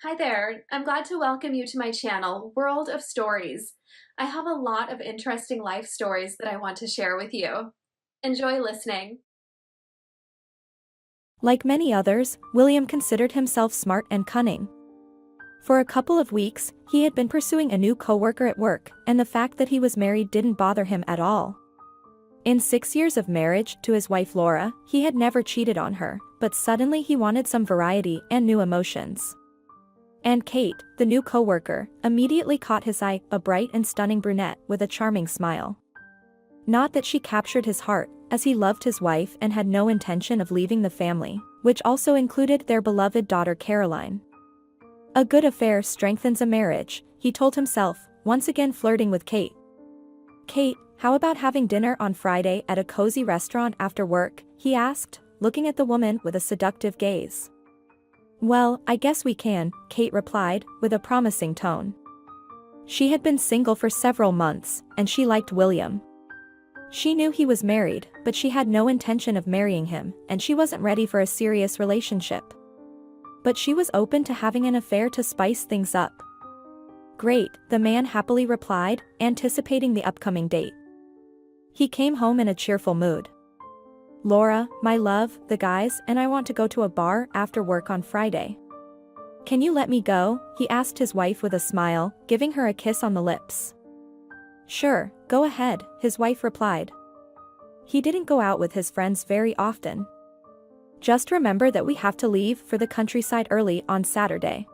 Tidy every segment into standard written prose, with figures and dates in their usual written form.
Hi there. I'm glad to welcome you to my channel, World of Stories. I have a lot of interesting life stories that I want to share with you. Enjoy listening. Like many others, William considered himself smart and cunning. For a couple of weeks, he had been pursuing a new coworker at work, and the fact that he was married didn't bother him at all. In 6 years of marriage to his wife Laura, he had never cheated on her, but suddenly he wanted some variety and new emotions. And Kate, the new coworker, immediately caught his eye, a bright and stunning brunette with a charming smile. Not that she captured his heart, as he loved his wife and had no intention of leaving the family, which also included their beloved daughter Caroline. A good affair strengthens a marriage, he told himself, once again flirting with Kate. Kate, how about having dinner on Friday at a cozy restaurant after work, he asked, looking at the woman with a seductive gaze. Well, I guess we can, Kate replied, with a promising tone. She had been single for several months, and she liked William. She knew he was married, but she had no intention of marrying him, and she wasn't ready for a serious relationship. But she was open to having an affair to spice things up. Great, the man happily replied, anticipating the upcoming date. He came home in a cheerful mood. Laura, my love, the guys and I want to go to a bar after work on Friday. Can you let me go? He asked his wife with a smile, giving her a kiss on the lips. Sure, go ahead, his wife replied. He didn't go out with his friends very often. Just remember that we have to leave for the countryside early on Saturday.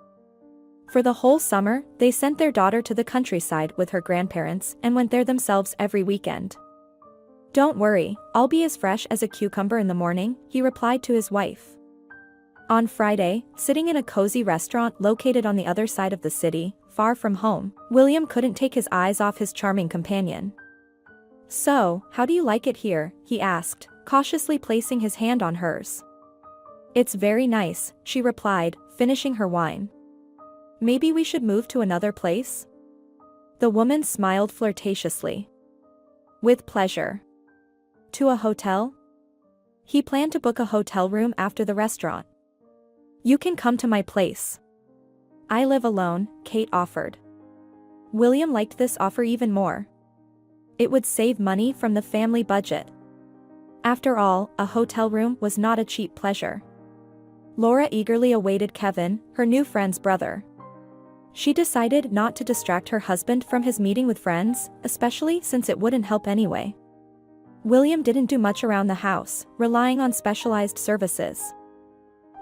For the whole summer, they sent their daughter to the countryside with her grandparents and went there themselves every weekend. Don't worry, I'll be as fresh as a cucumber in the morning, he replied to his wife. On Friday, sitting in a cozy restaurant located on the other side of the city, far from home, William couldn't take his eyes off his charming companion. So, how do you like it here? He asked, cautiously placing his hand on hers. It's very nice, she replied, finishing her wine. Maybe we should move to another place? The woman smiled flirtatiously. With pleasure. To a hotel? He planned to book a hotel room after the restaurant. You can come to my place. I live alone, Kate offered. William liked this offer even more. It would save money from the family budget. After all, a hotel room was not a cheap pleasure. Laura eagerly awaited Kevin, her new friend's brother. She decided not to distract her husband from his meeting with friends, especially since it wouldn't help anyway. William didn't do much around the house, relying on specialized services.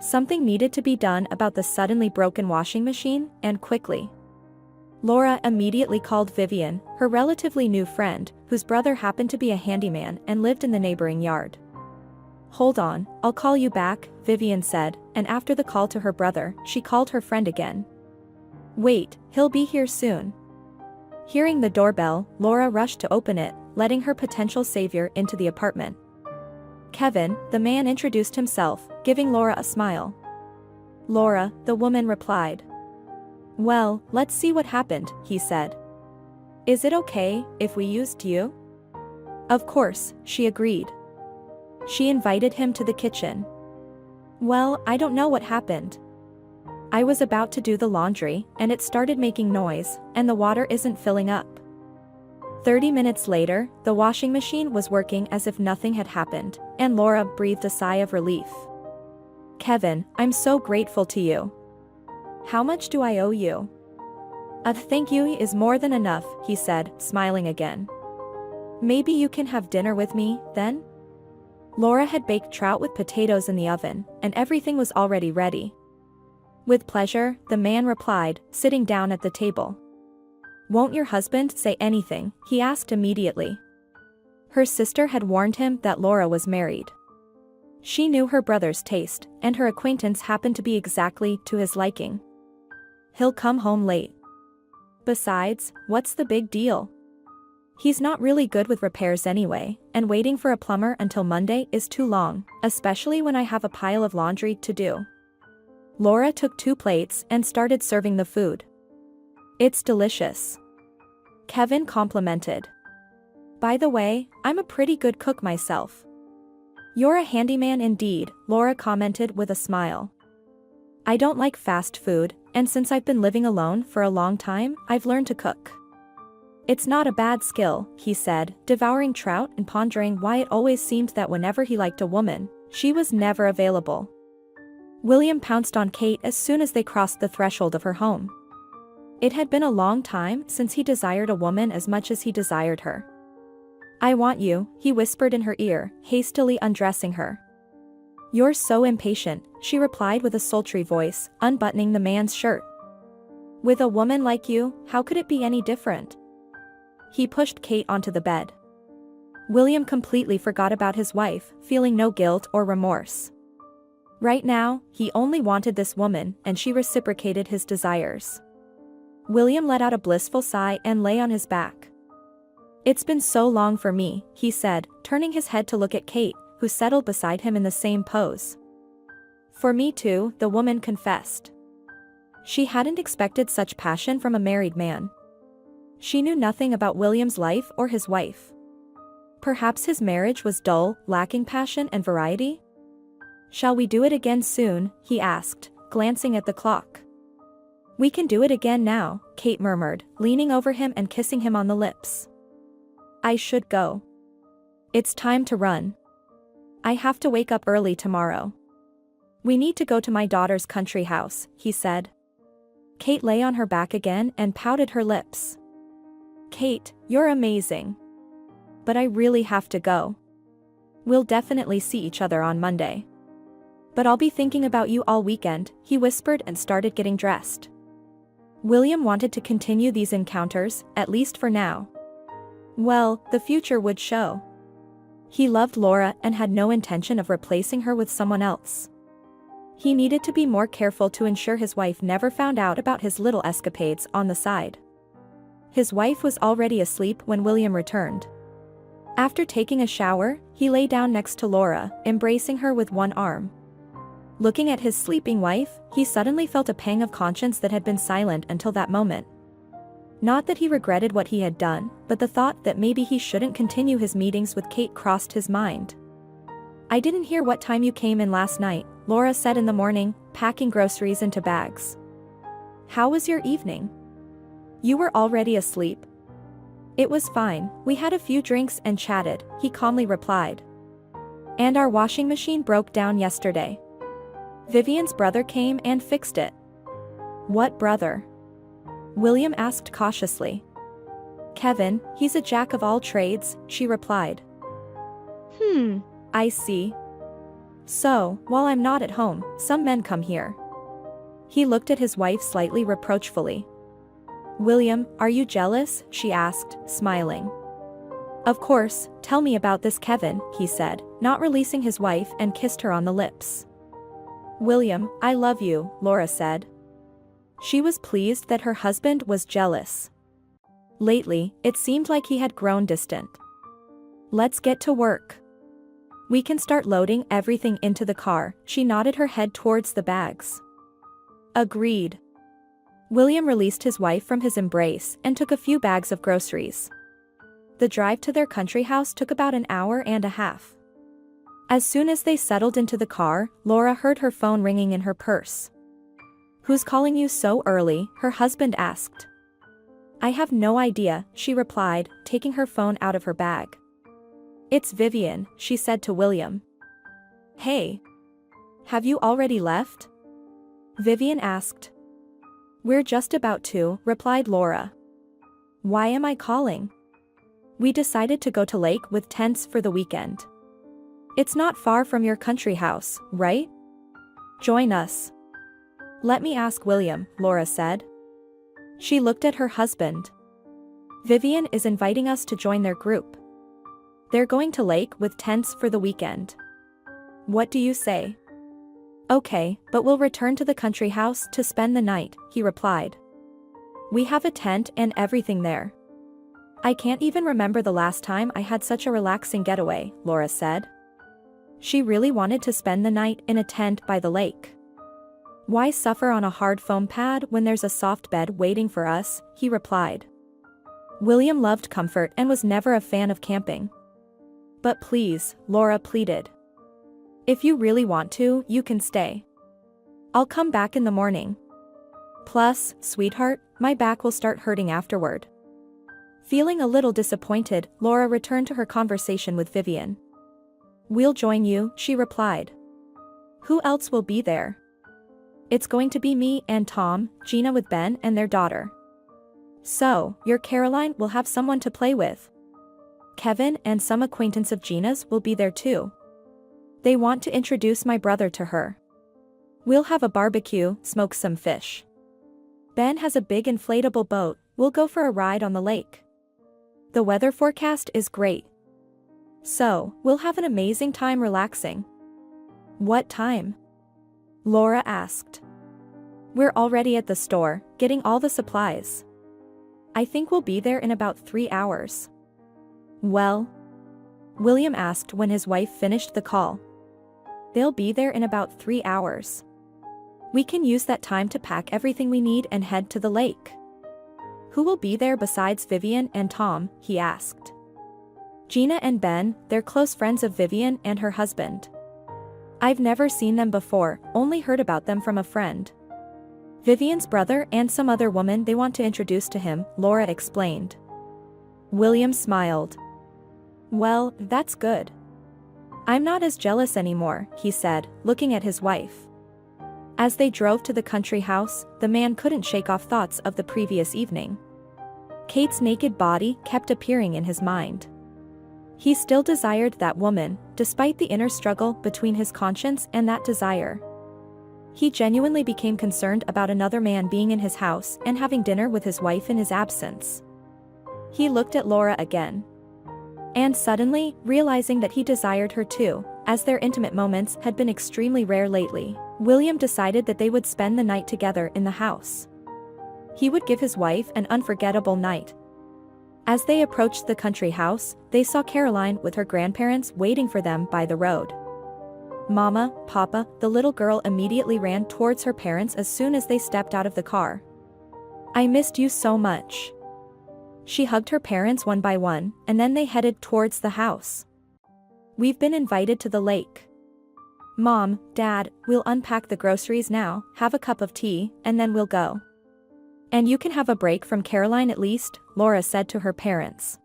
Something needed to be done about the suddenly broken washing machine, and quickly. Laura immediately called Vivian, her relatively new friend, whose brother happened to be a handyman and lived in the neighboring yard. Hold on, I'll call you back, Vivian said, and after the call to her brother, she called her friend again. Wait, he'll be here soon. Hearing the doorbell, Laura rushed to open it, letting her potential savior into the apartment. Kevin, the man introduced himself, giving Laura a smile. Laura, the woman replied. Well, let's see what happened, he said. Is it okay if we used you? Of course, she agreed. She invited him to the kitchen. Well, I don't know what happened. I was about to do the laundry, and it started making noise, and the water isn't filling up. 30 minutes later, the washing machine was working as if nothing had happened, and Laura breathed a sigh of relief. Kevin, I'm so grateful to you. How much do I owe you? A thank you is more than enough, he said, smiling again. Maybe you can have dinner with me, then? Laura had baked trout with potatoes in the oven, and everything was already ready. With pleasure, the man replied, sitting down at the table. Won't your husband say anything? He asked immediately. Her sister had warned him that Laura was married. She knew her brother's taste, and her acquaintance happened to be exactly to his liking. He'll come home late. Besides, what's the big deal? He's not really good with repairs anyway, and waiting for a plumber until Monday is too long, especially when I have a pile of laundry to do. Laura took 2 plates and started serving the food. It's delicious. Kevin complimented. By the way, I'm a pretty good cook myself. You're a handyman indeed, Laura commented with a smile. I don't like fast food, and since I've been living alone for a long time, I've learned to cook. It's not a bad skill, he said, devouring trout and pondering why it always seemed that whenever he liked a woman, she was never available. William pounced on Kate as soon as they crossed the threshold of her home. It had been a long time since he desired a woman as much as he desired her. "I want you," he whispered in her ear, hastily undressing her. "You're so impatient," she replied with a sultry voice, unbuttoning the man's shirt. "With a woman like you, how could it be any different?" He pushed Kate onto the bed. William completely forgot about his wife, feeling no guilt or remorse. Right now, he only wanted this woman, and she reciprocated his desires. William let out a blissful sigh and lay on his back. "It's been so long for me," he said, turning his head to look at Kate, who settled beside him in the same pose. "For me too," the woman confessed. She hadn't expected such passion from a married man. She knew nothing about William's life or his wife. Perhaps his marriage was dull, lacking passion and variety? "Shall we do it again soon?" he asked, glancing at the clock. "We can do it again now," Kate murmured, leaning over him and kissing him on the lips. "I should go. It's time to run. I have to wake up early tomorrow." "We need to go to my daughter's country house," he said. Kate lay on her back again and pouted her lips. "Kate, you're amazing. But I really have to go. We'll definitely see each other on Monday. But I'll be thinking about you all weekend," he whispered and started getting dressed. William wanted to continue these encounters, at least for now. Well, the future would show. He loved Laura and had no intention of replacing her with someone else. He needed to be more careful to ensure his wife never found out about his little escapades on the side. His wife was already asleep when William returned. After taking a shower, he lay down next to Laura, embracing her with one arm. Looking at his sleeping wife, he suddenly felt a pang of conscience that had been silent until that moment. Not that he regretted what he had done, but the thought that maybe he shouldn't continue his meetings with Kate crossed his mind. "I didn't hear what time you came in last night," Laura said in the morning, packing groceries into bags. "How was your evening? You were already asleep?" "It was fine, we had a few drinks and chatted," he calmly replied. "And our washing machine broke down yesterday. Vivian's brother came and fixed it." "What brother?" William asked cautiously. "Kevin, he's a jack of all trades," she replied. I see. So, while I'm not at home, some men come here." He looked at his wife slightly reproachfully. "William, are you jealous?" she asked, smiling. "Of course, tell me about this Kevin," he said, not releasing his wife, and kissed her on the lips. "William, I love you," Laura said. She was pleased that her husband was jealous. Lately, it seemed like he had grown distant. "Let's get to work. We can start loading everything into the car," she nodded her head towards the bags. "Agreed." William released his wife from his embrace and took a few bags of groceries. The drive to their country house took about an hour and a half. As soon as they settled into the car, Laura heard her phone ringing in her purse. "Who's calling you so early?" her husband asked. "I have no idea," she replied, taking her phone out of her bag. "It's Vivian," she said to William. "Hey. Have you already left?" Vivian asked. "We're just about to," replied Laura. "Why am I calling?" "We decided to go to lake with tents for the weekend. It's not far from your country house, right? Join us." "Let me ask William," Laura said. She looked at her husband. "Vivian is inviting us to join their group. They're going to lake with tents for the weekend. What do you say?" "Okay, but we'll return to the country house to spend the night," he replied. "We have a tent and everything there." "I can't even remember the last time I had such a relaxing getaway," Laura said. She really wanted to spend the night in a tent by the lake. "Why suffer on a hard foam pad when there's a soft bed waiting for us?" he replied. William loved comfort and was never a fan of camping. "But please," Laura pleaded. "If you really want to, you can stay. I'll come back in the morning." Plus, sweetheart, my back will start hurting afterward. Feeling a little disappointed, Laura returned to her conversation with Vivian. We'll join you, she replied. Who else will be there? It's going to be me and Tom, Gina with Ben and their daughter. So, your Caroline will have someone to play with. Kevin and some acquaintance of Gina's will be there too. They want to introduce my brother to her. We'll have a barbecue, smoke some fish. Ben has a big inflatable boat, we'll go for a ride on the lake. The weather forecast is great. So, we'll have an amazing time relaxing. What time? Laura asked. We're already at the store, getting all the supplies. I think we'll be there in about 3 hours. Well? William asked when his wife finished the call. They'll be there in about 3 hours. We can use that time to pack everything we need and head to the lake. Who will be there besides Vivian and Tom, he asked. Gina and Ben, they're close friends of Vivian and her husband. I've never seen them before, only heard about them from a friend. Vivian's brother and some other woman they want to introduce to him, Laura explained. William smiled. Well, that's good. I'm not as jealous anymore, he said, looking at his wife. As they drove to the country house, the man couldn't shake off thoughts of the previous evening. Kate's naked body kept appearing in his mind. He still desired that woman, despite the inner struggle between his conscience and that desire. He genuinely became concerned about another man being in his house and having dinner with his wife in his absence. He looked at Laura again. And suddenly, realizing that he desired her too, as their intimate moments had been extremely rare lately, William decided that they would spend the night together in the house. He would give his wife an unforgettable night. As they approached the country house, they saw Caroline with her grandparents waiting for them by the road. Mama, Papa, the little girl immediately ran towards her parents as soon as they stepped out of the car. I missed you so much. She hugged her parents one by one, and then they headed towards the house. We've been invited to the lake. Mom, Dad, we'll unpack the groceries now, have a cup of tea, and then we'll go. And you can have a break from Caroline at least, Laura said to her parents.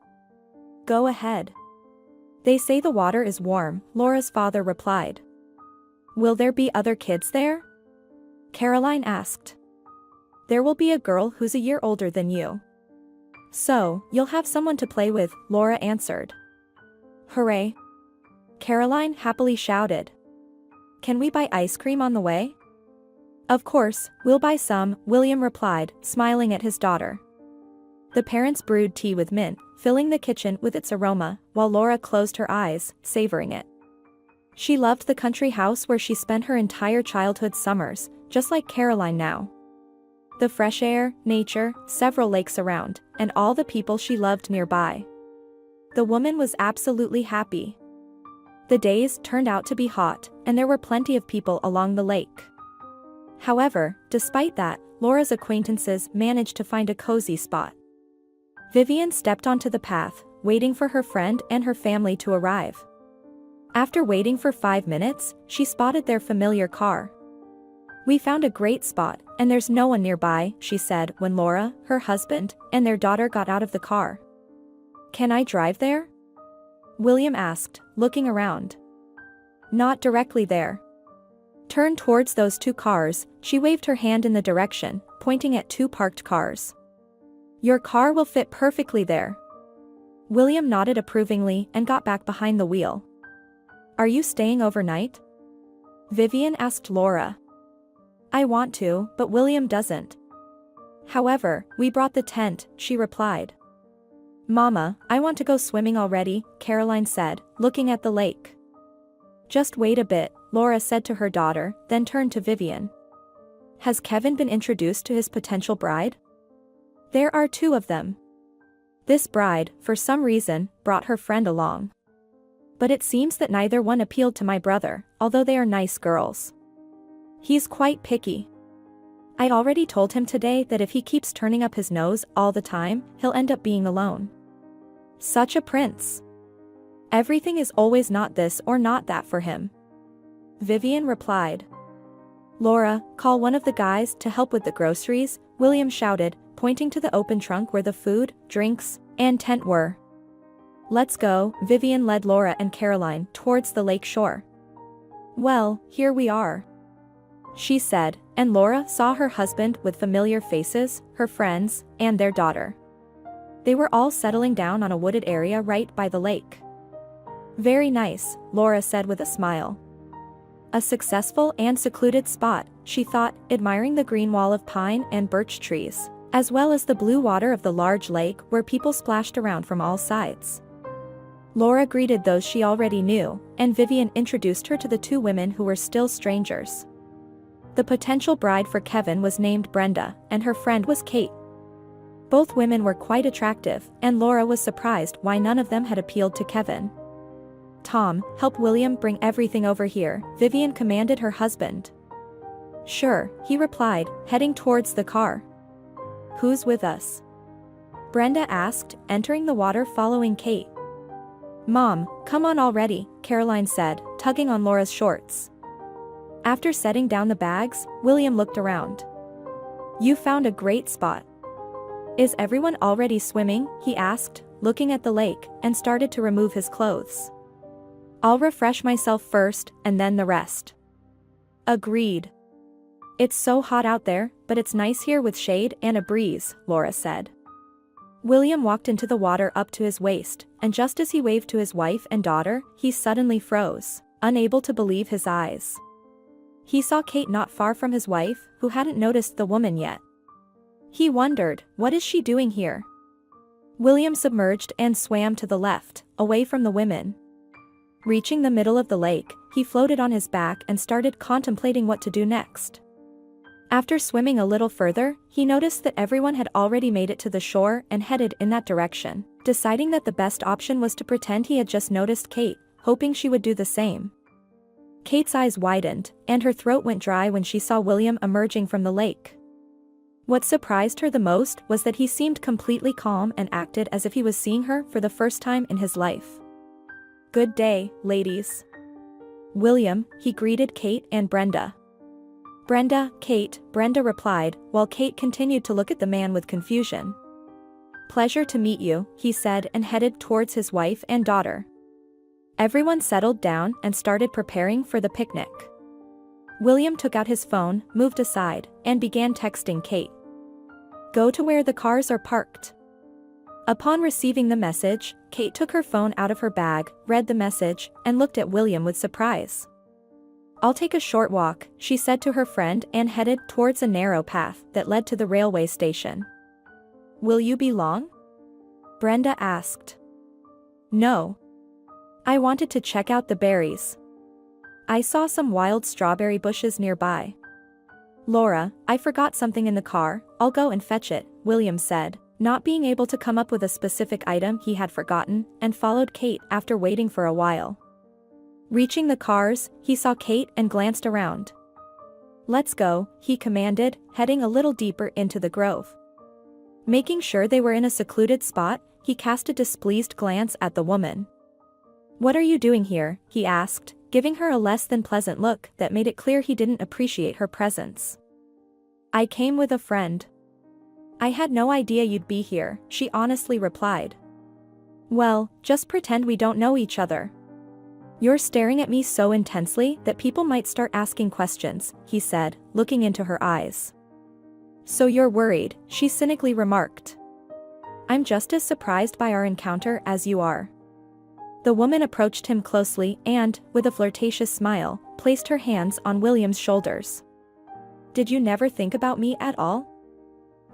Go ahead. They say the water is warm, Laura's father replied. Will there be other kids there? Caroline asked. There will be a girl who's a year older than you. So, you'll have someone to play with, Laura answered. Hooray! Caroline happily shouted. Can we buy ice cream on the way? Of course, we'll buy some, William replied, smiling at his daughter. The parents brewed tea with mint, filling the kitchen with its aroma, while Laura closed her eyes, savoring it. She loved the country house where she spent her entire childhood summers, just like Caroline now. The fresh air, nature, several lakes around, and all the people she loved nearby. The woman was absolutely happy. The days turned out to be hot, and there were plenty of people along the lake. However, despite that, Laura's acquaintances managed to find a cozy spot. Vivian stepped onto the path, waiting for her friend and her family to arrive. After waiting for 5 minutes, she spotted their familiar car. We found a great spot, and there's no one nearby, she said when Laura, her husband, and their daughter got out of the car. Can I drive there? William asked, looking around. Not directly there. Turn towards those 2 cars, she waved her hand in the direction, pointing at 2 parked cars. Your car will fit perfectly there. William nodded approvingly and got back behind the wheel. Are you staying overnight? Vivian asked Laura. I want to, but William doesn't. However, we brought the tent, she replied. Mama, I want to go swimming already, Caroline said, looking at the lake. Just wait a bit, Laura said to her daughter, then turned to Vivian. Has Kevin been introduced to his potential bride? There are 2 of them. This bride, for some reason, brought her friend along. But it seems that neither one appealed to my brother, although they are nice girls. He's quite picky. I already told him today that if he keeps turning up his nose all the time, he'll end up being alone. Such a prince. Everything is always not this or not that for him. Vivian replied. "Laura, call one of the guys to help with the groceries," William shouted, pointing to the open trunk where the food, drinks, and tent were. "Let's go," Vivian led Laura and Caroline towards the lake shore. "Well, here we are," she said, and Laura saw her husband with familiar faces, her friends, and their daughter. They were all settling down on a wooded area right by the lake. "Very nice," Laura said with a smile. "A successful and secluded spot," she thought, admiring the green wall of pine and birch trees, as well as the blue water of the large lake where people splashed around from all sides. Laura greeted those she already knew, and Vivian introduced her to the two women who were still strangers. The potential bride for Kevin was named Brenda, and her friend was Kate. Both women were quite attractive, and Laura was surprised why none of them had appealed to Kevin. "Tom, help William bring everything over here," Vivian commanded her husband. "Sure," he replied, heading towards the car. "Who's with us?" Brenda asked, entering the water following Kate. "Mom, come on already," Caroline said, tugging on Laura's shorts. After setting down the bags, William looked around. "You found a great spot." "Is everyone already swimming?" he asked, looking at the lake, and started to remove his clothes. "I'll refresh myself first, and then the rest." "Agreed." "It's so hot out there, but it's nice here with shade and a breeze," Laura said. William walked into the water up to his waist, and just as he waved to his wife and daughter, he suddenly froze, unable to believe his eyes. He saw Kate not far from his wife, who hadn't noticed the woman yet. He wondered, what is she doing here? William submerged and swam to the left, away from the women. Reaching the middle of the lake, he floated on his back and started contemplating what to do next. After swimming a little further, he noticed that everyone had already made it to the shore and headed in that direction, deciding that the best option was to pretend he had just noticed Kate, hoping she would do the same. Kate's eyes widened, and her throat went dry when she saw William emerging from the lake. What surprised her the most was that he seemed completely calm and acted as if he was seeing her for the first time in his life. "Good day, ladies." "William," he greeted Kate and Brenda. "Brenda, Kate," Brenda replied, while Kate continued to look at the man with confusion. "Pleasure to meet you," he said and headed towards his wife and daughter. Everyone settled down and started preparing for the picnic. William took out his phone, moved aside, and began texting Kate. "Go to where the cars are parked." Upon receiving the message, Kate took her phone out of her bag, read the message, and looked at William with surprise. "I'll take a short walk," she said to her friend and headed towards a narrow path that led to the railway station. "Will you be long?" Brenda asked. "No. I wanted to check out the berries. I saw some wild strawberry bushes nearby." "Laura, I forgot something in the car, I'll go and fetch it," William said, not being able to come up with a specific item he had forgotten, and followed Kate after waiting for a while. Reaching the cars, he saw Kate and glanced around. "Let's go," he commanded, heading a little deeper into the grove. Making sure they were in a secluded spot, he cast a displeased glance at the woman. "What are you doing here?" he asked, giving her a less than pleasant look that made it clear he didn't appreciate her presence. "I came with a friend." "I had no idea you'd be here," she honestly replied. "Well, just pretend we don't know each other." "You're staring at me so intensely that people might start asking questions," he said, looking into her eyes. "So you're worried," she cynically remarked. "I'm just as surprised by our encounter as you are." The woman approached him closely and, with a flirtatious smile, placed her hands on William's shoulders. "Did you never think about me at all?"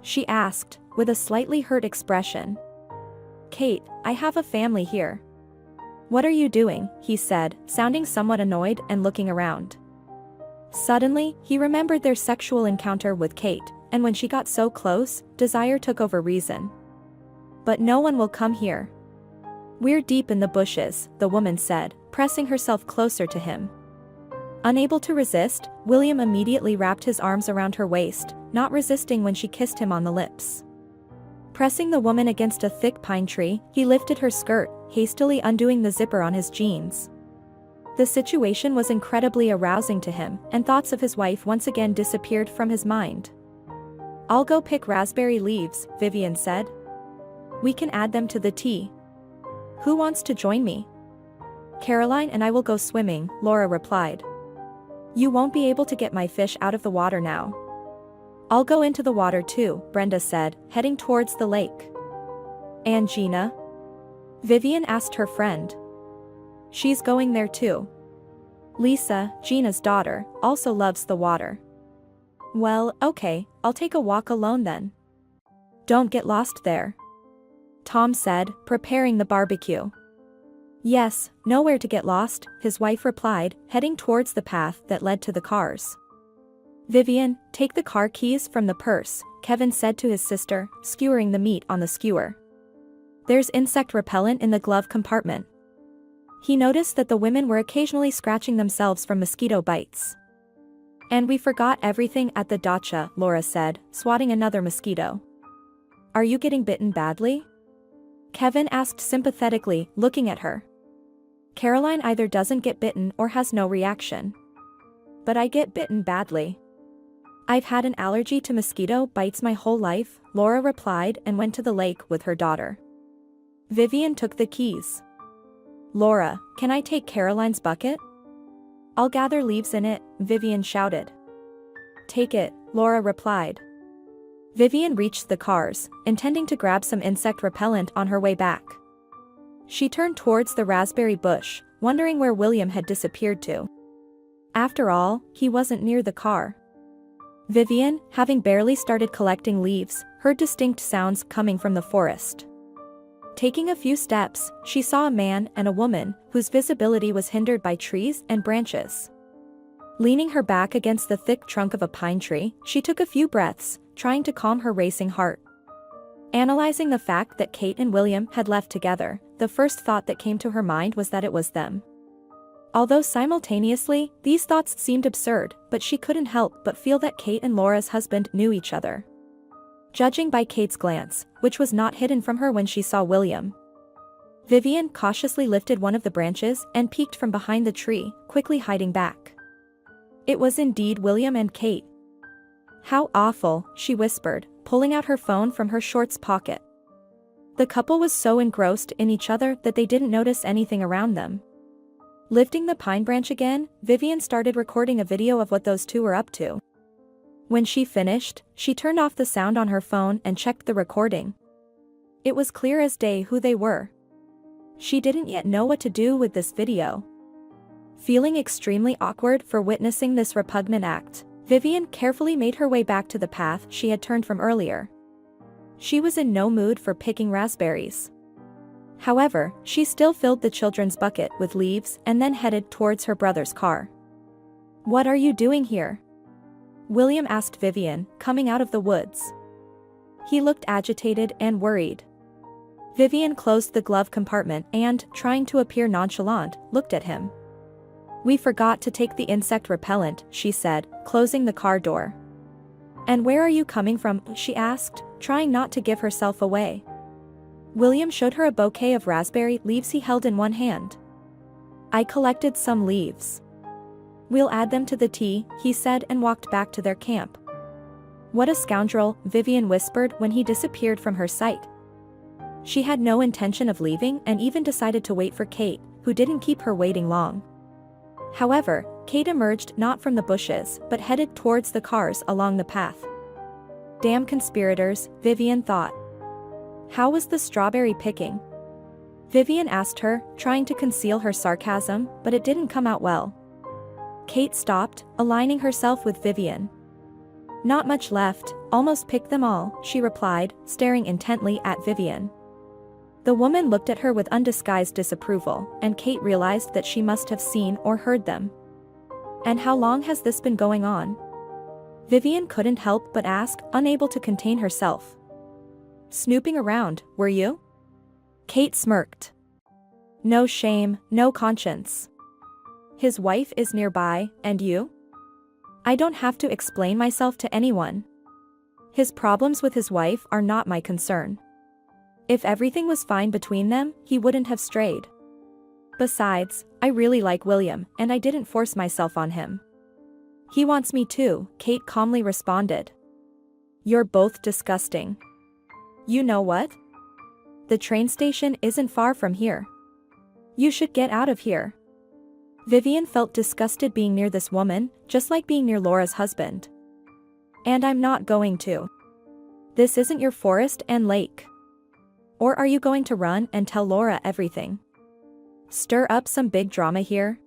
she asked, with a slightly hurt expression. "Kate, I have a family here." "What are you doing?" he said, sounding somewhat annoyed and looking around. Suddenly, he remembered their sexual encounter with Kate, and when she got so close, desire took over reason. "But no one will come here." "We're deep in the bushes," the woman said, pressing herself closer to him. Unable to resist, William immediately wrapped his arms around her waist, not resisting when she kissed him on the lips. Pressing the woman against a thick pine tree, he lifted her skirt, hastily undoing the zipper on his jeans. The situation was incredibly arousing to him, and thoughts of his wife once again disappeared from his mind. "I'll go pick raspberry leaves," Vivian said. "We can add them to the tea. Who wants to join me?" "Caroline and I will go swimming," Laura replied. "You won't be able to get my fish out of the water now." "I'll go into the water too," Brenda said, heading towards the lake. "And Gina?" Vivian asked her friend. "She's going there too. Lisa, Gina's daughter, also loves the water." "Well, okay, I'll take a walk alone then." "Don't get lost there," Tom said, preparing the barbecue. "Yes, nowhere to get lost," his wife replied, heading towards the path that led to the cars. "Vivian, take the car keys from the purse," Kevin said to his sister, skewering the meat on the skewer. "There's insect repellent in the glove compartment." He noticed that the women were occasionally scratching themselves from mosquito bites. "And we forgot everything at the dacha," Laura said, swatting another mosquito. "Are you getting bitten badly?" Kevin asked sympathetically, looking at her. "Caroline either doesn't get bitten or has no reaction. But I get bitten badly. I've had an allergy to mosquito bites my whole life," Laura replied and went to the lake with her daughter. Vivian took the keys. "Laura, can I take Caroline's bucket?" "I'll gather leaves in it," Vivian shouted. "Take it," Laura replied. Vivian reached the cars, intending to grab some insect repellent on her way back. She turned towards the raspberry bush, wondering where William had disappeared to. After all, he wasn't near the car. Vivian, having barely started collecting leaves, heard distinct sounds coming from the forest. Taking a few steps, she saw a man and a woman, whose visibility was hindered by trees and branches. Leaning her back against the thick trunk of a pine tree, she took a few breaths, trying to calm her racing heart. Analyzing the fact that Kate and William had left together, the first thought that came to her mind was that it was them. Although simultaneously, these thoughts seemed absurd, but she couldn't help but feel that Kate and Laura's husband knew each other. Judging by Kate's glance, which was not hidden from her when she saw William. Vivian cautiously lifted one of the branches and peeked from behind the tree, quickly hiding back. It was indeed William and Kate. "How awful," she whispered, pulling out her phone from her shorts pocket. The couple was so engrossed in each other that they didn't notice anything around them. Lifting the pine branch again, Vivian started recording a video of what those two were up to. When she finished, she turned off the sound on her phone and checked the recording. It was clear as day who they were. She didn't yet know what to do with this video. Feeling extremely awkward for witnessing this repugnant act, Vivian carefully made her way back to the path she had turned from earlier. She was in no mood for picking raspberries. However, she still filled the children's bucket with leaves and then headed towards her brother's car. "What are you doing here?" William asked Vivian, coming out of the woods. He looked agitated and worried. Vivian closed the glove compartment and, trying to appear nonchalant, looked at him. "We forgot to take the insect repellent," she said, closing the car door. "And where are you coming from?" she asked, trying not to give herself away. William showed her a bouquet of raspberry leaves he held in one hand. "I collected some leaves. We'll add them to the tea," he said and walked back to their camp. "What a scoundrel," Vivian whispered when he disappeared from her sight. She had no intention of leaving and even decided to wait for Kate, who didn't keep her waiting long. However, Kate emerged not from the bushes but headed towards the cars along the path. Damn conspirators, Vivian thought. How was the strawberry picking? Vivian asked her, trying to conceal her sarcasm, but it didn't come out well. Kate stopped, aligning herself with Vivian. "Not much left, almost picked them all," she replied, staring intently at Vivian. The woman looked at her with undisguised disapproval, and Kate realized that she must have seen or heard them. "And how long has this been going on?" Vivian couldn't help but ask, unable to contain herself. "Snooping around, were you?" Kate smirked. "No shame, no conscience. His wife is nearby, and you?" "I don't have to explain myself to anyone. His problems with his wife are not my concern. If everything was fine between them, he wouldn't have strayed." Besides, I really like William, and I didn't force myself on him. He wants me too, Kate calmly responded. You're both disgusting. You know what? The train station isn't far from here. You should get out of here. Vivian felt disgusted being near this woman, just like being near Laura's husband. And I'm not going to. This isn't your forest and lake. Or are you going to run and tell Laura everything? Stir up some big drama here?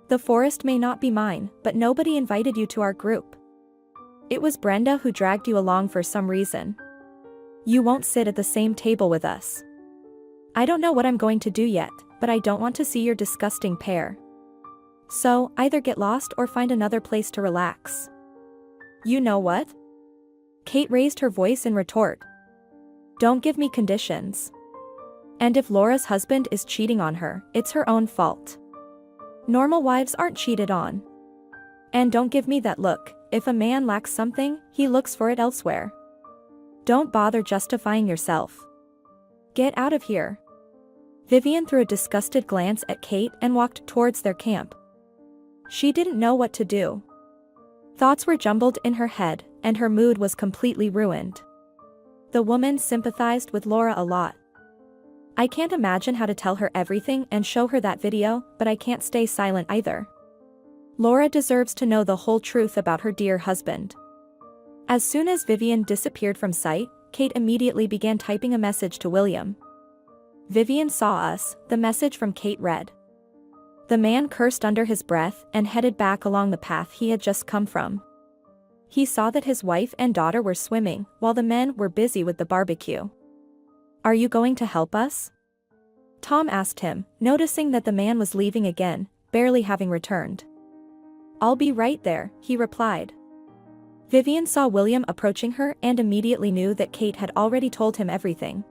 The forest may not be mine, but nobody invited you to our group. It was Brenda who dragged you along for some reason. You won't sit at the same table with us. I don't know what I'm going to do yet, but I don't want to see your disgusting pair. So, either get lost or find another place to relax. You know what? Kate raised her voice in retort. Don't give me conditions. And if Laura's husband is cheating on her, it's her own fault. Normal wives aren't cheated on. And don't give me that look, if a man lacks something, he looks for it elsewhere. Don't bother justifying yourself. Get out of here. Vivian threw a disgusted glance at Kate and walked towards their camp. She didn't know what to do. Thoughts were jumbled in her head, and her mood was completely ruined. The woman sympathized with Laura a lot. I can't imagine how to tell her everything and show her that video, but I can't stay silent either. Laura deserves to know the whole truth about her dear husband. As soon as Vivian disappeared from sight, Kate immediately began typing a message to William. Vivian saw us, the message from Kate read. The man cursed under his breath and headed back along the path he had just come from. He saw that his wife and daughter were swimming, while the men were busy with the barbecue. Are you going to help us? Tom asked him, noticing that the man was leaving again, barely having returned. I'll be right there, he replied. Vivian saw William approaching her and immediately knew that Kate had already told him everything.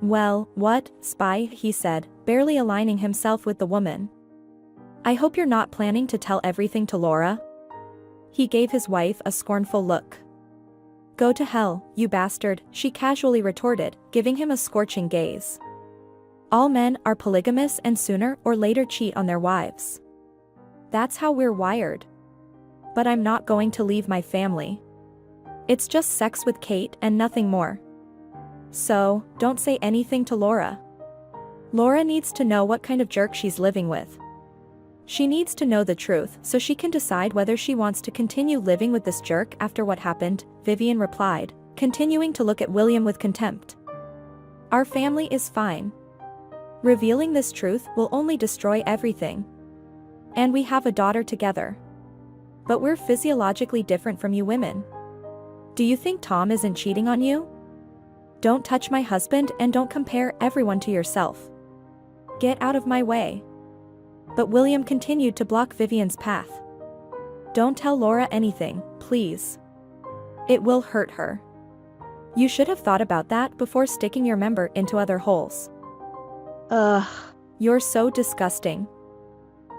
Well, what, spy, he said, barely aligning himself with the woman. I hope you're not planning to tell everything to Laura? He gave his wife a scornful look. Go to hell, you bastard, she casually retorted, giving him a scorching gaze. All men are polygamous and sooner or later cheat on their wives. That's how we're wired. But I'm not going to leave my family. It's just sex with Kate and nothing more. So, don't say anything to Laura. Laura needs to know what kind of jerk she's living with. She needs to know the truth so she can decide whether she wants to continue living with this jerk after what happened, Vivian replied, continuing to look at William with contempt. Our family is fine. Revealing this truth will only destroy everything. And we have a daughter together. But we're physiologically different from you women. Do you think Tom isn't cheating on you? Don't touch my husband and don't compare everyone to yourself. Get out of my way. But William continued to block Vivian's path. Don't tell Laura anything, please. It will hurt her. You should have thought about that before sticking your member into other holes. Ugh, you're so disgusting.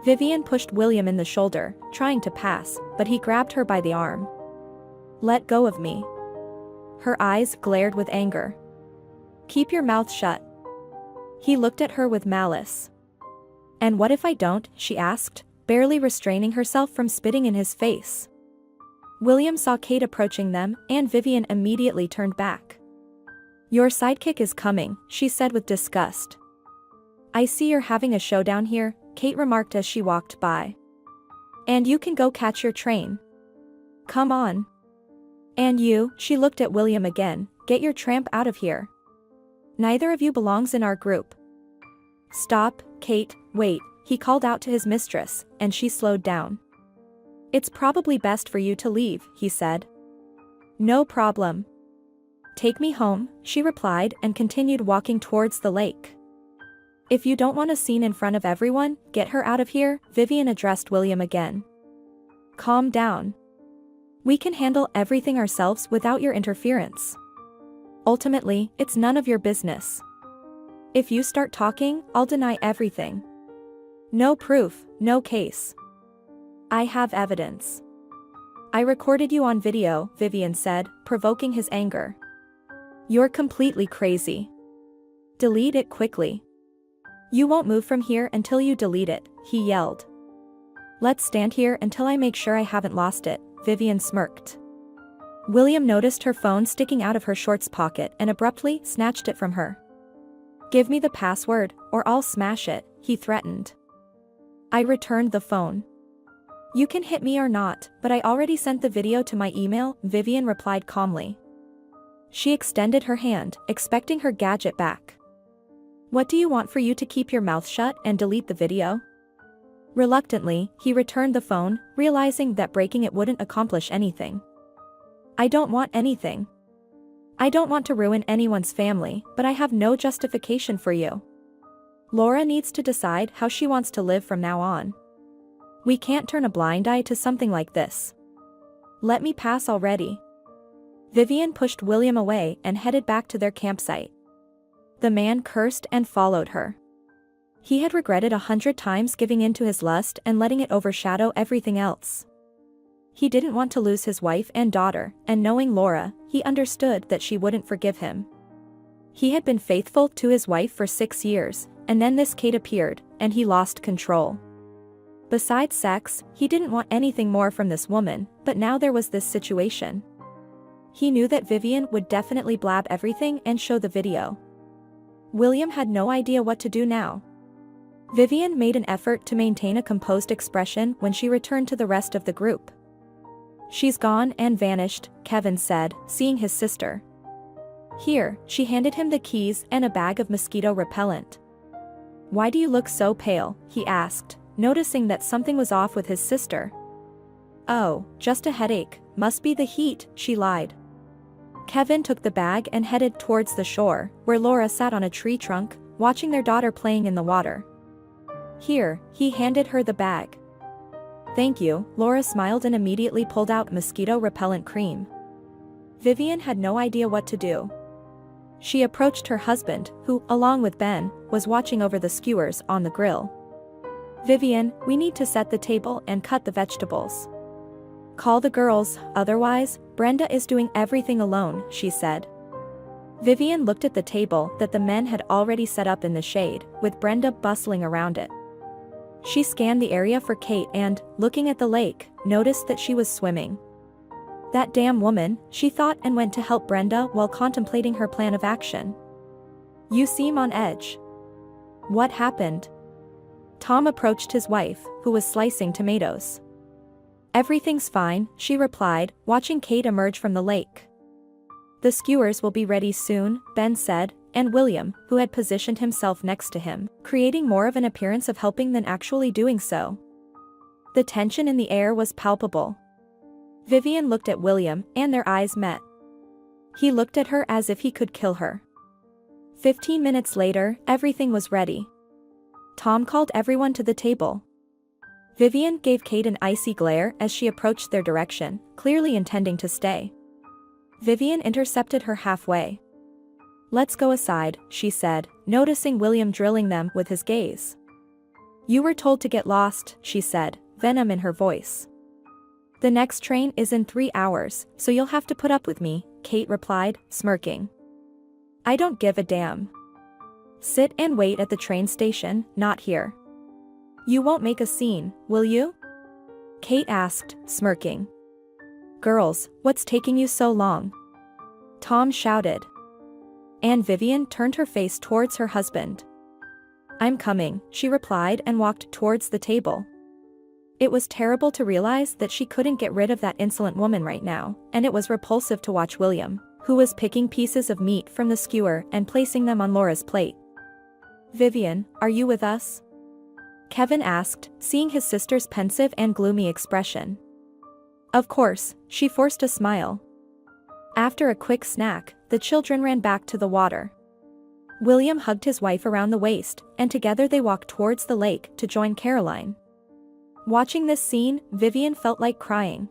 Vivian pushed William in the shoulder, trying to pass, but he grabbed her by the arm. Let go of me. Her eyes glared with anger. Keep your mouth shut. He looked at her with malice. And what if I don't, she asked, barely restraining herself from spitting in his face. William saw Kate approaching them, and Vivian immediately turned back. Your sidekick is coming, she said with disgust. I see you're having a showdown here, Kate remarked as she walked by. And you can go catch your train. Come on. And you, she looked at William again, get your tramp out of here. Neither of you belongs in our group. Stop, Kate, wait, he called out to his mistress, and she slowed down. It's probably best for you to leave, he said. No problem. Take me home, she replied and continued walking towards the lake. If you don't want a scene in front of everyone, get her out of here, Vivian addressed William again. Calm down. We can handle everything ourselves without your interference. Ultimately, it's none of your business. If you start talking, I'll deny everything. No proof, no case. I have evidence. I recorded you on video, Vivian said, provoking his anger. You're completely crazy. Delete it quickly. You won't move from here until you delete it, he yelled. Let's stand here until I make sure I haven't lost it, Vivian smirked. William noticed her phone sticking out of her shorts pocket and abruptly snatched it from her. Give me the password, or I'll smash it, he threatened. I returned the phone. You can hit me or not, but I already sent the video to my email, Vivian replied calmly. She extended her hand, expecting her gadget back. What do you want for you to keep your mouth shut and delete the video? Reluctantly, he returned the phone, realizing that breaking it wouldn't accomplish anything. I don't want anything. I don't want to ruin anyone's family, but I have no justification for you. Laura needs to decide how she wants to live from now on. We can't turn a blind eye to something like this. Let me pass already. Vivian pushed William away and headed back to their campsite. The man cursed and followed her. He had regretted 100 times giving in to his lust and letting it overshadow everything else. He didn't want to lose his wife and daughter, and knowing Laura, he understood that she wouldn't forgive him. He had been faithful to his wife for 6 years, and then this Kate appeared, and he lost control. Besides sex, he didn't want anything more from this woman, but now there was this situation. He knew that Vivian would definitely blab everything and show the video. William had no idea what to do now. Vivian made an effort to maintain a composed expression when she returned to the rest of the group. She's gone and vanished, Kevin said, seeing his sister. Here, she handed him the keys and a bag of mosquito repellent. Why do you look so pale? He asked, noticing that something was off with his sister. Oh, just a headache, must be the heat, she lied. Kevin took the bag and headed towards the shore, where Laura sat on a tree trunk, watching their daughter playing in the water. Here, he handed her the bag. Thank you, Laura smiled and immediately pulled out mosquito repellent cream. Vivian had no idea what to do. She approached her husband, who, along with Ben, was watching over the skewers on the grill. Vivian, we need to set the table and cut the vegetables. Call the girls, otherwise, Brenda is doing everything alone, she said. Vivian looked at the table that the men had already set up in the shade, with Brenda bustling around it. She scanned the area for Kate and, looking at the lake, noticed that she was swimming. That damn woman, she thought, and went to help Brenda while contemplating her plan of action. You seem on edge. What happened? Tom approached his wife, who was slicing tomatoes. Everything's fine, she replied, watching Kate emerge from the lake. The skewers will be ready soon, Ben said, and William, who had positioned himself next to him, creating more of an appearance of helping than actually doing so. The tension in the air was palpable. Vivian looked at William, and their eyes met. He looked at her as if he could kill her. 15 minutes later, everything was ready. Tom called everyone to the table. Vivian gave Kate an icy glare as she approached their direction, clearly intending to stay. Vivian intercepted her halfway. Let's go aside, she said, noticing William drilling them with his gaze. You were told to get lost, she said, venom in her voice. The next train is in 3 hours, so you'll have to put up with me, Kate replied, smirking. I don't give a damn. Sit and wait at the train station, not here. You won't make a scene, will you? Kate asked, smirking. Girls, what's taking you so long? Tom shouted. And Vivian turned her face towards her husband. I'm coming, she replied and walked towards the table. It was terrible to realize that she couldn't get rid of that insolent woman right now, and it was repulsive to watch William, who was picking pieces of meat from the skewer and placing them on Laura's plate. Vivian, are you with us? Kevin asked, seeing his sister's pensive and gloomy expression. Of course, she forced a smile. After a quick snack, the children ran back to the water. William hugged his wife around the waist, and together they walked towards the lake to join Caroline. Watching this scene, Vivian felt like crying.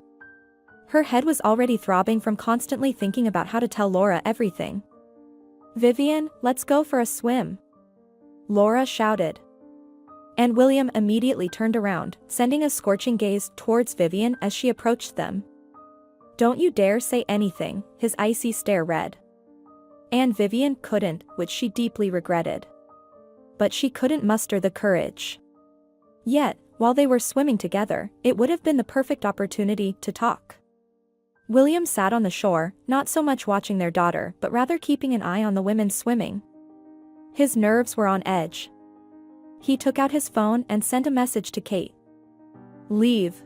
Her head was already throbbing from constantly thinking about how to tell Laura everything. Vivian, let's go for a swim. Laura shouted. And William immediately turned around, sending a scorching gaze towards Vivian as she approached them. Don't you dare say anything, his icy stare read. And Vivian couldn't, which she deeply regretted. but she couldn't muster the courage. Yet, while they were swimming together, it would have been the perfect opportunity to talk. William sat on the shore, not so much watching their daughter but rather keeping an eye on the women swimming. His nerves were on edge. He took out his phone and sent a message to Kate. "Leave.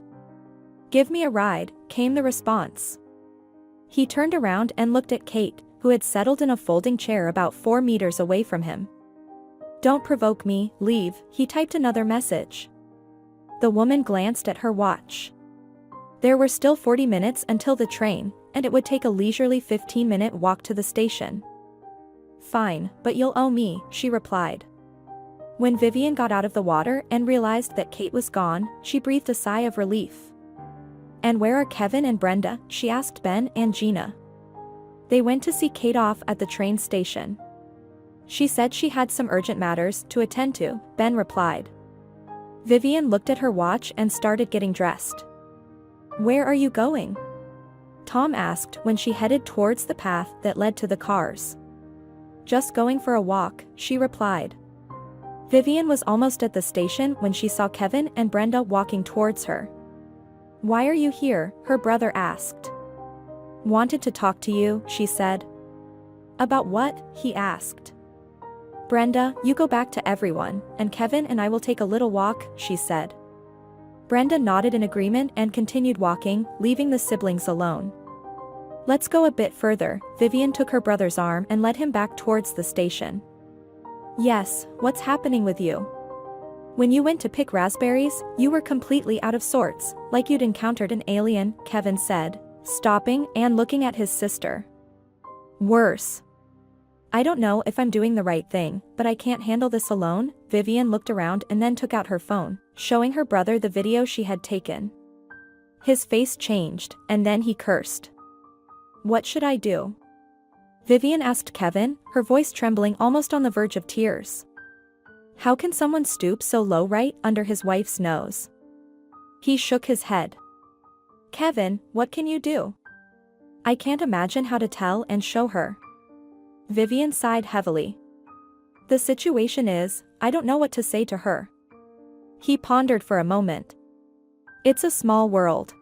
Give me a ride," came the response. He turned around and looked at Kate, who had settled in a folding chair about 4 meters away from him. "Don't provoke me, leave," he typed another message. The woman glanced at her watch. There were still 40 minutes until the train, and it would take a leisurely 15-minute walk to the station. "Fine, but you'll owe me," she replied. When Vivian got out of the water and realized that Kate was gone, she breathed a sigh of relief. "And where are Kevin and Brenda?" she asked Ben and Gina. "They went to see Kate off at the train station. She said she had some urgent matters to attend to," Ben replied. Vivian looked at her watch and started getting dressed. "Where are you going?" Tom asked when she headed towards the path that led to the cars. "Just going for a walk," she replied. Vivian was almost at the station when she saw Kevin and Brenda walking towards her. "Why are you here?" her brother asked. "Wanted to talk to you," she said. "About what?" he asked. "Brenda, you go back to everyone, and Kevin and I will take a little walk," she said. Brenda nodded in agreement and continued walking, leaving the siblings alone. "Let's go a bit further." Vivian took her brother's arm and led him back towards the station. "Yes, what's happening with you? When you went to pick raspberries, you were completely out of sorts, like you'd encountered an alien," Kevin said, stopping and looking at his sister. "Worse. I don't know if I'm doing the right thing, but I can't handle this alone." Vivian looked around and then took out her phone, showing her brother the video she had taken. His face changed, and then he cursed. "What should I do?" Vivian asked Kevin, her voice trembling almost on the verge of tears. How can someone stoop so low right under his wife's nose? He shook his head. "Kevin, what can you do?" "I can't imagine how to tell and show her." Vivian sighed heavily. "The situation is, I don't know what to say to her." He pondered for a moment. "It's a small world.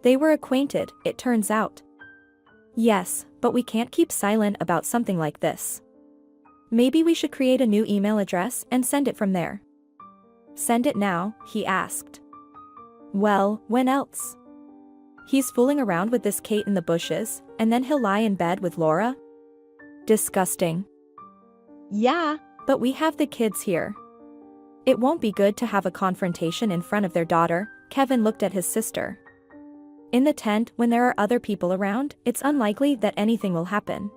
They were acquainted, it turns out." "Yes, but we can't keep silent about something like this. Maybe we should create a new email address and send it from there." "Send it now?" he asked. "Well, when else? He's fooling around with this Kate in the bushes, and then he'll lie in bed with Laura? Disgusting." "Yeah, but we have the kids here. It won't be good to have a confrontation in front of their daughter." Kevin looked at his sister. "In the tent, when there are other people around, it's unlikely that anything will happen.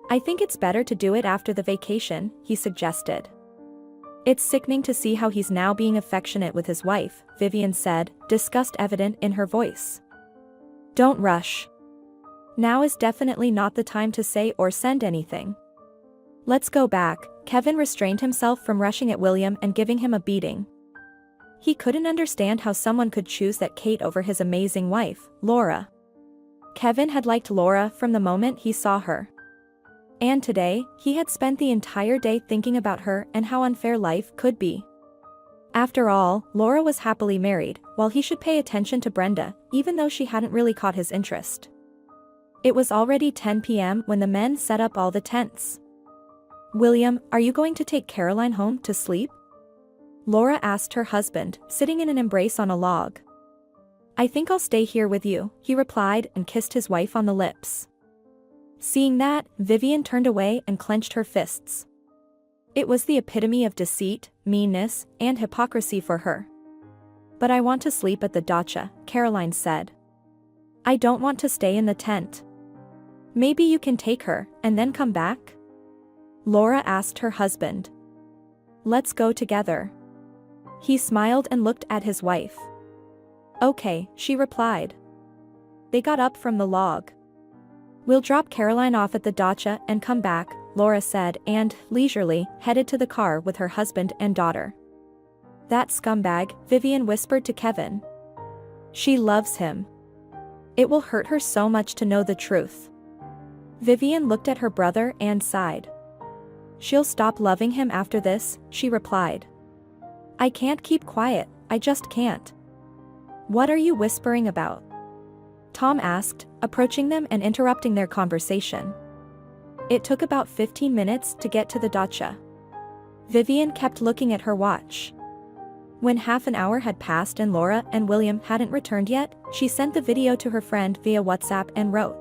I think it's better to do it after the vacation," he suggested. "It's sickening to see how he's now being affectionate with his wife," Vivian said, disgust evident in her voice. "Don't rush. Now is definitely not the time to say or send anything. Let's go back." Kevin restrained himself from rushing at William and giving him a beating. He couldn't understand how someone could choose that Kate over his amazing wife, Laura. Kevin had liked Laura from the moment he saw her. And today, he had spent the entire day thinking about her and how unfair life could be. After all, Laura was happily married, while he should pay attention to Brenda, even though she hadn't really caught his interest. It was already 10 p.m. when the men set up all the tents. "William, are you going to take Caroline home to sleep?" Laura asked her husband, sitting in an embrace on a log. "I think I'll stay here with you," he replied and kissed his wife on the lips. Seeing that, Vivian turned away and clenched her fists. It was the epitome of deceit, meanness, and hypocrisy for her. "But I want to sleep at the dacha," Caroline said. "I don't want to stay in the tent." "Maybe you can take her, and then come back?" Laura asked her husband. "Let's go together." He smiled and looked at his wife. "Okay," she replied. They got up from the log. "We'll drop Caroline off at the dacha and come back," Laura said and, leisurely, headed to the car with her husband and daughter. "That scumbag," Vivian whispered to Kevin. "She loves him. It will hurt her so much to know the truth." Vivian looked at her brother and sighed. She'll stop loving him after this, she replied. I can't keep quiet, I just can't. What are you whispering about? Tom asked, approaching them and interrupting their conversation. It took about 15 minutes to get to the dacha. Vivian kept looking at her watch. When half an hour had passed and Laura and William hadn't returned yet, she sent the video to her friend via WhatsApp and wrote,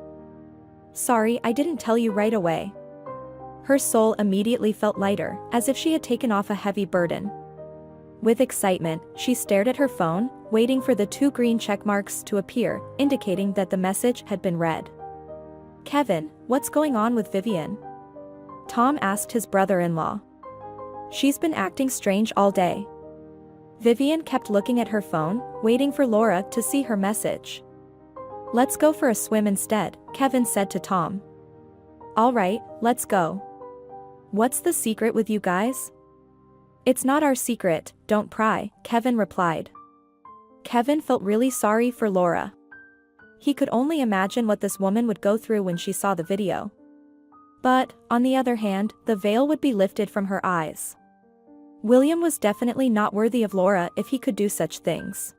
"Sorry, I didn't tell you right away." Her soul immediately felt lighter, as if she had taken off a heavy burden. With excitement, she stared at her phone, waiting for the 2 green check marks to appear, indicating that the message had been read. "Kevin, what's going on with Vivian?" Tom asked his brother-in-law. "She's been acting strange all day." Vivian kept looking at her phone, waiting for Laura to see her message. "Let's go for a swim instead," Kevin said to Tom. "All right, let's go." "What's the secret with you guys?" "It's not our secret, don't pry," Kevin replied. Kevin felt really sorry for Laura. He could only imagine what this woman would go through when she saw the video. But, on the other hand, the veil would be lifted from her eyes. William was definitely not worthy of Laura if he could do such things.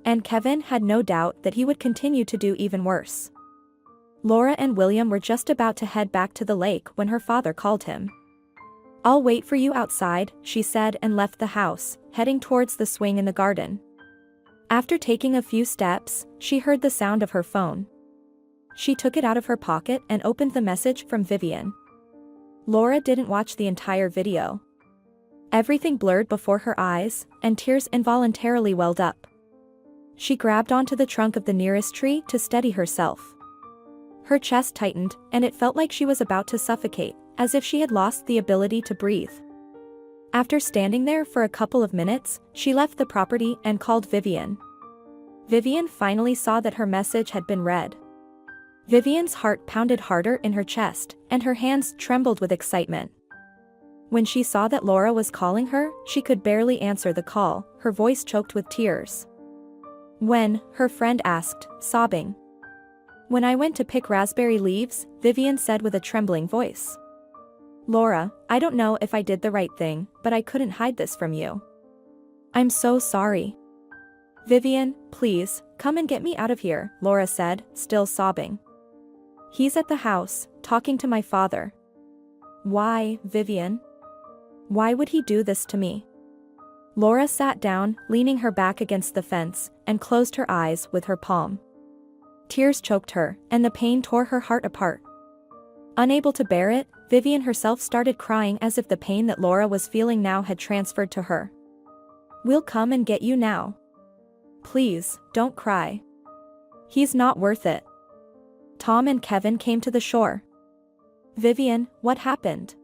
And Kevin had no doubt that he would continue to do even worse. Laura and William were just about to head back to the lake when her father called him. "I'll wait for you outside," she said and left the house, heading towards the swing in the garden. After taking a few steps, she heard the sound of her phone. She took it out of her pocket and opened the message from Vivian. Laura didn't watch the entire video. Everything blurred before her eyes, and tears involuntarily welled up. She grabbed onto the trunk of the nearest tree to steady herself. Her chest tightened, and it felt like she was about to suffocate, as if she had lost the ability to breathe. After standing there for a couple of minutes, she left the property and called Vivian. Vivian finally saw that her message had been read. Vivian's heart pounded harder in her chest, and her hands trembled with excitement. When she saw that Laura was calling her, she could barely answer the call, her voice choked with tears. "When?" her friend asked, sobbing. "When I went to pick raspberry leaves," Vivian said with a trembling voice. "Laura, I don't know if I did the right thing, but I couldn't hide this from you. I'm so sorry." "Vivian, please, come and get me out of here," Laura said, still sobbing. "He's at the house, talking to my father." "Why, Vivian? Why would he do this to me?" Laura sat down, leaning her back against the fence, and closed her eyes with her palm. Tears choked her, and the pain tore her heart apart. Unable to bear it, Vivian herself started crying as if the pain that Laura was feeling now had transferred to her. "We'll come and get you now. Please, don't cry. He's not worth it." Tom and Kevin came to the shore. "Vivian, what happened?"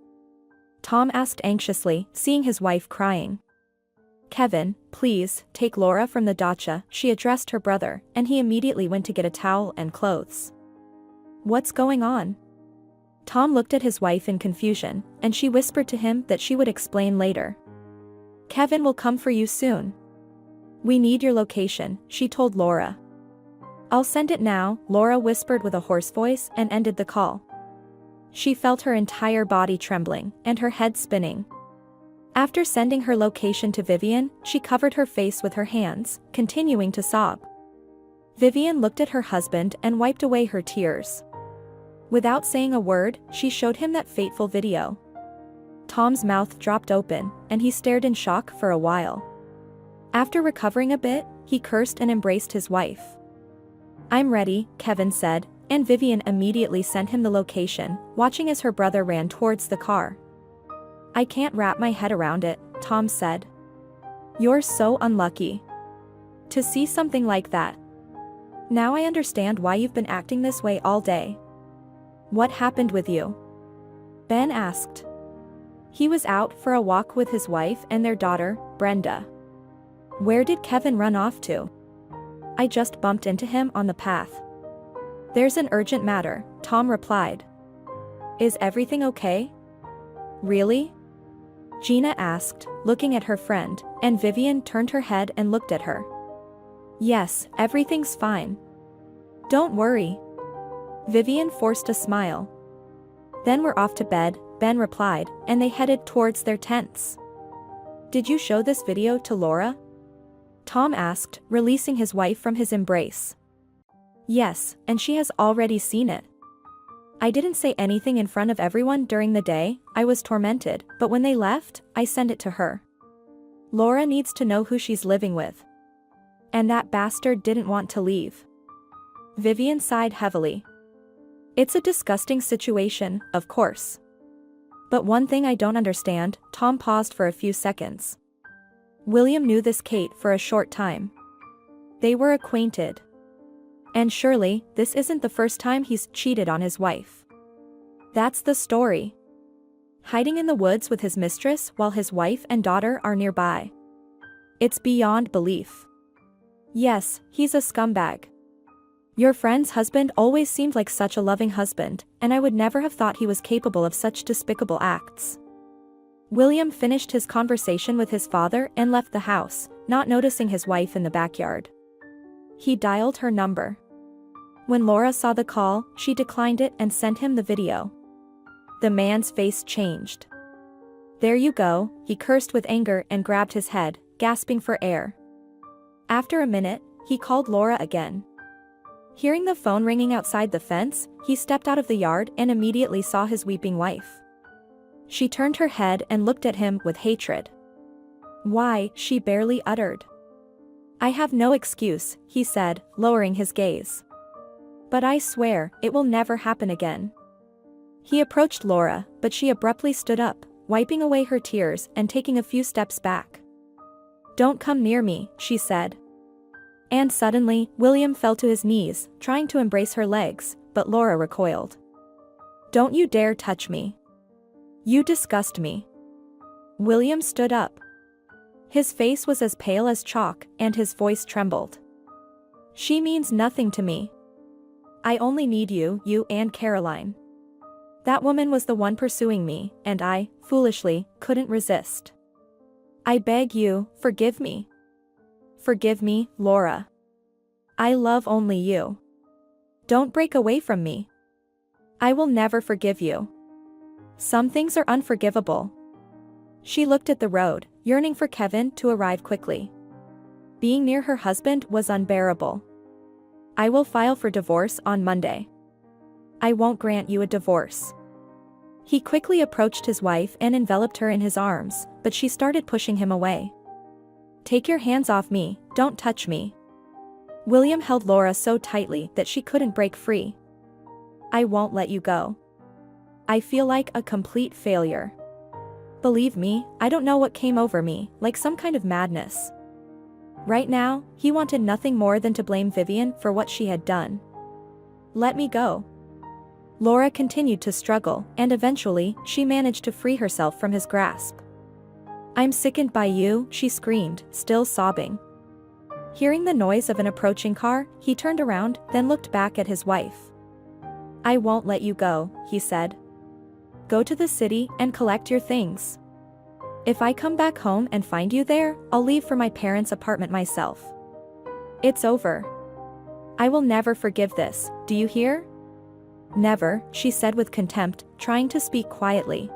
Tom asked anxiously, seeing his wife crying. "Kevin, please, take Laura from the dacha," she addressed her brother, and he immediately went to get a towel and clothes. "What's going on?" Tom looked at his wife in confusion, and she whispered to him that she would explain later. "Kevin will come for you soon. We need your location," she told Laura. "I'll send it now," Laura whispered with a hoarse voice and ended the call. She felt her entire body trembling, and her head spinning. After sending her location to Vivian, she covered her face with her hands, continuing to sob. Vivian looked at her husband and wiped away her tears. Without saying a word, she showed him that fateful video. Tom's mouth dropped open, and he stared in shock for a while. After recovering a bit, he cursed and embraced his wife. "I'm ready," Kevin said, and Vivian immediately sent him the location, watching as her brother ran towards the car. "I can't wrap my head around it," Tom said. "You're so unlucky to see something like that. Now I understand why you've been acting this way all day." "What happened with you?" Ben asked. "He was out for a walk with his wife and their daughter, Brenda." "Where did Kevin run off to?" "I just bumped into him on the path." "There's an urgent matter," Tom replied. "Is everything okay?" "Really?" Gina asked, looking at her friend, and Vivian turned her head and looked at her. "Yes, everything's fine. Don't worry." Vivian forced a smile. "Then we're off to bed," Ben replied, and they headed towards their tents. Did you show this video to Laura? Tom asked, releasing his wife from his embrace. Yes, and she has already seen it. I didn't say anything in front of everyone during the day, I was tormented, but when they left, I sent it to her. Laura needs to know who she's living with. And that bastard didn't want to leave. Vivian sighed heavily. It's a disgusting situation, of course. But one thing I don't understand, Tom paused for a few seconds. William knew this Kate for a short time. They were acquainted. And surely, this isn't the first time he's cheated on his wife. That's the story. Hiding in the woods with his mistress while his wife and daughter are nearby. It's beyond belief. Yes, he's a scumbag. Your friend's husband always seemed like such a loving husband, and I would never have thought he was capable of such despicable acts. William finished his conversation with his father and left the house, not noticing his wife in the backyard. He dialed her number. When Laura saw the call, she declined it and sent him the video. The man's face changed. There you go, he cursed with anger and grabbed his head, gasping for air. After a minute, he called Laura again. Hearing the phone ringing outside the fence, he stepped out of the yard and immediately saw his weeping wife. She turned her head and looked at him with hatred. Why, she barely uttered. I have no excuse, he said, lowering his gaze. But I swear, it will never happen again. He approached Laura, but she abruptly stood up, wiping away her tears and taking a few steps back. Don't come near me, she said. And suddenly, William fell to his knees, trying to embrace her legs, but Laura recoiled. Don't you dare touch me. You disgust me. William stood up. His face was as pale as chalk, and his voice trembled. She means nothing to me. I only need you and Caroline. That woman was the one pursuing me, and I, foolishly, couldn't resist. I beg you, forgive me. Forgive me, Laura. I love only you. Don't break away from me. I will never forgive you. Some things are unforgivable. She looked at the road, yearning for Kevin to arrive quickly. Being near her husband was unbearable. I will file for divorce on Monday. I won't grant you a divorce. He quickly approached his wife and enveloped her in his arms, but she started pushing him away. Take your hands off me, don't touch me. William held Laura so tightly that she couldn't break free. I won't let you go. I feel like a complete failure. Believe me, I don't know what came over me, like some kind of madness. Right now, he wanted nothing more than to blame Vivian for what she had done. Let me go. Laura continued to struggle, and eventually, she managed to free herself from his grasp. I'm sickened by you, she screamed, still sobbing. Hearing the noise of an approaching car, he turned around, then looked back at his wife. I won't let you go, he said. Go to the city and collect your things. If I come back home and find you there, I'll leave for my parents' apartment myself. It's over. I will never forgive this, do you hear? Never, she said with contempt, trying to speak quietly.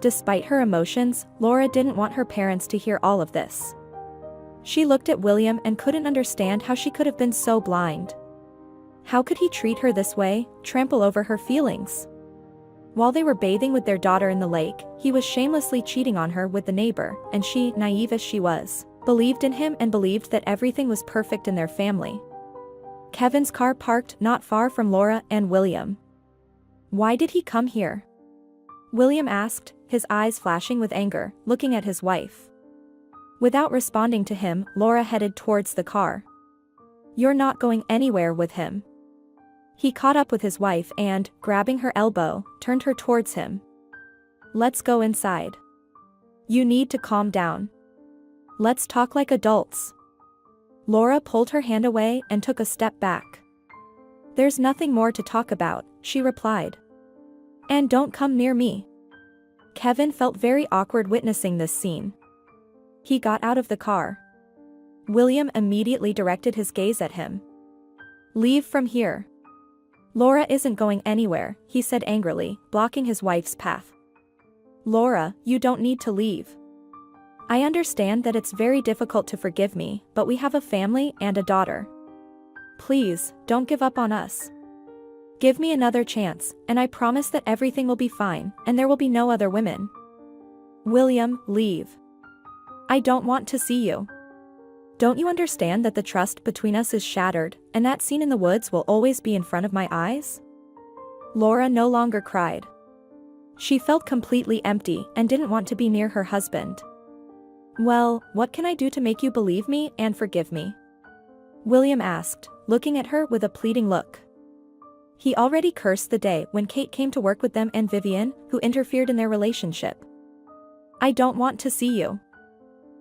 Despite her emotions, Laura didn't want her parents to hear all of this. She looked at William and couldn't understand how she could have been so blind. How could he treat her this way, trample over her feelings? While they were bathing with their daughter in the lake, he was shamelessly cheating on her with the neighbor, and she, naive as she was, believed in him and believed that everything was perfect in their family. Kevin's car parked not far from Laura and William. Why did he come here? William asked, his eyes flashing with anger, looking at his wife. Without responding to him, Laura headed towards the car. You're not going anywhere with him. He caught up with his wife and, grabbing her elbow, turned her towards him. Let's go inside. You need to calm down. Let's talk like adults. Laura pulled her hand away and took a step back. There's nothing more to talk about, she replied. And don't come near me. Kevin felt very awkward witnessing this scene. He got out of the car. William immediately directed his gaze at him. Leave from here. Laura isn't going anywhere, he said angrily, blocking his wife's path. Laura, you don't need to leave. I understand that it's very difficult to forgive me, but we have a family and a daughter. Please, don't give up on us. Give me another chance, and I promise that everything will be fine, and there will be no other women. William, leave. I don't want to see you. Don't you understand that the trust between us is shattered, and that scene in the woods will always be in front of my eyes? Laura no longer cried. She felt completely empty and didn't want to be near her husband. Well, what can I do to make you believe me and forgive me? William asked, looking at her with a pleading look. He already cursed the day when Kate came to work with them and Vivian, who interfered in their relationship. I don't want to see you.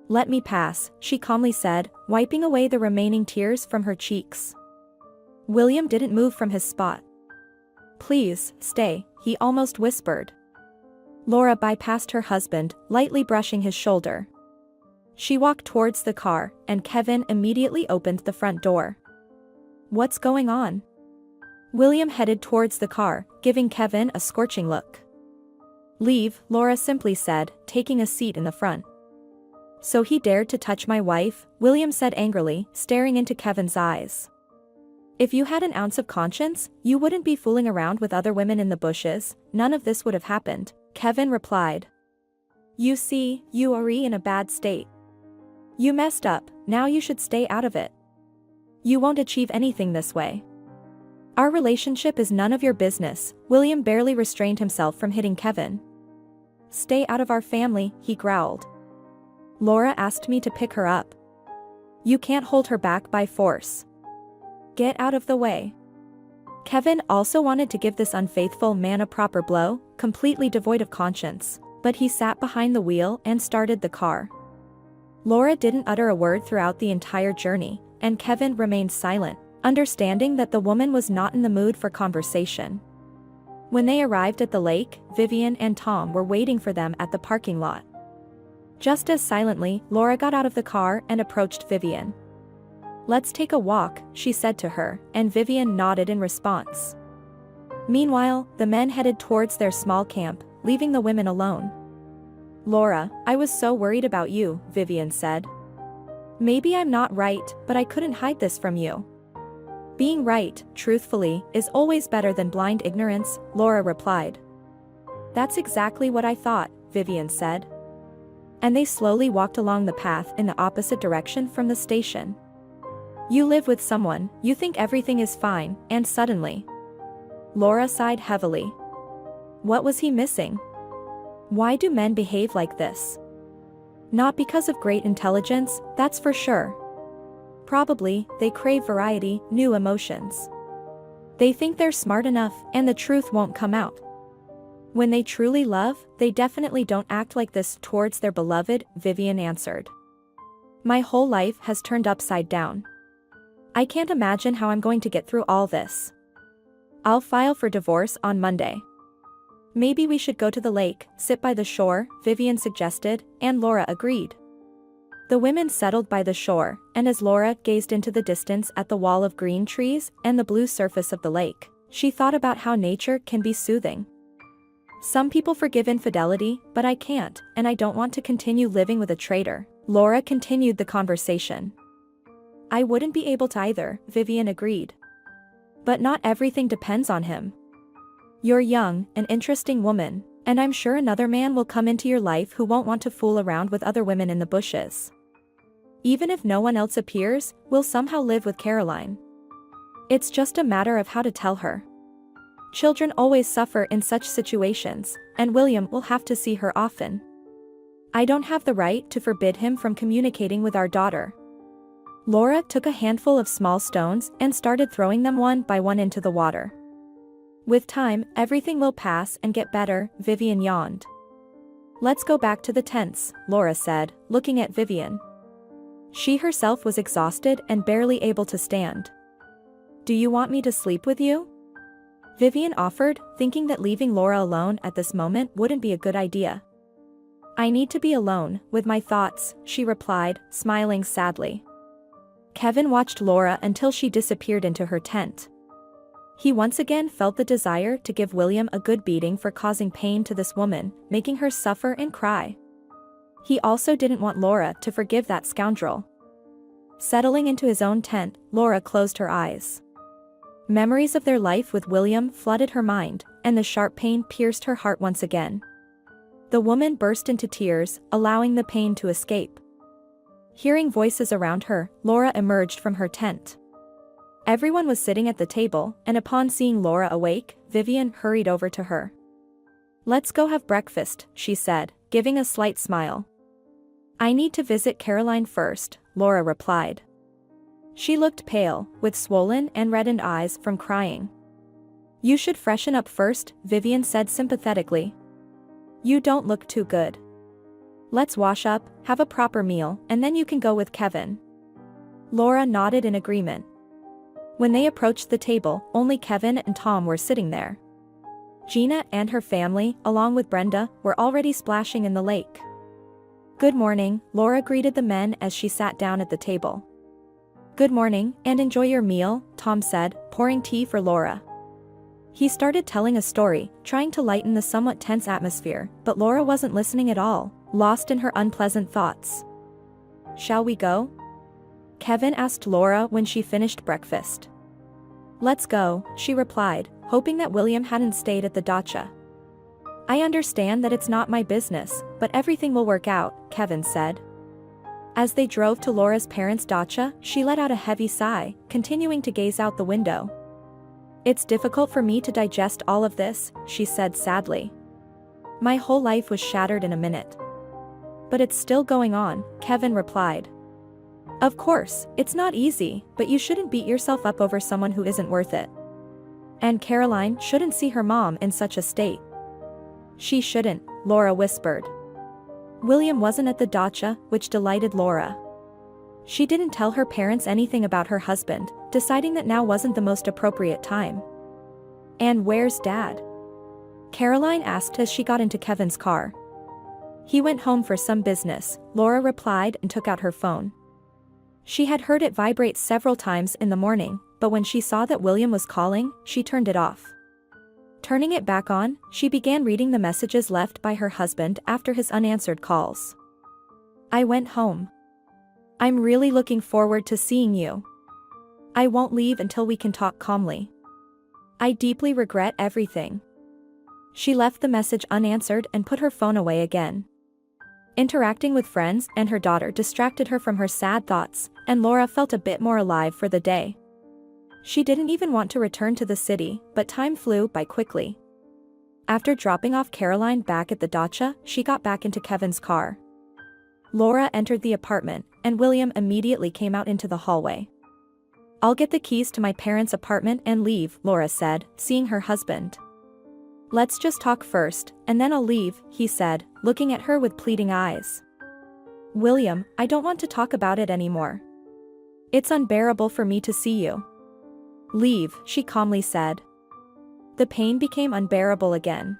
Let me pass, she calmly said, wiping away the remaining tears from her cheeks. William didn't move from his spot. Please, stay, he almost whispered. Laura bypassed her husband, lightly brushing his shoulder. She walked towards the car, and Kevin immediately opened the front door. What's going on? William headed towards the car, giving Kevin a scorching look. Leave, Laura simply said, taking a seat in the front. So he dared to touch my wife, William said angrily, staring into Kevin's eyes. If you had an ounce of conscience, you wouldn't be fooling around with other women in the bushes, none of this would have happened, Kevin replied. You see, you are in a bad state. You messed up, now you should stay out of it. You won't achieve anything this way. Our relationship is none of your business, William barely restrained himself from hitting Kevin. Stay out of our family, he growled. Laura asked me to pick her up. You can't hold her back by force. Get out of the way. Kevin also wanted to give this unfaithful man a proper blow, completely devoid of conscience, but he sat behind the wheel and started the car. Laura didn't utter a word throughout the entire journey, and Kevin remained silent, understanding that the woman was not in the mood for conversation. When they arrived at the lake, Vivian and Tom were waiting for them at the parking lot. Just as silently, Laura got out of the car and approached Vivian. Let's take a walk, she said to her, and Vivian nodded in response. Meanwhile, the men headed towards their small camp, leaving the women alone. Laura, I was so worried about you, Vivian said. Maybe I'm not right, but I couldn't hide this from you. Being right, truthfully, is always better than blind ignorance, Laura replied. That's exactly what I thought, Vivian said. And they slowly walked along the path in the opposite direction from the station. You live with someone, you think everything is fine, and suddenly. Laura sighed heavily. What was he missing? Why do men behave like this? Not because of great intelligence, that's for sure. Probably, they crave variety, new emotions. They think they're smart enough, and the truth won't come out. When they truly love, they definitely don't act like this towards their beloved, Vivian answered. My whole life has turned upside down. I can't imagine how I'm going to get through all this. I'll file for divorce on Monday. Maybe we should go to the lake, sit by the shore, Vivian suggested, and Laura agreed. The women settled by the shore, and as Laura gazed into the distance at the wall of green trees and the blue surface of the lake, she thought about how nature can be soothing. Some people forgive infidelity, but I can't, and I don't want to continue living with a traitor, Laura continued the conversation. I wouldn't be able to either, Vivian agreed. But not everything depends on him. You're young, an interesting woman, and I'm sure another man will come into your life who won't want to fool around with other women in the bushes. Even if no one else appears, we'll somehow live with Caroline. It's just a matter of how to tell her. Children always suffer in such situations, and William will have to see her often. I don't have the right to forbid him from communicating with our daughter. Laura took a handful of small stones and started throwing them one by one into the water. With time, everything will pass and get better, Vivian yawned. Let's go back to the tents, Laura said, looking at Vivian. She herself was exhausted and barely able to stand. Do you want me to sleep with you? Vivian offered, thinking that leaving Laura alone at this moment wouldn't be a good idea. I need to be alone, with my thoughts, she replied, smiling sadly. Kevin watched Laura until she disappeared into her tent. He once again felt the desire to give William a good beating for causing pain to this woman, making her suffer and cry. He also didn't want Laura to forgive that scoundrel. Settling into his own tent, Laura closed her eyes. Memories of their life with William flooded her mind, and the sharp pain pierced her heart once again. The woman burst into tears, allowing the pain to escape. Hearing voices around her, Laura emerged from her tent. Everyone was sitting at the table, and upon seeing Laura awake, Vivian hurried over to her. "Let's go have breakfast," she said, giving a slight smile. "I need to visit Caroline first," Laura replied. She looked pale, with swollen and reddened eyes from crying. "You should freshen up first," Vivian said sympathetically. "You don't look too good. Let's wash up, have a proper meal, and then you can go with Kevin." Laura nodded in agreement. When they approached the table, only Kevin and Tom were sitting there. Gina and her family, along with Brenda, were already splashing in the lake. "Good morning," Laura greeted the men as she sat down at the table. "Good morning, and enjoy your meal," Tom said, pouring tea for Laura. He started telling a story, trying to lighten the somewhat tense atmosphere, but Laura wasn't listening at all, lost in her unpleasant thoughts. "Shall we go?" Kevin asked Laura when she finished breakfast. "Let's go," she replied, hoping that William hadn't stayed at the dacha. "I understand that it's not my business, but everything will work out," Kevin said. As they drove to Laura's parents' dacha, she let out a heavy sigh, continuing to gaze out the window. "It's difficult for me to digest all of this," she said sadly. "My whole life was shattered in a minute." "But it's still going on," Kevin replied. "Of course, it's not easy, but you shouldn't beat yourself up over someone who isn't worth it. And Caroline shouldn't see her mom in such a state." "She shouldn't," Laura whispered. William wasn't at the dacha, which delighted Laura. She didn't tell her parents anything about her husband, deciding that now wasn't the most appropriate time. "And where's Dad?" Caroline asked as she got into Kevin's car. "He went home for some business," Laura replied and took out her phone. She had heard it vibrate several times in the morning, but when she saw that William was calling, she turned it off. Turning it back on, she began reading the messages left by her husband after his unanswered calls. "I went home. I'm really looking forward to seeing you. I won't leave until we can talk calmly. I deeply regret everything." She left the message unanswered and put her phone away again. Interacting with friends and her daughter distracted her from her sad thoughts, and Laura felt a bit more alive for the day. She didn't even want to return to the city, but time flew by quickly. After dropping off Caroline back at the dacha, she got back into Kevin's car. Laura entered the apartment, and William immediately came out into the hallway. "I'll get the keys to my parents' apartment and leave," Laura said, seeing her husband. "Let's just talk first, and then I'll leave," he said, looking at her with pleading eyes. "William, I don't want to talk about it anymore. It's unbearable for me to see you." "Leave," she calmly said. The pain became unbearable again.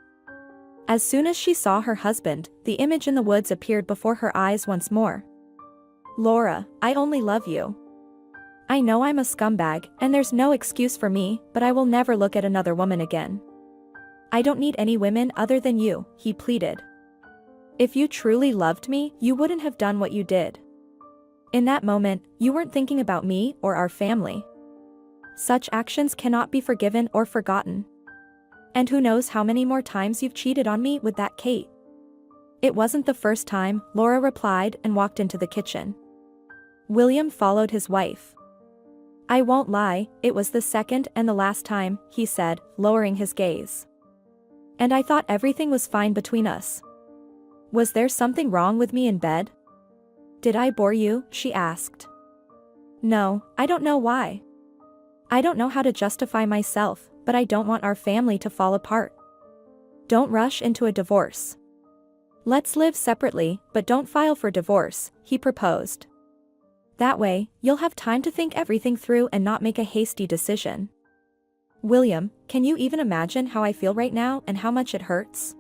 As soon as she saw her husband, the image in the woods appeared before her eyes once more. "Laura, I only love you. I know I'm a scumbag, and there's no excuse for me, but I will never look at another woman again. I don't need any women other than you," he pleaded. "If you truly loved me, you wouldn't have done what you did. In that moment, you weren't thinking about me or our family. Such actions cannot be forgiven or forgotten. And who knows how many more times you've cheated on me with that Kate." "It wasn't the first time," Laura replied and walked into the kitchen. William followed his wife. "I won't lie, it was the second and the last time," he said, lowering his gaze. "And I thought everything was fine between us. Was there something wrong with me in bed? Did I bore you?" she asked. "No, I don't know why. I don't know how to justify myself, but I don't want our family to fall apart. Don't rush into a divorce. Let's live separately, but don't file for divorce," he proposed. "That way, you'll have time to think everything through and not make a hasty decision." "William, can you even imagine how I feel right now and how much it hurts?"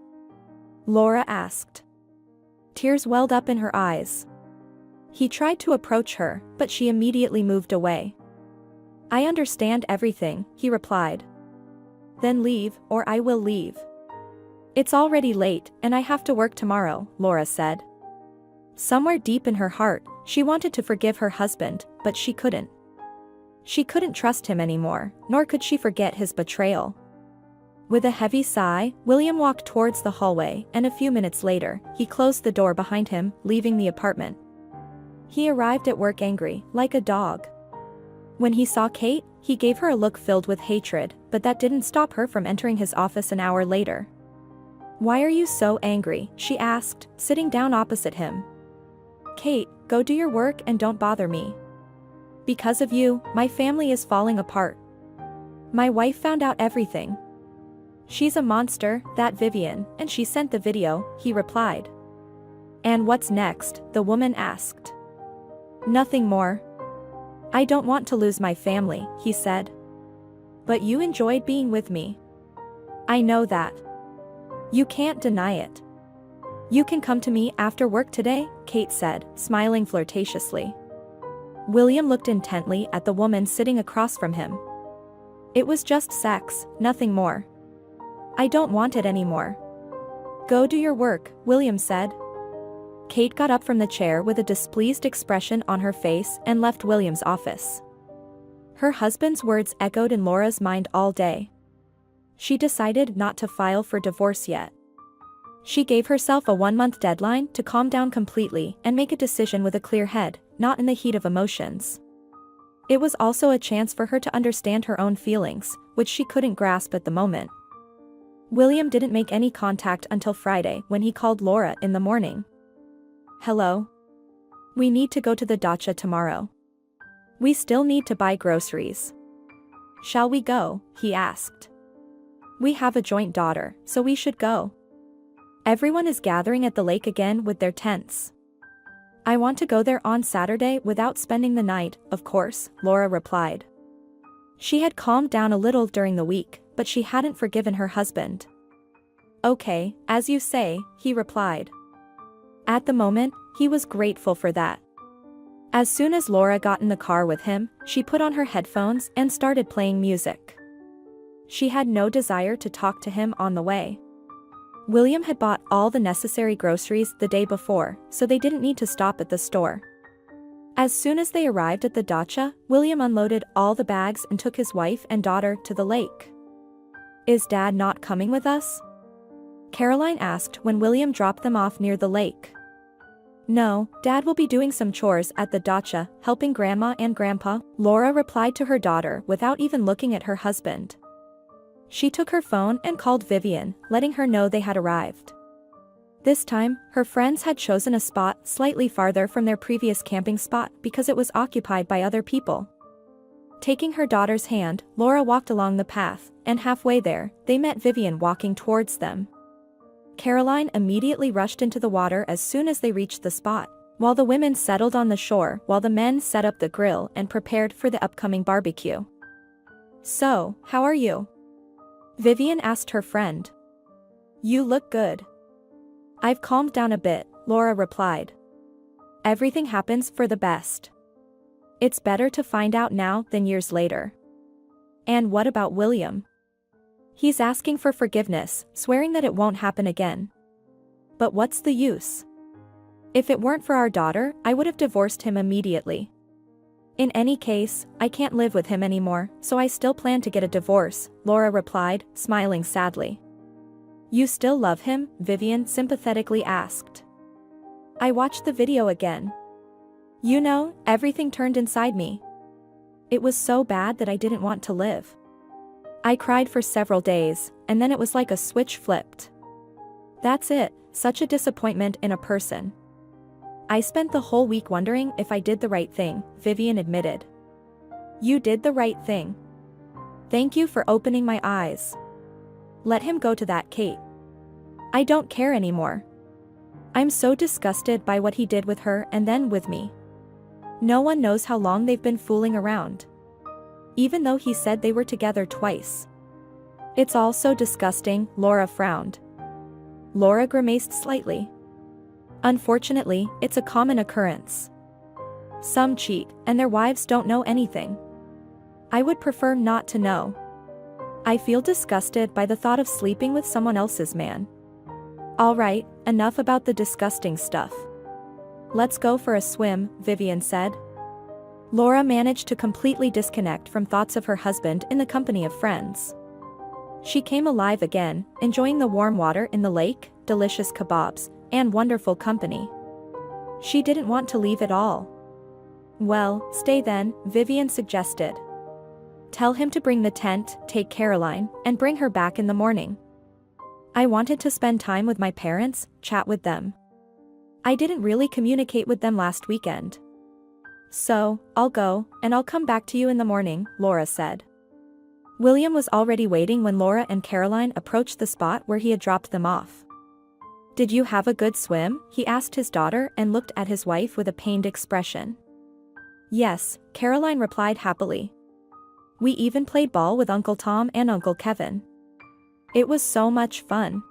Laura asked. Tears welled up in her eyes. He tried to approach her, but she immediately moved away. "I understand everything," he replied. Then leave, or I will leave. It's already late, and I have to work tomorrow, Laura said. Somewhere deep in her heart, she wanted to forgive her husband, but she couldn't. She couldn't trust him anymore, nor could she forget his betrayal. With a heavy sigh, William walked towards the hallway, and a few minutes later, he closed the door behind him, leaving the apartment. He arrived at work angry, like a dog. When he saw Kate, he gave her a look filled with hatred, but that didn't stop her from entering his office an hour later. "Why are you so angry?" she asked, sitting down opposite him. "Kate, go do your work and don't bother me. Because of you, my family is falling apart. My wife found out everything. She's a monster, that Vivian, and she sent the video," he replied. "And what's next?" the woman asked. "Nothing more. I don't want to lose my family," he said. "But you enjoyed being with me. I know that. You can't deny it. You can come to me after work today," Kate said, smiling flirtatiously. William looked intently at the woman sitting across from him. "It was just sex, nothing more. I don't want it anymore." "Go do your work," William said. Kate got up from the chair with a displeased expression on her face and left William's office. Her husband's words echoed in Laura's mind all day. She decided not to file for divorce yet. She gave herself a 1-month deadline to calm down completely and make a decision with a clear head, not in the heat of emotions. It was also a chance for her to understand her own feelings, which she couldn't grasp at the moment. William didn't make any contact until Friday when he called Laura in the morning. "Hello? We need to go to the dacha tomorrow. We still need to buy groceries. Shall we go?" he asked. "We have a joint daughter, so we should go. Everyone is gathering at the lake again with their tents. I want to go there on Saturday without spending the night, of course," Laura replied. She had calmed down a little during the week, but she hadn't forgiven her husband. "Okay, as you say," he replied. At the moment, he was grateful for that. As soon as Laura got in the car with him, she put on her headphones and started playing music. She had no desire to talk to him on the way. William had bought all the necessary groceries the day before, so they didn't need to stop at the store. As soon as they arrived at the dacha, William unloaded all the bags and took his wife and daughter to the lake. "Is Dad not coming with us?" Caroline asked when William dropped them off near the lake. "No, Dad will be doing some chores at the dacha, helping Grandma and Grandpa," Laura replied to her daughter without even looking at her husband. She took her phone and called Vivian, letting her know they had arrived. This time, her friends had chosen a spot slightly farther from their previous camping spot because it was occupied by other people. Taking her daughter's hand, Laura walked along the path, and halfway there, they met Vivian walking towards them. Caroline immediately rushed into the water as soon as they reached the spot, while the women settled on the shore while the men set up the grill and prepared for the upcoming barbecue. "So, how are you?" Vivian asked her friend. "You look good." "I've calmed down a bit," Laura replied. "Everything happens for the best. It's better to find out now than years later." "And what about William?" "He's asking for forgiveness, swearing that it won't happen again." "But what's the use? If it weren't for our daughter, I would have divorced him immediately. In any case, I can't live with him anymore, so I still plan to get a divorce," Laura replied, smiling sadly. "You still love him?" Vivian sympathetically asked. "I watched the video again. You know, everything turned inside me. It was so bad that I didn't want to live. I cried for several days, and then it was like a switch flipped. That's it, such a disappointment in a person. I spent the whole week wondering if I did the right thing," Vivian admitted. "You did the right thing. Thank you for opening my eyes. Let him go to that, Kate. I don't care anymore. I'm so disgusted by what he did with her and then with me. No one knows how long they've been fooling around. Even though he said they were together twice. It's all so disgusting," Laura frowned. Laura grimaced slightly. "Unfortunately, it's a common occurrence. Some cheat, and their wives don't know anything. I would prefer not to know. I feel disgusted by the thought of sleeping with someone else's man. Alright, enough about the disgusting stuff. Let's go for a swim, Vivian said. Laura managed to completely disconnect from thoughts of her husband in the company of friends. She came alive again, enjoying the warm water in the lake, delicious kebabs, and wonderful company. She didn't want to leave at all. Well, stay then, Vivian suggested. Tell him to bring the tent, take Caroline, and bring her back in the morning. I wanted to spend time with my parents, chat with them. I didn't really communicate with them last weekend. So, I'll go, and I'll come back to you in the morning, Laura said. William was already waiting when Laura and Caroline approached the spot where he had dropped them off. Did you have a good swim? He asked his daughter and looked at his wife with a pained expression. Yes, Caroline replied happily. We even played ball with Uncle Tom and Uncle Kevin. It was so much fun.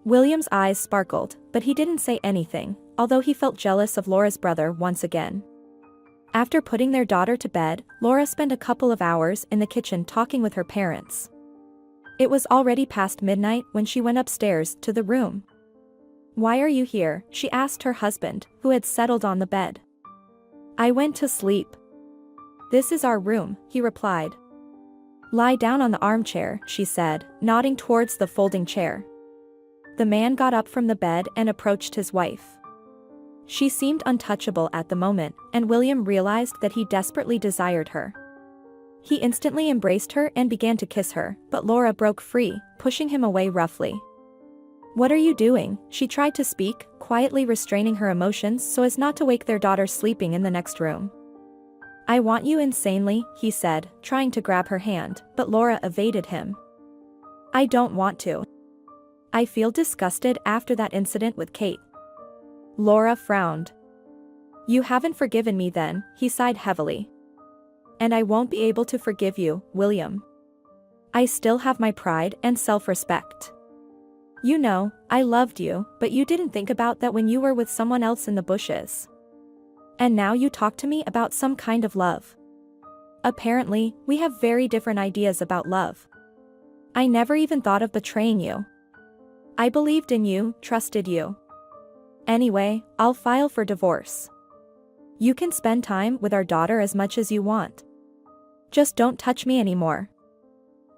William's eyes sparkled, but he didn't say anything, although he felt jealous of Laura's brother once again. After putting their daughter to bed, Laura spent a couple of hours in the kitchen talking with her parents. It was already past midnight when she went upstairs to the room. Why are you here? She asked her husband, who had settled on the bed. I went to sleep. This is our room, he replied. Lie down on the armchair, she said, nodding towards the folding chair. The man got up from the bed and approached his wife. She seemed untouchable at the moment, and William realized that he desperately desired her. He instantly embraced her and began to kiss her, but Laura broke free, pushing him away roughly. What are you doing? She tried to speak, quietly restraining her emotions so as not to wake their daughter sleeping in the next room. I want you insanely, he said, trying to grab her hand, but Laura evaded him. I don't want to. I feel disgusted after that incident with Kate. Laura frowned. You haven't forgiven me then, he sighed heavily. And I won't be able to forgive you, William. I still have my pride and self-respect. You know, I loved you, but you didn't think about that when you were with someone else in the bushes. And now you talk to me about some kind of love. Apparently, we have very different ideas about love. I never even thought of betraying you. I believed in you, trusted you. Anyway, I'll file for divorce. You can spend time with our daughter as much as you want. Just don't touch me anymore.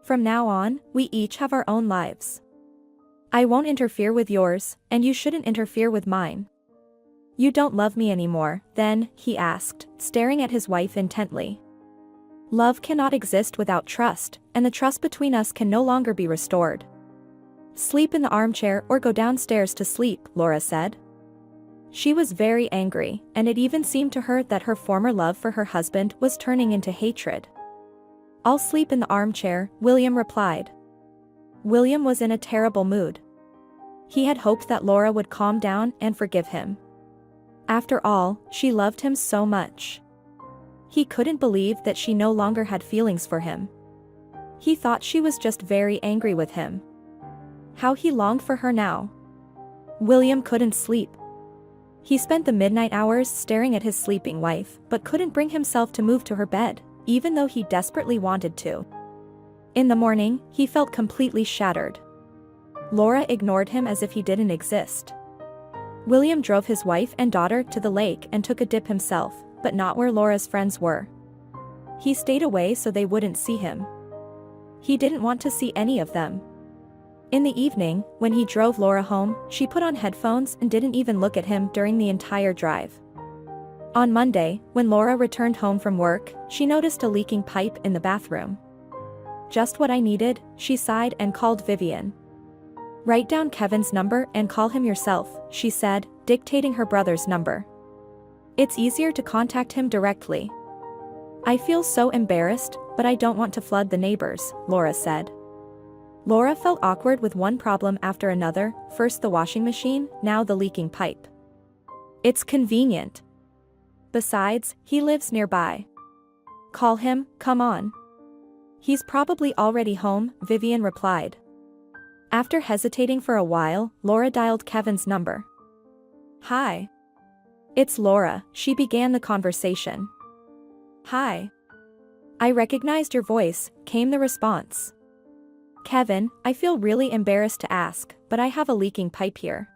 From now on, we each have our own lives. I won't interfere with yours, and you shouldn't interfere with mine. You don't love me anymore, then, he asked, staring at his wife intently. Love cannot exist without trust, and the trust between us can no longer be restored. Sleep in the armchair or go downstairs to sleep, Laura said. She was very angry, and it even seemed to her that her former love for her husband was turning into hatred. I'll sleep in the armchair, William replied. William was in a terrible mood. He had hoped that Laura would calm down and forgive him. After all, she loved him so much. He couldn't believe that she no longer had feelings for him. He thought she was just very angry with him. How he longed for her now. William couldn't sleep. He spent the midnight hours staring at his sleeping wife, but couldn't bring himself to move to her bed, even though he desperately wanted to. In the morning, he felt completely shattered. Laura ignored him as if he didn't exist. William drove his wife and daughter to the lake and took a dip himself, but not where Laura's friends were. He stayed away so they wouldn't see him. He didn't want to see any of them. In the evening, when he drove Laura home, she put on headphones and didn't even look at him during the entire drive. On Monday, when Laura returned home from work, she noticed a leaking pipe in the bathroom. Just what I needed, she sighed and called Vivian. Write down Kevin's number and call him yourself, she said, dictating her brother's number. It's easier to contact him directly. I feel so embarrassed, but I don't want to flood the neighbors, Laura said. Laura felt awkward with one problem after another, first the washing machine, now the leaking pipe. It's convenient. Besides, he lives nearby. Call him, come on. He's probably already home, Vivian replied. After hesitating for a while, Laura dialed Kevin's number. Hi. It's Laura, she began the conversation. Hi. I recognized your voice, came the response. Kevin, I feel really embarrassed to ask, but I have a leaking pipe here.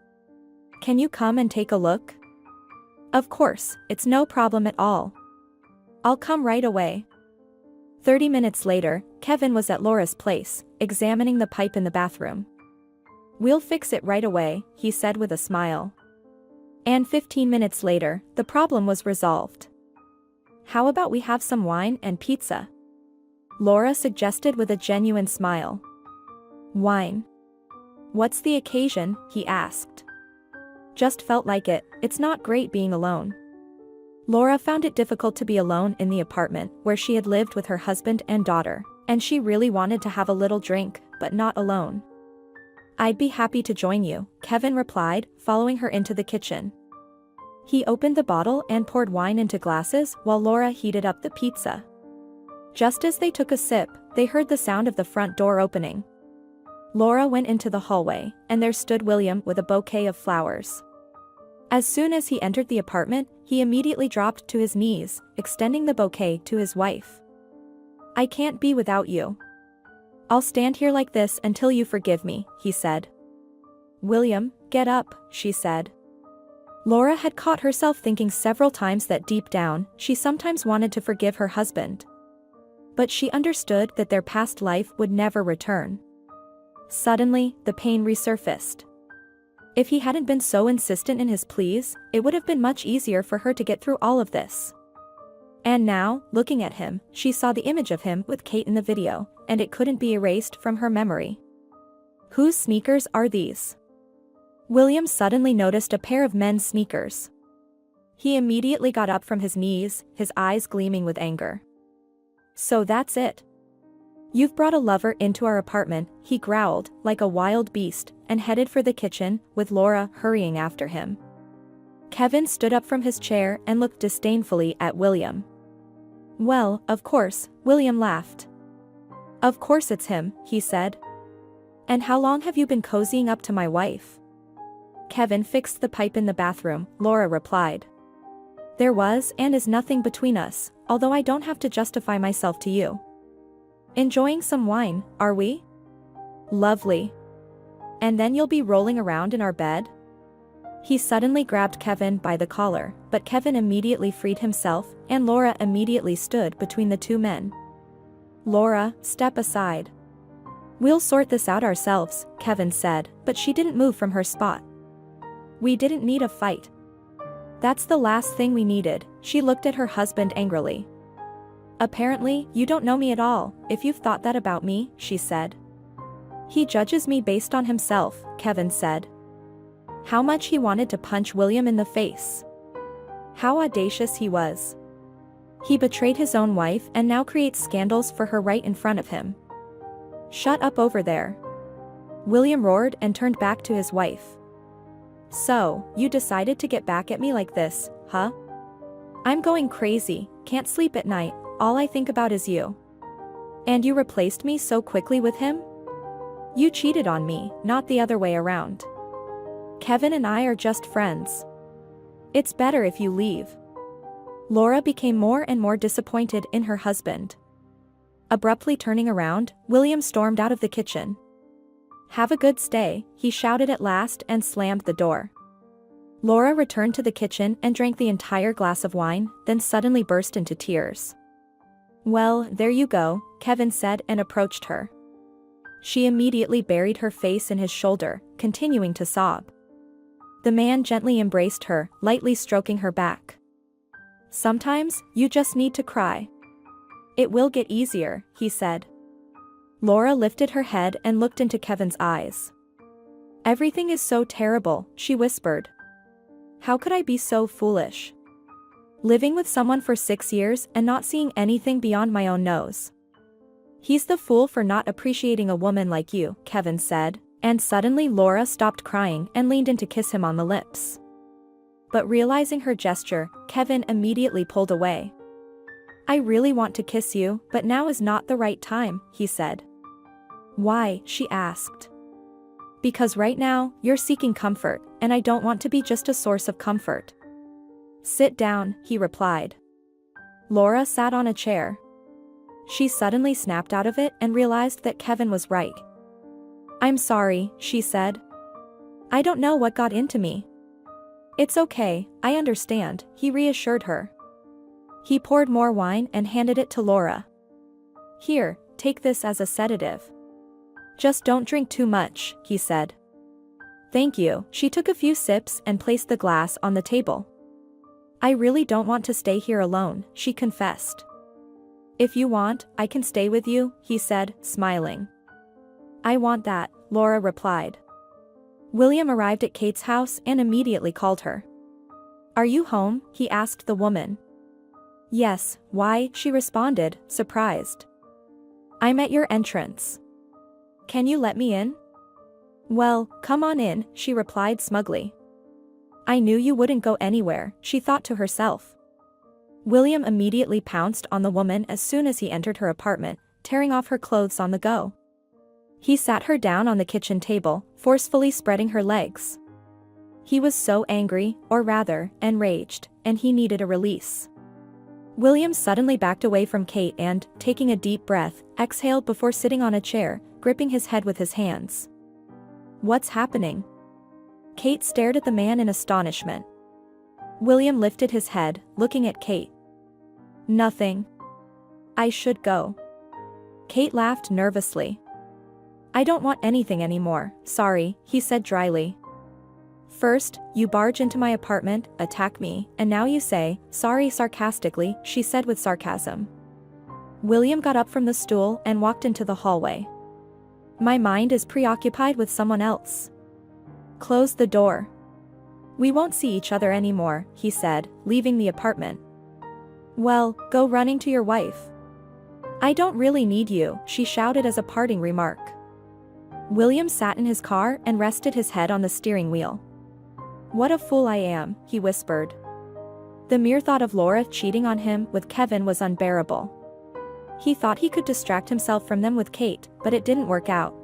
Can you come and take a look? Of course, it's no problem at all. I'll come right away. 30 minutes later, Kevin was at Laura's place, examining the pipe in the bathroom. We'll fix it right away, he said with a smile. And 15 minutes later, the problem was resolved. How about we have some wine and pizza? Laura suggested with a genuine smile. Wine. What's the occasion? He asked. Just felt like it, it's not great being alone. Laura found it difficult to be alone in the apartment where she had lived with her husband and daughter, and she really wanted to have a little drink, but not alone. I'd be happy to join you, Kevin replied, following her into the kitchen. He opened the bottle and poured wine into glasses while Laura heated up the pizza. Just as they took a sip, they heard the sound of the front door opening. Laura went into the hallway, and there stood William with a bouquet of flowers. As soon as he entered the apartment, he immediately dropped to his knees, extending the bouquet to his wife. I can't be without you. I'll stand here like this until you forgive me, he said. William, get up, she said. Laura had caught herself thinking several times that deep down, she sometimes wanted to forgive her husband. But she understood that their past life would never return. Suddenly, the pain resurfaced. If he hadn't been so insistent in his pleas, it would have been much easier for her to get through all of this. And now, looking at him, she saw the image of him with Kate in the video, and it couldn't be erased from her memory. Whose sneakers are these? William suddenly noticed a pair of men's sneakers. He immediately got up from his knees, his eyes gleaming with anger. So that's it. You've brought a lover into our apartment, he growled, like a wild beast, and headed for the kitchen, with Laura hurrying after him. Kevin stood up from his chair and looked disdainfully at William. Well, of course, William laughed. Of course it's him, he said. And how long have you been cozying up to my wife? Kevin fixed the pipe in the bathroom, Laura replied. There was and is nothing between us, although I don't have to justify myself to you. Enjoying some wine, are we? Lovely. And then you'll be rolling around in our bed? He suddenly grabbed Kevin by the collar, but Kevin immediately freed himself, and Laura immediately stood between the two men. Laura, step aside. We'll sort this out ourselves, Kevin said, but she didn't move from her spot. We didn't need a fight. That's the last thing we needed, she looked at her husband angrily. Apparently, you don't know me at all, if you've thought that about me, she said. He judges me based on himself, Kevin said. How much he wanted to punch William in the face. How audacious he was. He betrayed his own wife and now creates scandals for her right in front of him. Shut up over there. William roared and turned back to his wife. So, you decided to get back at me like this, huh? I'm going crazy, can't sleep at night. All I think about is you. And you replaced me so quickly with him? You cheated on me, not the other way around. Kevin and I are just friends. It's better if you leave. Laura became more and more disappointed in her husband. Abruptly turning around, William stormed out of the kitchen. Have a good stay, he shouted at last and slammed the door. Laura returned to the kitchen and drank the entire glass of wine, then suddenly burst into tears. Well, there you go, Kevin said and approached her. She immediately buried her face in his shoulder, continuing to sob. The man gently embraced her, lightly stroking her back. Sometimes, you just need to cry. It will get easier, he said. Laura lifted her head and looked into Kevin's eyes. Everything is so terrible, she whispered. How could I be so foolish? Living with someone for 6 years and not seeing anything beyond my own nose. He's the fool for not appreciating a woman like you, Kevin said, and suddenly Laura stopped crying and leaned in to kiss him on the lips. But realizing her gesture, Kevin immediately pulled away. I really want to kiss you, but now is not the right time, he said. Why? She asked. Because right now, you're seeking comfort, and I don't want to be just a source of comfort. Sit down, he replied. Laura sat on a chair. She suddenly snapped out of it and realized that Kevin was right. I'm sorry, she said. I don't know what got into me. It's okay, I understand, he reassured her. He poured more wine and handed it to Laura. Here, take this as a sedative. Just don't drink too much, he said. Thank you, she took a few sips and placed the glass on the table. I really don't want to stay here alone, she confessed. If you want, I can stay with you, he said, smiling. I want that, Laura replied. William arrived at Kate's house and immediately called her. Are you home? He asked the woman. Yes, why? She responded, surprised. I'm at your entrance. Can you let me in? Well, come on in, she replied smugly. I knew you wouldn't go anywhere, she thought to herself. William immediately pounced on the woman as soon as he entered her apartment, tearing off her clothes on the go. He sat her down on the kitchen table, forcefully spreading her legs. He was so angry, or rather, enraged, and he needed a release. William suddenly backed away from Kate and, taking a deep breath, exhaled before sitting on a chair, gripping his head with his hands. What's happening? Kate stared at the man in astonishment. William lifted his head, looking at Kate. Nothing. I should go. Kate laughed nervously. I don't want anything anymore, sorry, he said dryly. First, you barge into my apartment, attack me, and now you say, sorry sarcastically, she said with sarcasm. William got up from the stool and walked into the hallway. My mind is preoccupied with someone else. Close the door. We won't see each other anymore, he said, leaving the apartment. Well, go running to your wife. I don't really need you, she shouted as a parting remark. William sat in his car and rested his head on the steering wheel. What a fool I am, he whispered. The mere thought of Laura cheating on him with Kevin was unbearable. He thought he could distract himself from them with Kate, but it didn't work out.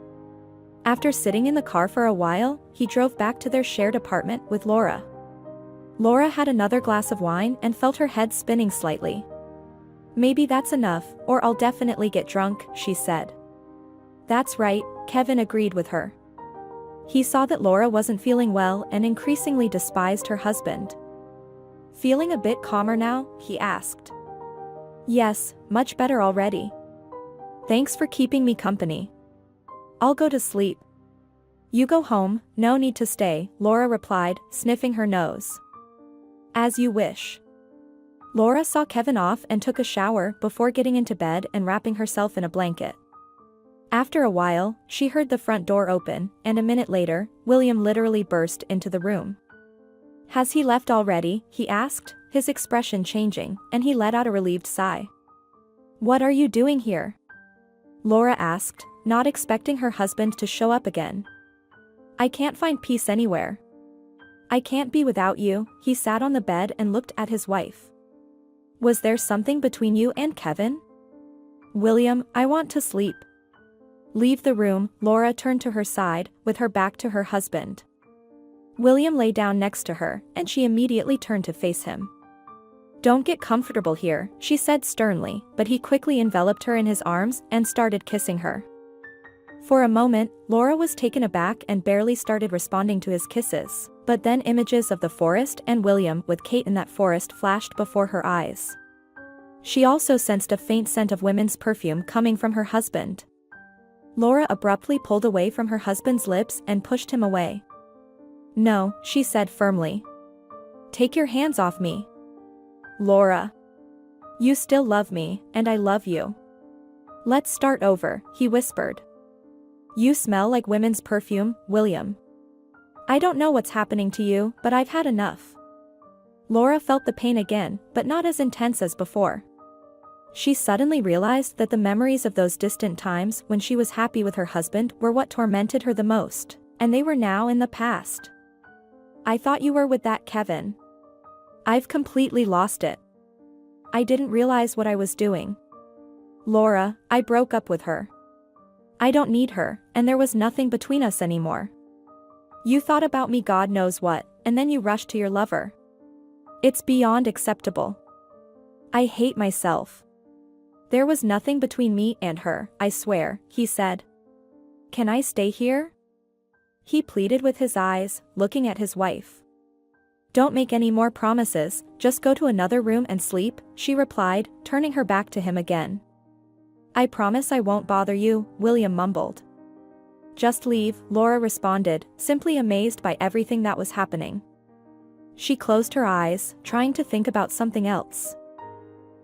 After sitting in the car for a while, he drove back to their shared apartment with Laura. Laura had another glass of wine and felt her head spinning slightly. Maybe that's enough, or I'll definitely get drunk, she said. That's right, Kevin agreed with her. He saw that Laura wasn't feeling well and increasingly despised her husband. Feeling a bit calmer now? He asked. Yes, much better already. Thanks for keeping me company. I'll go to sleep. You go home, no need to stay, Laura replied, sniffing her nose. As you wish. Laura saw Kevin off and took a shower before getting into bed and wrapping herself in a blanket. After a while, she heard the front door open, and a minute later, William literally burst into the room. Has he left already? He asked, his expression changing, and he let out a relieved sigh. What are you doing here? Laura asked, not expecting her husband to show up again. I can't find peace anywhere. I can't be without you, he sat on the bed and looked at his wife. Was there something between you and Kevin? William, I want to sleep. Leave the room, Laura turned to her side, with her back to her husband. William lay down next to her, and she immediately turned to face him. Don't get comfortable here, she said sternly, but he quickly enveloped her in his arms and started kissing her. For a moment, Laura was taken aback and barely started responding to his kisses, but then images of the forest and William with Kate in that forest flashed before her eyes. She also sensed a faint scent of women's perfume coming from her husband. Laura abruptly pulled away from her husband's lips and pushed him away. No, she said firmly. Take your hands off me. Laura. You still love me, and I love you. Let's start over, he whispered. You smell like women's perfume, William. I don't know what's happening to you, but I've had enough. Laura felt the pain again, but not as intense as before. She suddenly realized that the memories of those distant times when she was happy with her husband were what tormented her the most, and they were now in the past. I thought you were with that Kevin. I've completely lost it. I didn't realize what I was doing. Laura, I broke up with her. I don't need her, and there was nothing between us anymore. You thought about me God knows what, and then you rushed to your lover. It's beyond acceptable. I hate myself. There was nothing between me and her, I swear, he said. Can I stay here? He pleaded with his eyes, looking at his wife. Don't make any more promises, just go to another room and sleep, she replied, turning her back to him again. I promise I won't bother you, William mumbled. Just leave, Laura responded, simply amazed by everything that was happening. She closed her eyes, trying to think about something else.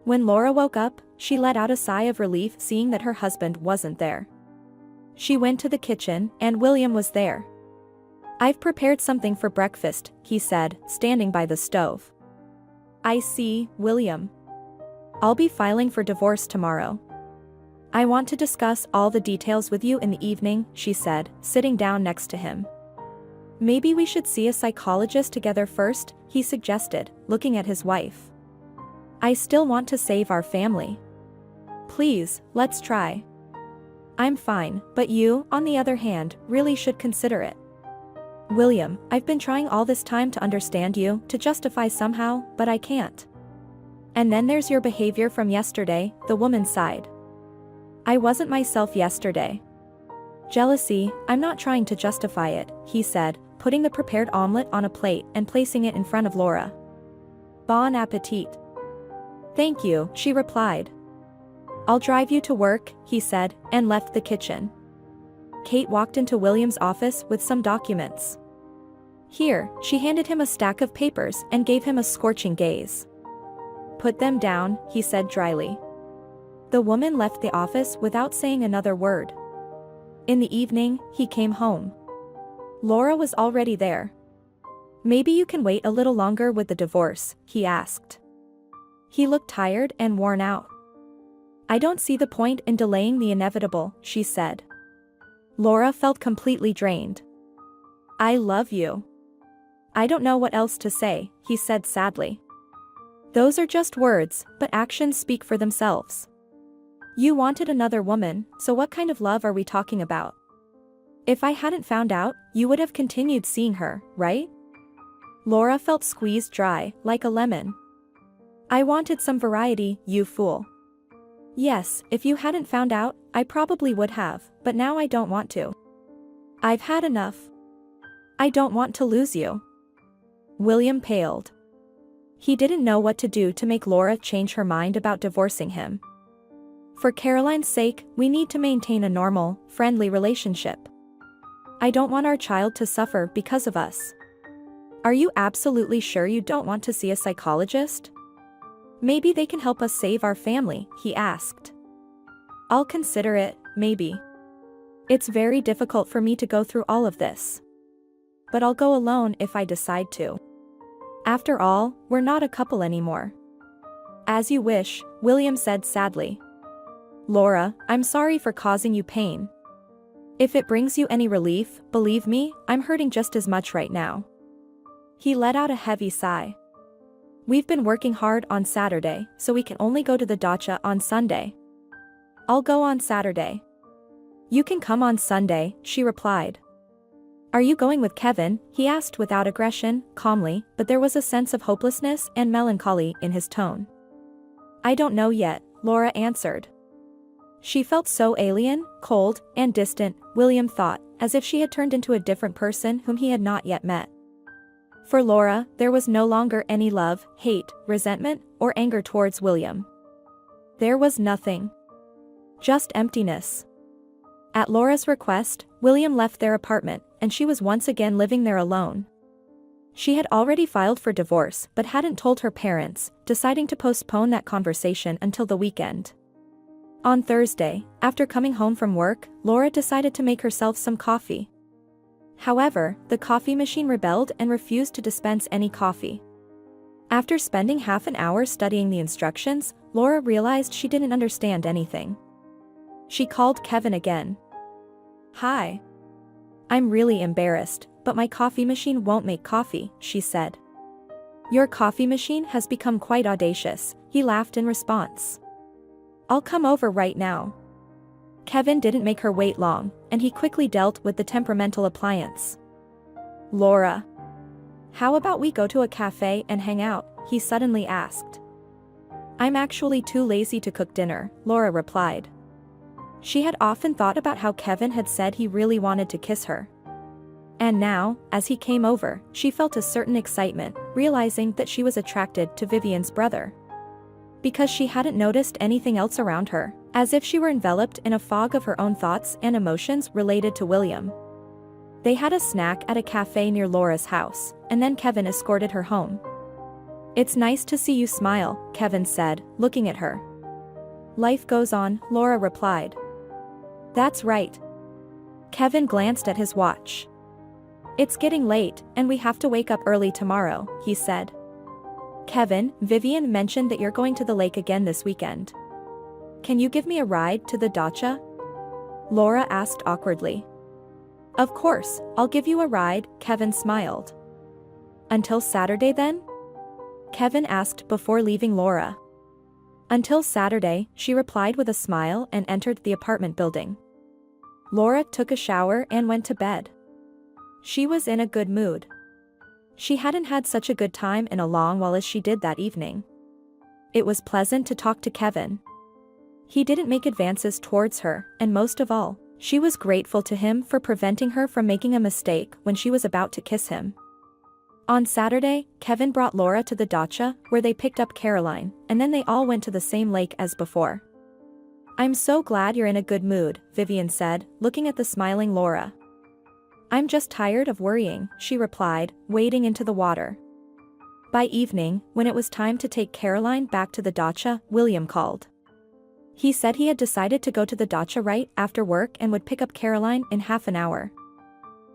When Laura woke up, she let out a sigh of relief seeing that her husband wasn't there. She went to the kitchen, and William was there. I've prepared something for breakfast, he said, standing by the stove. I see, William. I'll be filing for divorce tomorrow. I want to discuss all the details with you in the evening, she said, sitting down next to him. Maybe we should see a psychologist together first, he suggested, looking at his wife. I still want to save our family. Please, let's try. I'm fine, but you, on the other hand, really should consider it. William, I've been trying all this time to understand you, to justify somehow, but I can't. And then there's your behavior from yesterday, the woman sighed. I wasn't myself yesterday. Jealousy, I'm not trying to justify it, he said, putting the prepared omelette on a plate and placing it in front of Laura. Bon appetit. Thank you, she replied. I'll drive you to work, he said, and left the kitchen. Kate walked into William's office with some documents. Here, she handed him a stack of papers and gave him a scorching gaze. Put them down, he said dryly. The woman left the office without saying another word. In the evening, he came home. Laura was already there. Maybe you can wait a little longer with the divorce, he asked. He looked tired and worn out. I don't see the point in delaying the inevitable, she said. Laura felt completely drained. I love you. I don't know what else to say, he said sadly. Those are just words, but actions speak for themselves. You wanted another woman, so what kind of love are we talking about? If I hadn't found out, you would have continued seeing her, right? Laura felt squeezed dry, like a lemon. I wanted some variety, you fool. Yes, if you hadn't found out, I probably would have, but now I don't want to. I've had enough. I don't want to lose you. William paled. He didn't know what to do to make Laura change her mind about divorcing him. For Caroline's sake, we need to maintain a normal, friendly relationship. I don't want our child to suffer because of us. Are you absolutely sure you don't want to see a psychologist? Maybe they can help us save our family, he asked. I'll consider it, maybe. It's very difficult for me to go through all of this. But I'll go alone if I decide to. After all, we're not a couple anymore. As you wish, William said sadly. Laura, I'm sorry for causing you pain. If it brings you any relief, believe me, I'm hurting just as much right now. He let out a heavy sigh. We've been working hard on Saturday, so we can only go to the dacha on Sunday. I'll go on Saturday. You can come on Sunday, she replied. Are you going with Kevin? He asked without aggression, calmly, but there was a sense of hopelessness and melancholy in his tone. I don't know yet, Laura answered. She felt so alien, cold, and distant, William thought, as if she had turned into a different person whom he had not yet met. For Laura, there was no longer any love, hate, resentment, or anger towards William. There was nothing. Just emptiness. At Laura's request, William left their apartment, and she was once again living there alone. She had already filed for divorce but hadn't told her parents, deciding to postpone that conversation until the weekend. On Thursday, after coming home from work, Laura decided to make herself some coffee. However, the coffee machine rebelled and refused to dispense any coffee. After spending half an hour studying the instructions, Laura realized she didn't understand anything. She called Kevin again. Hi. I'm really embarrassed, but my coffee machine won't make coffee, she said. Your coffee machine has become quite audacious, he laughed in response. I'll come over right now. Kevin didn't make her wait long, and he quickly dealt with the temperamental appliance. Laura. How about we go to a cafe and hang out, he suddenly asked. I'm actually too lazy to cook dinner, Laura replied. She had often thought about how Kevin had said he really wanted to kiss her. And now, as he came over, she felt a certain excitement, realizing that she was attracted to Vivian's brother. Because she hadn't noticed anything else around her, as if she were enveloped in a fog of her own thoughts and emotions related to William. They had a snack at a cafe near Laura's house, and then Kevin escorted her home. "It's nice to see you smile," Kevin said, looking at her. "Life goes on," Laura replied. "That's right." Kevin glanced at his watch. "It's getting late, and we have to wake up early tomorrow," he said. "Kevin, Vivian mentioned that you're going to the lake again this weekend. Can you give me a ride to the dacha?" Laura asked awkwardly. "Of course, I'll give you a ride," Kevin smiled. "Until Saturday then?" Kevin asked before leaving Laura. "Until Saturday," she replied with a smile and entered the apartment building. Laura took a shower and went to bed. She was in a good mood. She hadn't had such a good time in a long while as she did that evening. It was pleasant to talk to Kevin. He didn't make advances towards her, and most of all, she was grateful to him for preventing her from making a mistake when she was about to kiss him. On Saturday, Kevin brought Laura to the dacha, where they picked up Caroline, and then they all went to the same lake as before. "I'm so glad you're in a good mood," Vivian said, looking at the smiling Laura. "I'm just tired of worrying," she replied, wading into the water. By evening, when it was time to take Caroline back to the dacha, William called. He said he had decided to go to the dacha right after work and would pick up Caroline in half an hour.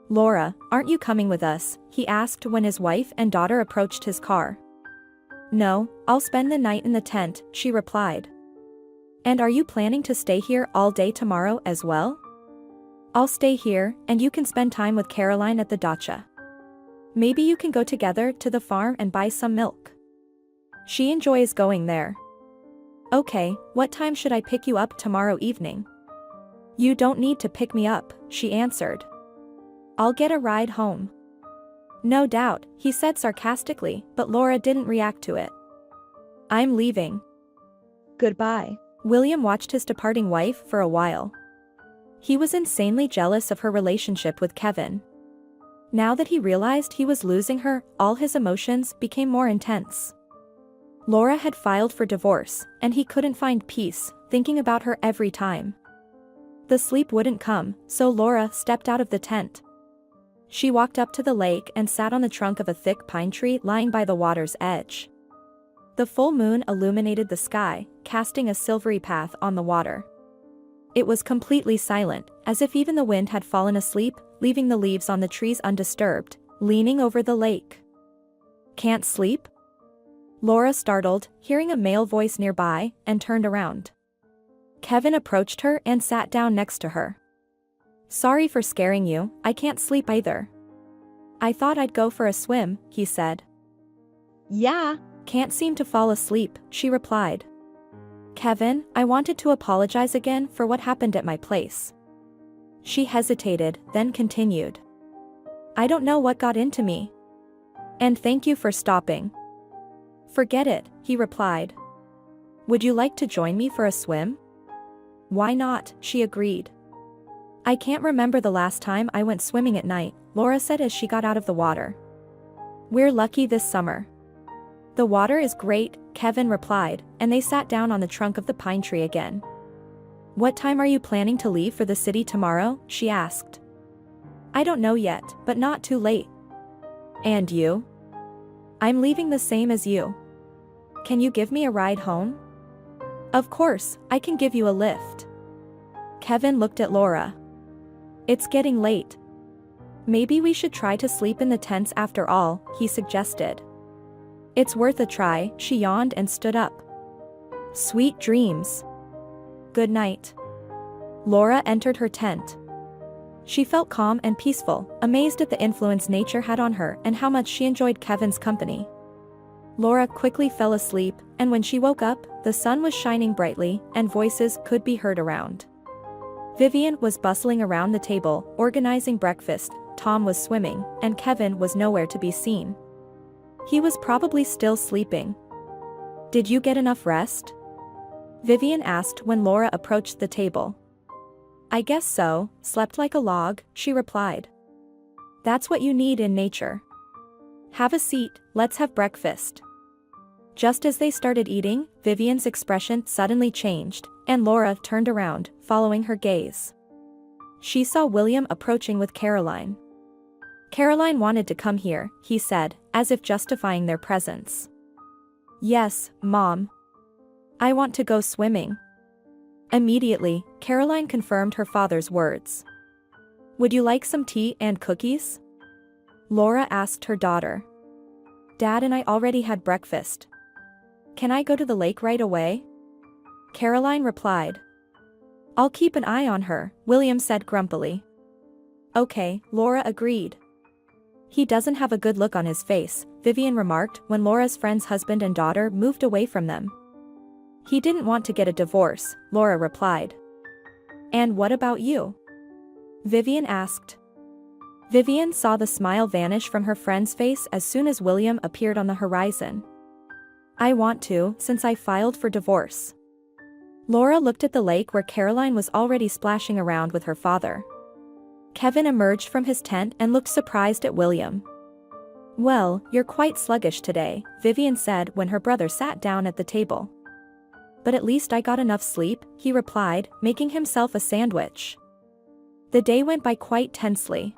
"Laura, aren't you coming with us?" he asked when his wife and daughter approached his car. "No, I'll spend the night in the tent," she replied. "And are you planning to stay here all day tomorrow as well?" "I'll stay here, and you can spend time with Caroline at the dacha. Maybe you can go together to the farm and buy some milk. She enjoys going there." "Okay, what time should I pick you up tomorrow evening?" "You don't need to pick me up," she answered. "I'll get a ride home." "No doubt," he said sarcastically, but Laura didn't react to it. "I'm leaving. Goodbye." William watched his departing wife for a while. He was insanely jealous of her relationship with Kevin. Now that he realized he was losing her, all his emotions became more intense. Laura had filed for divorce, and he couldn't find peace, thinking about her every time. The sleep wouldn't come, so Laura stepped out of the tent. She walked up to the lake and sat on the trunk of a thick pine tree lying by the water's edge. The full moon illuminated the sky, casting a silvery path on the water. It was completely silent, as if even the wind had fallen asleep, leaving the leaves on the trees undisturbed, leaning over the lake. "Can't sleep?" Laura startled, hearing a male voice nearby, and turned around. Kevin approached her and sat down next to her. "Sorry for scaring you, I can't sleep either." "I thought I'd go for a swim," he said. "Yeah, can't seem to fall asleep," she replied. "Kevin, I wanted to apologize again for what happened at my place." She hesitated, then continued. "I don't know what got into me. And thank you for stopping." "Forget it," he replied. "Would you like to join me for a swim?" "Why not?" she agreed. "I can't remember the last time I went swimming at night," Laura said as she got out of the water. "We're lucky this summer." "The water is great," Kevin replied, and they sat down on the trunk of the pine tree again. "What time are you planning to leave for the city tomorrow?" she asked. "I don't know yet, but not too late." "And you?" "I'm leaving the same as you." "Can you give me a ride home?" "Of course, I can give you a lift." Kevin looked at Laura. "It's getting late. Maybe we should try to sleep in the tents after all," he suggested. "It's worth a try," she yawned and stood up. "Sweet dreams." "Good night." Laura entered her tent. She felt calm and peaceful, amazed at the influence nature had on her and how much she enjoyed Kevin's company. Laura quickly fell asleep, and when she woke up, the sun was shining brightly, and voices could be heard around. Vivian was bustling around the table, organizing breakfast, Tom was swimming, and Kevin was nowhere to be seen. He was probably still sleeping. "Did you get enough rest?" Vivian asked when Laura approached the table. I guess so, slept like a log, she replied. That's what you need in nature. Have a seat, let's have breakfast. Just as they started eating, Vivian's expression suddenly changed, and Laura turned around, following her gaze. She saw William approaching with Caroline. Caroline wanted to come here, he said, as if justifying their presence. Yes, Mom. I want to go swimming. Immediately, Caroline confirmed her father's words. Would you like some tea and cookies? Laura asked her daughter. Dad and I already had breakfast. Can I go to the lake right away? Caroline replied. I'll keep an eye on her, William said grumpily. Okay, Laura agreed. He doesn't have a good look on his face, Vivian remarked when Laura's friend's husband and daughter moved away from them. He didn't want to get a divorce, Laura replied. And what about you? Vivian asked. Vivian saw the smile vanish from her friend's face as soon as William appeared on the horizon. I want to, since I filed for divorce. Laura looked at the lake where Caroline was already splashing around with her father. Kevin emerged from his tent and looked surprised at William. Well, you're quite sluggish today, Vivian said when her brother sat down at the table. But at least I got enough sleep, he replied, making himself a sandwich. The day went by quite tensely.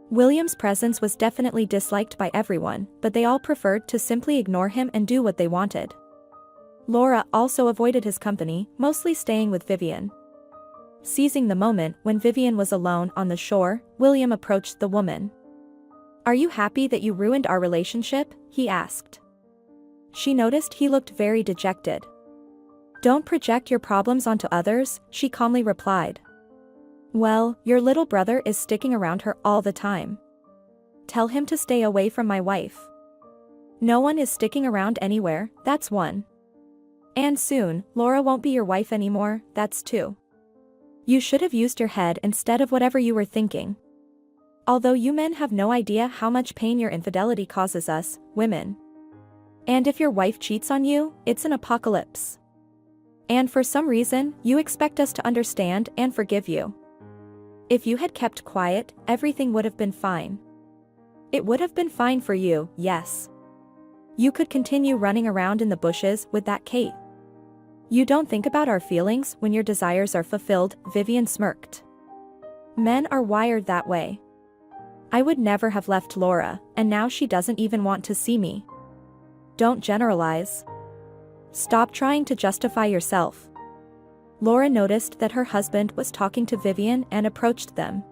William's presence was definitely disliked by everyone, but they all preferred to simply ignore him and do what they wanted. Laura also avoided his company, mostly staying with Vivian. Seizing the moment when Vivian was alone on the shore, William approached the woman. Are you happy that you ruined our relationship? He asked. She noticed he looked very dejected. Don't project your problems onto others, she calmly replied. Well, your little brother is sticking around her all the time. Tell him to stay away from my wife. No one is sticking around anywhere, that's one. And soon, Laura won't be your wife anymore, that's two. You should have used your head instead of whatever you were thinking. Although you men have no idea how much pain your infidelity causes us, women. And if your wife cheats on you, it's an apocalypse. And for some reason, you expect us to understand and forgive you. If you had kept quiet, everything would have been fine. It would have been fine for you, yes. You could continue running around in the bushes with that Kate. You don't think about our feelings when your desires are fulfilled, Vivian smirked. Men are wired that way. I would never have left Laura, and now she doesn't even want to see me. Don't generalize. Stop trying to justify yourself. Laura noticed that her husband was talking to Vivian and approached them.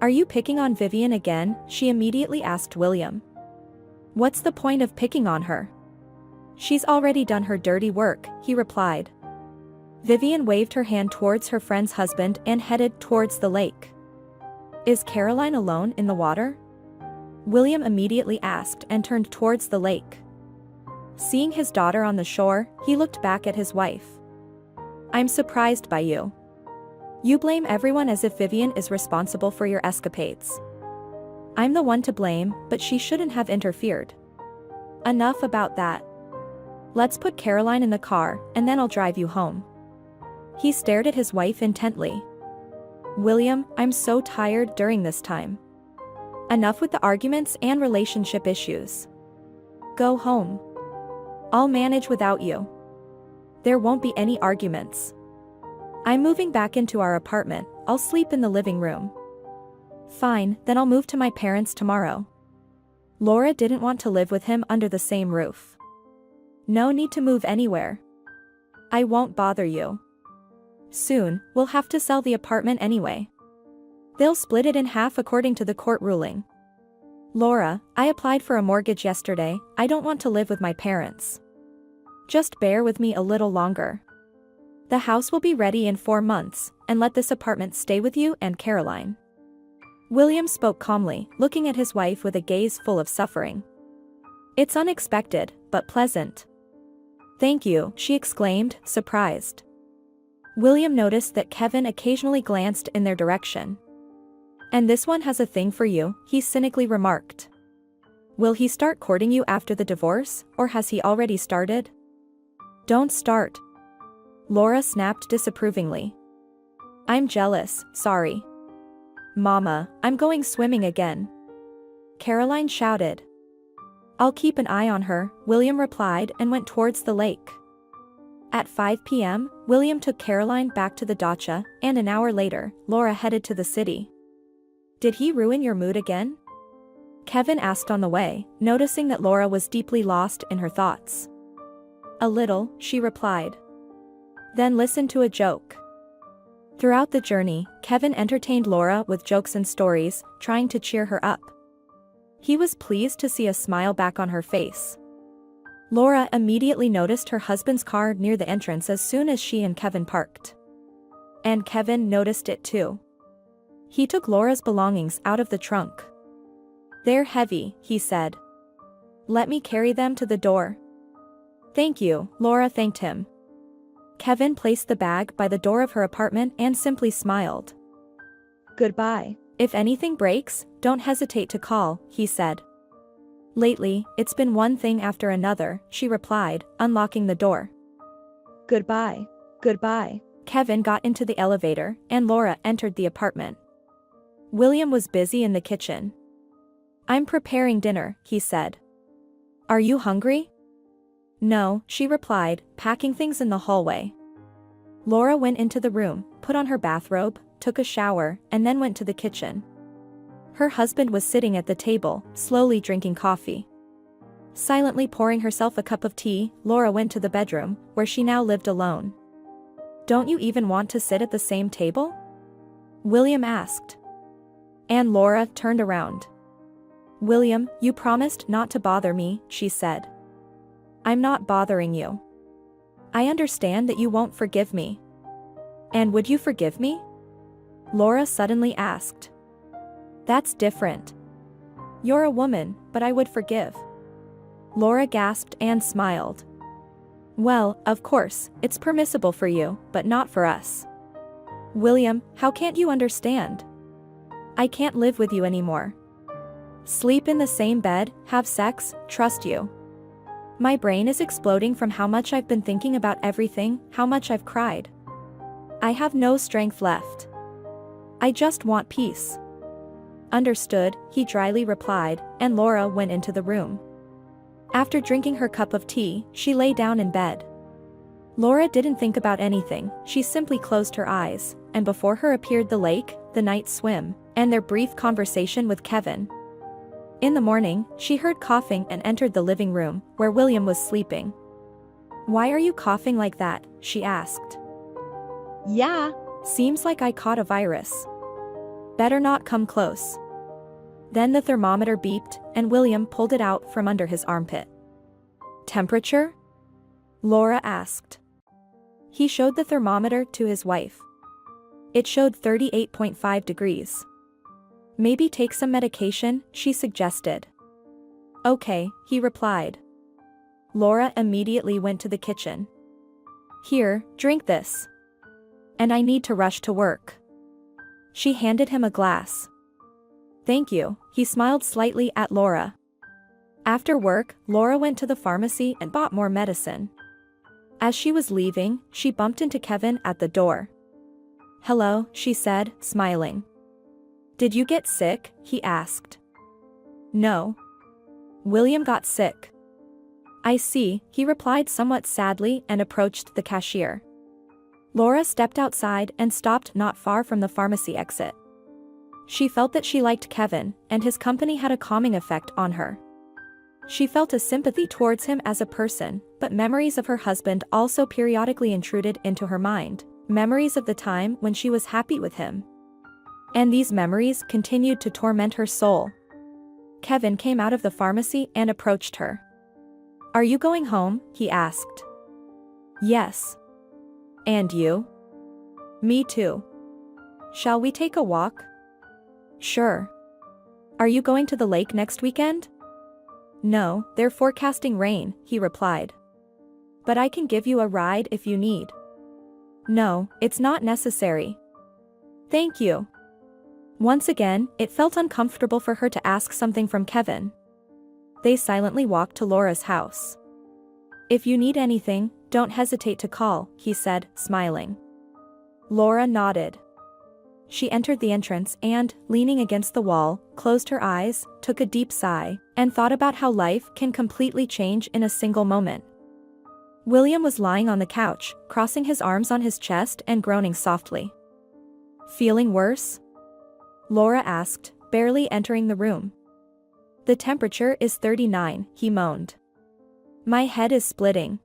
Are you picking on Vivian again? She immediately asked William. What's the point of picking on her? She's already done her dirty work, he replied. Vivian waved her hand towards her friend's husband and headed towards the lake. Is Caroline alone in the water? William immediately asked and turned towards the lake. Seeing his daughter on the shore, he looked back at his wife. I'm surprised by you. You blame everyone as if Vivian is responsible for your escapades. I'm the one to blame, but she shouldn't have interfered. Enough about that. Let's put Caroline in the car, and then I'll drive you home. He stared at his wife intently. William, I'm so tired during this time. Enough with the arguments and relationship issues. Go home. I'll manage without you. There won't be any arguments. I'm moving back into our apartment, I'll sleep in the living room. Fine, then I'll move to my parents tomorrow. Laura didn't want to live with him under the same roof. No need to move anywhere. I won't bother you. Soon, we'll have to sell the apartment anyway. They'll split it in half according to the court ruling. Laura, I applied for a mortgage yesterday, I don't want to live with my parents. Just bear with me a little longer. The house will be ready in 4 months, and let this apartment stay with you and Caroline. William spoke calmly, looking at his wife with a gaze full of suffering. It's unexpected, but pleasant. Thank you, she exclaimed, surprised. William noticed that Kevin occasionally glanced in their direction. And this one has a thing for you, he cynically remarked. Will he start courting you after the divorce, or has he already started? Don't start. Laura snapped disapprovingly. I'm jealous, sorry. Mama, I'm going swimming again. Caroline shouted. I'll keep an eye on her, William replied and went towards the lake. At 5 p.m., William took Caroline back to the dacha, and an hour later, Laura headed to the city. Did he ruin your mood again? Kevin asked on the way, noticing that Laura was deeply lost in her thoughts. A little, she replied. Then listen to a joke. Throughout the journey, Kevin entertained Laura with jokes and stories, trying to cheer her up. He was pleased to see a smile back on her face. Laura immediately noticed her husband's car near the entrance as soon as she and Kevin parked. And Kevin noticed it too. He took Laura's belongings out of the trunk. They're heavy, he said. Let me carry them to the door. Thank you, Laura thanked him. Kevin placed the bag by the door of her apartment and simply smiled. Goodbye. If anything breaks, don't hesitate to call, he said. Lately, it's been one thing after another, she replied, unlocking the door. Goodbye. Goodbye. Kevin got into the elevator, and Laura entered the apartment. William was busy in the kitchen. I'm preparing dinner, he said. Are you hungry? No, she replied, packing things in the hallway. Laura went into the room, put on her bathrobe, took a shower, and then went to the kitchen. Her husband was sitting at the table, slowly drinking coffee. Silently pouring herself a cup of tea, Laura went to the bedroom, where she now lived alone. Don't you even want to sit at the same table? William asked. And Laura turned around. William, you promised not to bother me, she said. I'm not bothering you. I understand that you won't forgive me. And would you forgive me? Laura suddenly asked. That's different. You're a woman, but I would forgive. Laura gasped and smiled. Well, of course, it's permissible for you, but not for us. William, how can't you understand? I can't live with you anymore. Sleep in the same bed, have sex, trust you. My brain is exploding from how much I've been thinking about everything, how much I've cried. I have no strength left. I just want peace. Understood, he dryly replied, and Laura went into the room. After drinking her cup of tea, she lay down in bed. Laura didn't think about anything, she simply closed her eyes, and before her appeared the lake, the night swim, and their brief conversation with Kevin. In the morning, she heard coughing and entered the living room, where William was sleeping. Why are you coughing like that? She asked. Yeah. Seems like I caught a virus. Better not come close. Then the thermometer beeped, and William pulled it out from under his armpit. Temperature? Laura asked. He showed the thermometer to his wife. It showed 38.5 degrees. Maybe take some medication, she suggested. Okay, he replied. Laura immediately went to the kitchen. Here, drink this. And I need to rush to work. She handed him a glass. Thank you, he smiled slightly at Laura. After work, Laura went to the pharmacy and bought more medicine. As she was leaving, she bumped into Kevin at the door. Hello, she said, smiling. Did you get sick? He asked. No. William got sick. I see, he replied somewhat sadly and approached the cashier. Laura stepped outside and stopped not far from the pharmacy exit. She felt that she liked Kevin, and his company had a calming effect on her. She felt a sympathy towards him as a person, but memories of her husband also periodically intruded into her mind, memories of the time when she was happy with him. And these memories continued to torment her soul. Kevin came out of the pharmacy and approached her. Are you going home? He asked. Yes. And you? Me too. Shall we take a walk? Sure. Are you going to the lake next weekend? No, they're forecasting rain, he replied. But I can give you a ride if you need. No, it's not necessary. Thank you. Once again, it felt uncomfortable for her to ask something from Kevin. They silently walked to Laura's house. If you need anything, don't hesitate to call, he said, smiling. Laura nodded. She entered the entrance and, leaning against the wall, closed her eyes, took a deep sigh, and thought about how life can completely change in a single moment. William was lying on the couch, crossing his arms on his chest and groaning softly. "Feeling worse?" Laura asked, barely entering the room. "The temperature is 39, he moaned. "My head is splitting.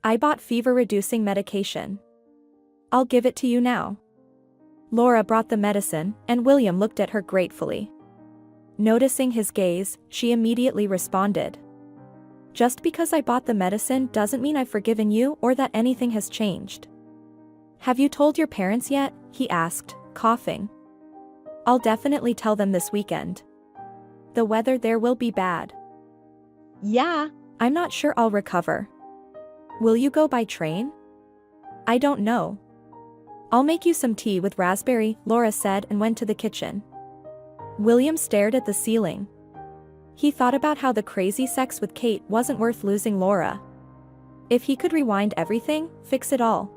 I bought fever-reducing medication. I'll give it to you now." Laura brought the medicine, and William looked at her gratefully. Noticing his gaze, she immediately responded. "Just because I bought the medicine doesn't mean I've forgiven you or that anything has changed." "Have you told your parents yet?" he asked, coughing. "I'll definitely tell them this weekend. The weather there will be bad." "Yeah, I'm not sure I'll recover." "Will you go by train?" "I don't know." "I'll make you some tea with raspberry," Laura said and went to the kitchen. William stared at the ceiling. He thought about how the crazy sex with Kate wasn't worth losing Laura. If he could rewind everything, fix it all.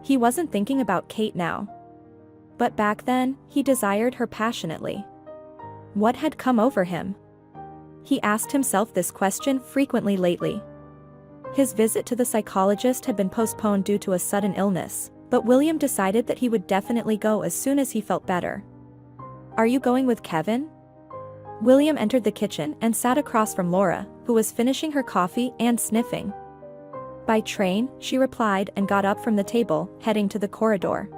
He wasn't thinking about Kate now. But back then, he desired her passionately. What had come over him? He asked himself this question frequently lately. His visit to the psychologist had been postponed due to a sudden illness, but William decided that he would definitely go as soon as he felt better. "Are you going with Kevin?" William entered the kitchen and sat across from Laura, who was finishing her coffee and sniffing. "By train," she replied and got up from the table, heading to the corridor.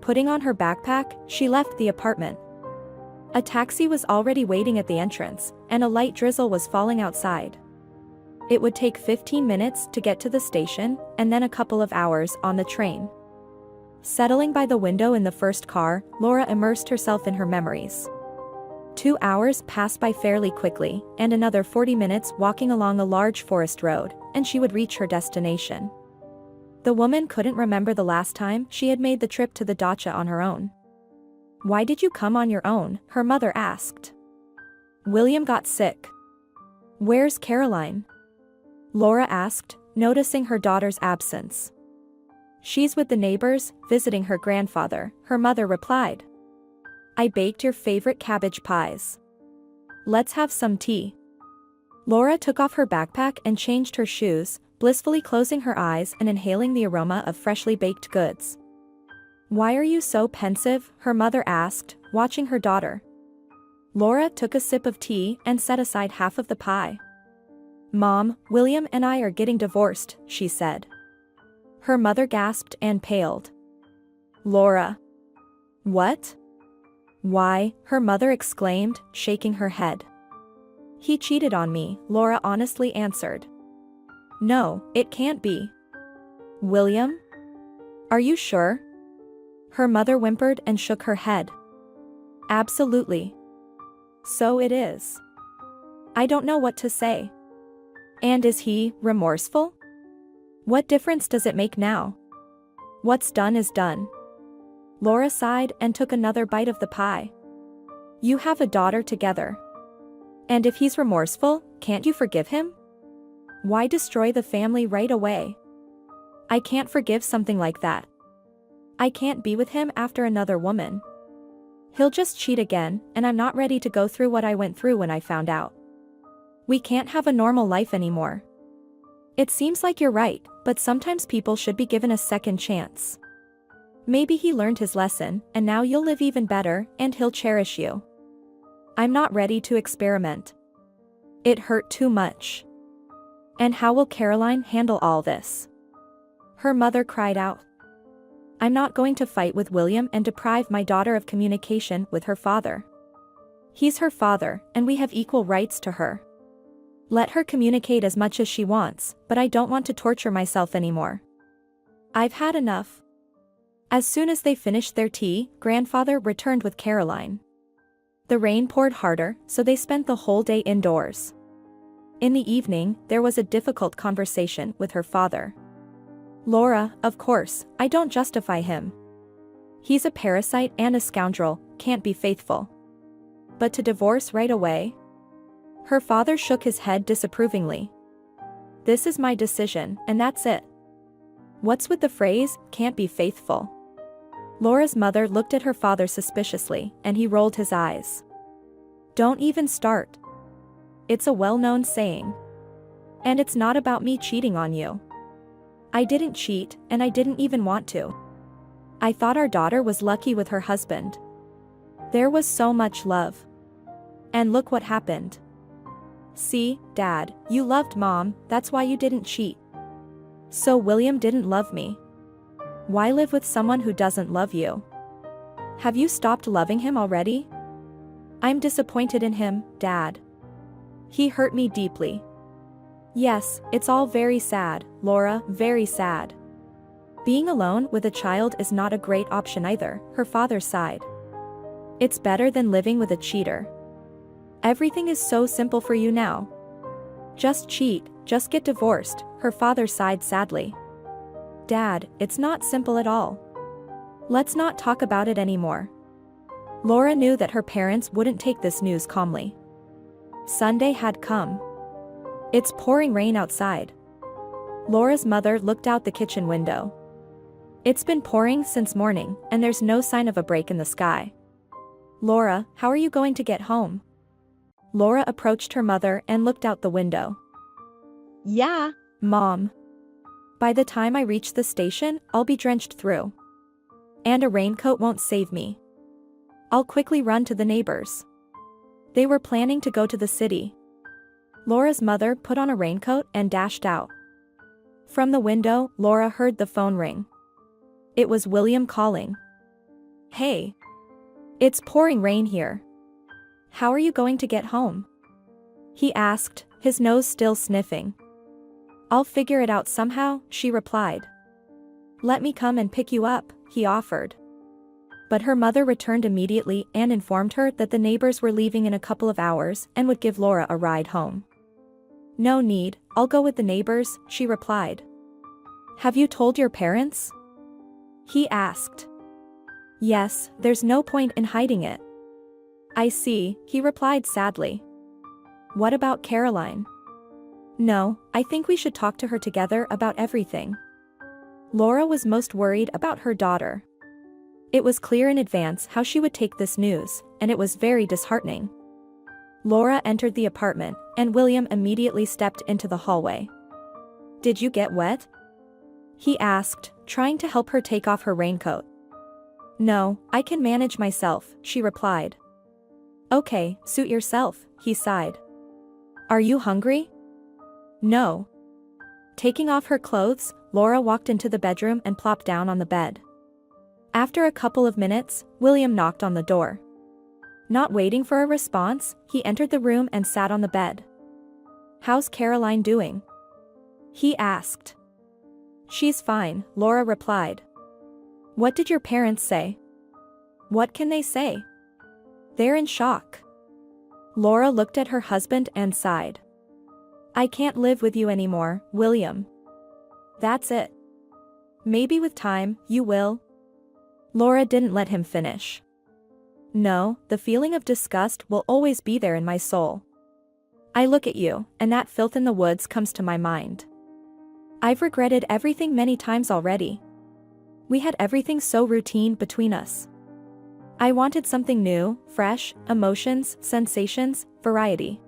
Putting on her backpack, she left the apartment. A taxi was already waiting at the entrance, and a light drizzle was falling outside. It would take 15 minutes to get to the station, and then a couple of hours on the train. Settling by the window in the first car, Laura immersed herself in her memories. 2 hours passed by fairly quickly, and another 40 minutes walking along a large forest road, and she would reach her destination. The woman couldn't remember the last time she had made the trip to the dacha on her own. "Why did you come on your own?" her mother asked. "William got sick." "Where's Caroline?" Laura asked, noticing her daughter's absence. "She's with the neighbors, visiting her grandfather," her mother replied. "I baked your favorite cabbage pies. Let's have some tea." Laura took off her backpack and changed her shoes, blissfully closing her eyes and inhaling the aroma of freshly baked goods. "Why are you so pensive?" her mother asked, watching her daughter. Laura took a sip of tea and set aside half of the pie. "Mom, William and I are getting divorced," she said. Her mother gasped and paled. "Laura." "What?" "Why?" her mother exclaimed, shaking her head. "He cheated on me," Laura honestly answered. "No, it can't be." "William? Are you sure?" Her mother whimpered and shook her head. "Absolutely. So it is." "I don't know what to say." "And is he remorseful?" "What difference does it make now? What's done is done." Laura sighed and took another bite of the pie. "You have a daughter together. And if he's remorseful, can't you forgive him? Why destroy the family right away?" "I can't forgive something like that. I can't be with him after another woman. He'll just cheat again, and I'm not ready to go through what I went through when I found out. We can't have a normal life anymore." "It seems like you're right, but sometimes people should be given a second chance. Maybe he learned his lesson, and now you'll live even better, and he'll cherish you." "I'm not ready to experiment. It hurt too much." "And how will Caroline handle all this?" Her mother cried out. "I'm not going to fight with William and deprive my daughter of communication with her father. He's her father, and we have equal rights to her. Let her communicate as much as she wants, but I don't want to torture myself anymore. I've had enough." As soon as they finished their tea, grandfather returned with Caroline. The rain poured harder, so they spent the whole day indoors. In the evening, there was a difficult conversation with her father. "Laura, of course, I don't justify him. He's a parasite and a scoundrel, can't be faithful. But to divorce right away?" Her father shook his head disapprovingly. "This is my decision, and that's it. What's with the phrase, can't be faithful?" Laura's mother looked at her father suspiciously, and he rolled his eyes. Don't even start. It's a well-known saying. And it's not about me cheating on you. I didn't cheat, and I didn't even want to. I thought our daughter was lucky with her husband. There was so much love. And look what happened. See, Dad, you loved Mom, that's why you didn't cheat. So William didn't love me. Why live with someone who doesn't love you? Have you stopped loving him already? I'm disappointed in him, Dad. He hurt me deeply. Yes, it's all very sad, Laura, very sad. Being alone with a child is not a great option either, her father sighed. It's better than living with a cheater. Everything is so simple for you now. Just cheat, just get divorced, her father sighed sadly. Dad, it's not simple at all. Let's not talk about it anymore. Laura knew that her parents wouldn't take this news calmly. Sunday had come. It's pouring rain outside. Laura's mother looked out the kitchen window. It's been pouring since morning, and there's no sign of a break in the sky. Laura, how are you going to get home? Laura approached her mother and looked out the window. Yeah, Mom. By the time I reach the station, I'll be drenched through. And a raincoat won't save me. I'll quickly run to the neighbors. They were planning to go to the city. Laura's mother put on a raincoat and dashed out. From the window, Laura heard the phone ring. It was William calling. Hey. It's pouring rain here. How are you going to get home? He asked, his nose still sniffing. I'll figure it out somehow, she replied. Let me come and pick you up, he offered. But her mother returned immediately and informed her that the neighbors were leaving in a couple of hours and would give Laura a ride home. No need, I'll go with the neighbors, she replied. Have you told your parents? He asked. Yes, there's no point in hiding it. I see, he replied sadly. What about Caroline? No, I think we should talk to her together about everything. Laura was most worried about her daughter. It was clear in advance how she would take this news, and it was very disheartening. Laura entered the apartment, and William immediately stepped into the hallway. Did you get wet? He asked, trying to help her take off her raincoat. No, I can manage myself, she replied. Okay, suit yourself, he sighed. Are you hungry? No. Taking off her clothes, Laura walked into the bedroom and plopped down on the bed. After a couple of minutes, William knocked on the door. Not waiting for a response, he entered the room and sat on the bed. How's Caroline doing? He asked. She's fine, Laura replied. What did your parents say? What can they say? They're in shock. Laura looked at her husband and sighed. I can't live with you anymore, William. That's it. Maybe with time, you will. Laura didn't let him finish. No, the feeling of disgust will always be there in my soul. I look at you, and that filth in the woods comes to my mind. I've regretted everything many times already. We had everything so routine between us. I wanted something new, fresh, emotions, sensations, variety.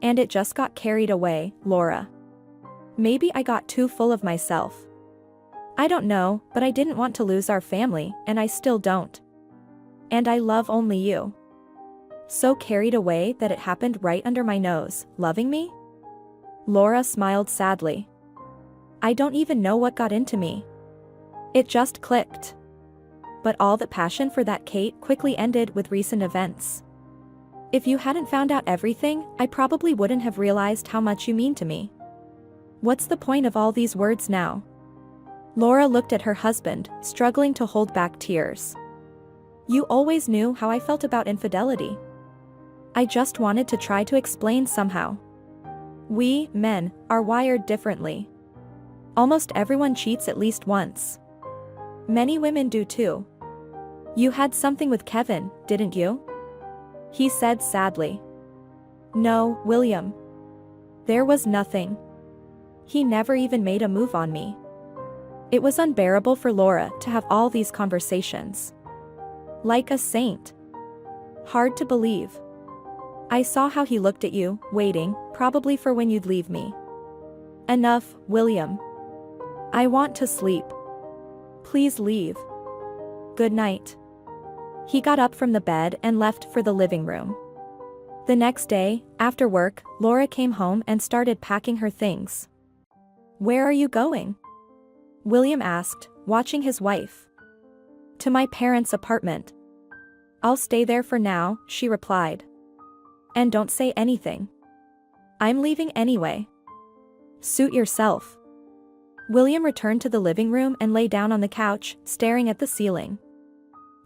And it just got carried away, Laura. Maybe I got too full of myself. I don't know, but I didn't want to lose our family, and I still don't. And I love only you. So carried away that it happened right under my nose, loving me? Laura smiled sadly. I don't even know what got into me. It just clicked. But all the passion for that Kate quickly ended with recent events. If you hadn't found out everything, I probably wouldn't have realized how much you mean to me. What's the point of all these words now? Laura looked at her husband, struggling to hold back tears. You always knew how I felt about infidelity. I just wanted to try to explain somehow. We, men, are wired differently. Almost everyone cheats at least once. Many women do too. You had something with Kevin, didn't you? He said sadly. No, William. There was nothing. He never even made a move on me. It was unbearable for Laura to have all these conversations. Like a saint. Hard to believe. I saw how he looked at you, waiting, probably for when you'd leave me. Enough, William. I want to sleep. Please leave. Good night. He got up from the bed and left for the living room. The next day, after work, Laura came home and started packing her things. Where are you going? William asked, watching his wife. To my parents' apartment. I'll stay there for now, she replied. And don't say anything. I'm leaving anyway. Suit yourself. William returned to the living room and lay down on the couch, staring at the ceiling.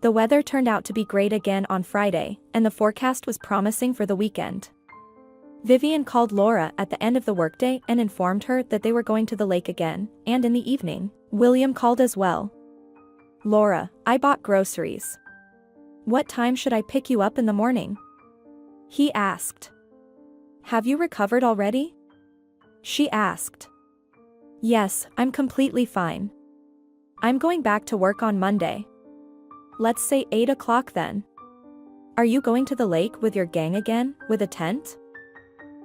The weather turned out to be great again on Friday, and the forecast was promising for the weekend. Vivian called Laura at the end of the workday and informed her that they were going to the lake again, and in the evening, William called as well. Laura, I bought groceries. What time should I pick you up in the morning? He asked. Have you recovered already? She asked. Yes, I'm completely fine. I'm going back to work on Monday. Let's say 8 o'clock then. Are you going to the lake with your gang again, with a tent?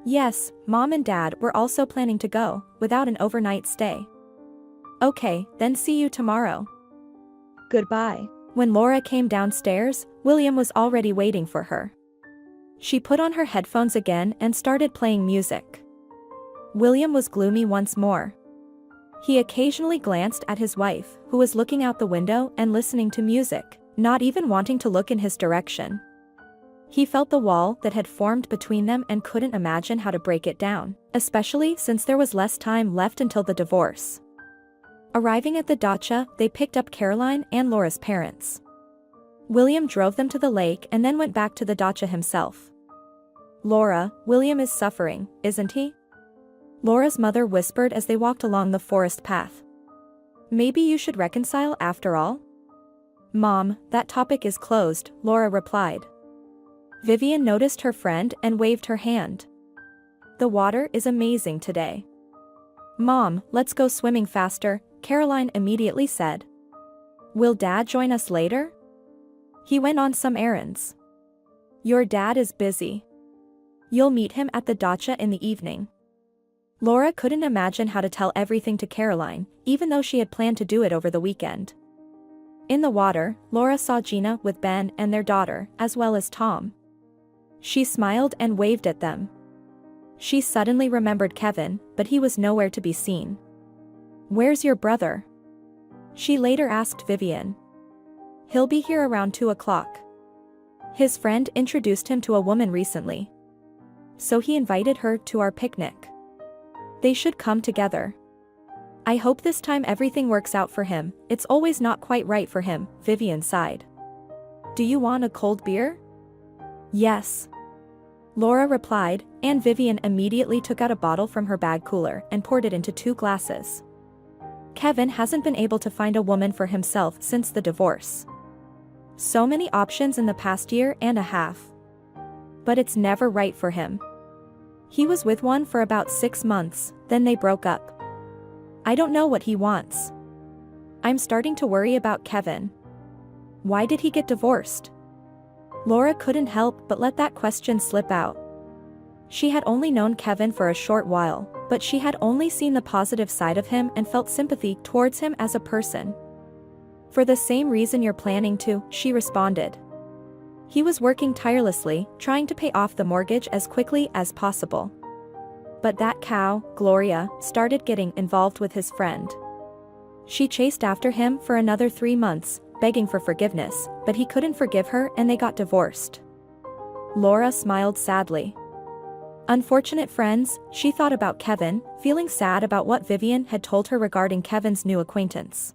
Yes, Mom and Dad were also planning to go, without an overnight stay. Okay, then see you tomorrow. Goodbye. When Laura came downstairs, William was already waiting for her. She put on her headphones again and started playing music. William was gloomy once more. He occasionally glanced at his wife, who was looking out the window and listening to music, not even wanting to look in his direction. He felt the wall that had formed between them and couldn't imagine how to break it down, especially since there was less time left until the divorce. Arriving at the dacha, they picked up Caroline and Laura's parents. William drove them to the lake and then went back to the dacha himself. Laura, William is suffering, isn't he? Laura's mother whispered as they walked along the forest path. Maybe you should reconcile after all? Mom, that topic is closed, Laura replied. Vivian noticed her friend and waved her hand. The water is amazing today. Mom, let's go swimming faster, Caroline immediately said. Will Dad join us later? He went on some errands. Your dad is busy. You'll meet him at the dacha in the evening. Laura couldn't imagine how to tell everything to Caroline, even though she had planned to do it over the weekend. In the water, Laura saw Gina with Ben and their daughter, as well as Tom. She smiled and waved at them. She suddenly remembered Kevin, but he was nowhere to be seen. Where's your brother? She later asked Vivian. He'll be here around 2 o'clock. His friend introduced him to a woman recently. So he invited her to our picnic. They should come together. I hope this time everything works out for him, it's always not quite right for him, Vivian sighed. Do you want a cold beer? Yes. Laura replied, and Vivian immediately took out a bottle from her bag cooler and poured it into 2 glasses. Kevin hasn't been able to find a woman for himself since the divorce. So many options in the past year and a half. But it's never right for him. He was with one for about 6 months, then they broke up. I don't know what he wants. I'm starting to worry about Kevin. Why did he get divorced? Laura couldn't help but let that question slip out. She had only known Kevin for a short while, but she had only seen the positive side of him and felt sympathy towards him as a person. For the same reason you're planning to, she responded. He was working tirelessly, trying to pay off the mortgage as quickly as possible. But that cow, Gloria, started getting involved with his friend. She chased after him for another 3 months, begging for forgiveness, but he couldn't forgive her and they got divorced. Laura smiled sadly. Unfortunate friends, she thought about Kevin, feeling sad about what Vivian had told her regarding Kevin's new acquaintance.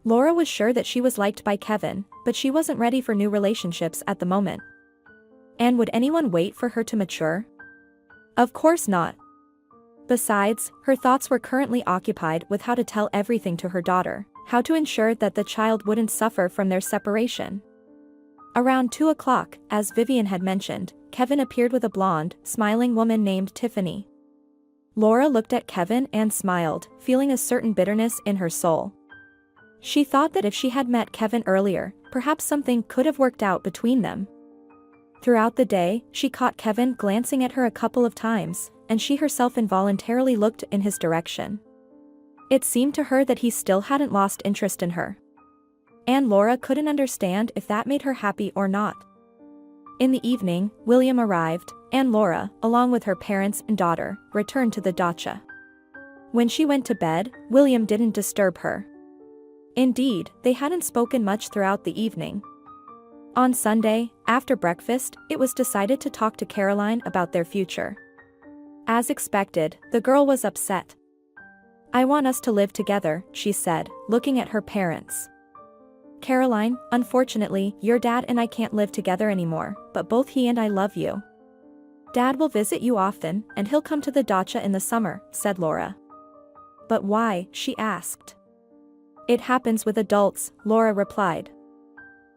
Laura was sure that she was liked by Kevin, but she wasn't ready for new relationships at the moment. And would anyone wait for her to mature? Of course not. Besides, her thoughts were currently occupied with how to tell everything to her daughter, how to ensure that the child wouldn't suffer from their separation. Around 2 o'clock, as Vivian had mentioned, Kevin appeared with a blonde, smiling woman named Tiffany. Laura looked at Kevin and smiled, feeling a certain bitterness in her soul. She thought that if she had met Kevin earlier, perhaps something could have worked out between them. Throughout the day, she caught Kevin glancing at her a couple of times, and she herself involuntarily looked in his direction. It seemed to her that he still hadn't lost interest in her. And Laura couldn't understand if that made her happy or not. In the evening, William arrived, and Laura, along with her parents and daughter, returned to the dacha. When she went to bed, William didn't disturb her. Indeed, they hadn't spoken much throughout the evening. On Sunday, after breakfast, it was decided to talk to Caroline about their future. As expected, the girl was upset. "I want us to live together," she said, looking at her parents. "Caroline, unfortunately, your dad and I can't live together anymore, but both he and I love you. Dad will visit you often, and he'll come to the dacha in the summer," said Laura. "But why?" she asked. "It happens with adults," Laura replied.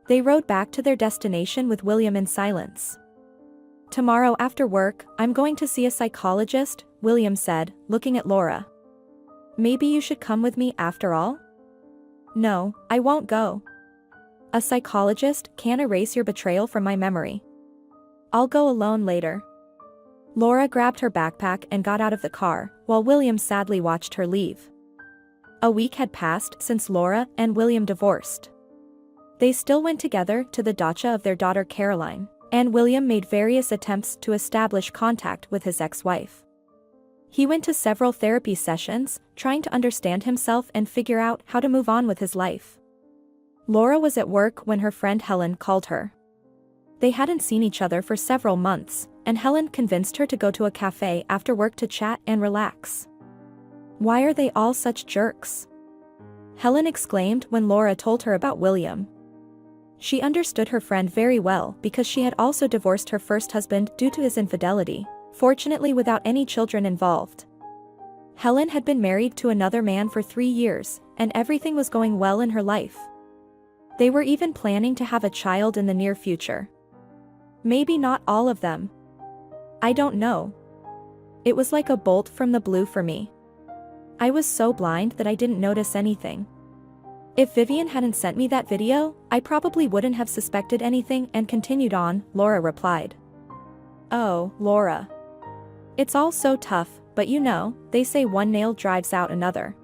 They rode back to their destination with William in silence. "Tomorrow after work, I'm going to see a psychologist," William said, looking at Laura. "Maybe you should come with me after all?" "No, I won't go. A psychologist can't erase your betrayal from my memory. I'll go alone later." Laura grabbed her backpack and got out of the car, while William sadly watched her leave. A week had passed since Laura and William divorced. They still went together to the dacha of their daughter Caroline, and William made various attempts to establish contact with his ex-wife. He went to several therapy sessions, trying to understand himself and figure out how to move on with his life. Laura was at work when her friend Helen called her. They hadn't seen each other for several months, and Helen convinced her to go to a cafe after work to chat and relax. "Why are they all such jerks?" Helen exclaimed when Laura told her about William. She understood her friend very well because she had also divorced her first husband due to his infidelity, fortunately without any children involved. Helen had been married to another man for 3 years, and everything was going well in her life. They were even planning to have a child in the near future. Maybe not all of them. I don't know. It was like a bolt from the blue for me. I was so blind that I didn't notice anything. If Vivian hadn't sent me that video, I probably wouldn't have suspected anything and continued on, Laura replied. "Oh, Laura. It's all so tough, but you know, they say one nail drives out another.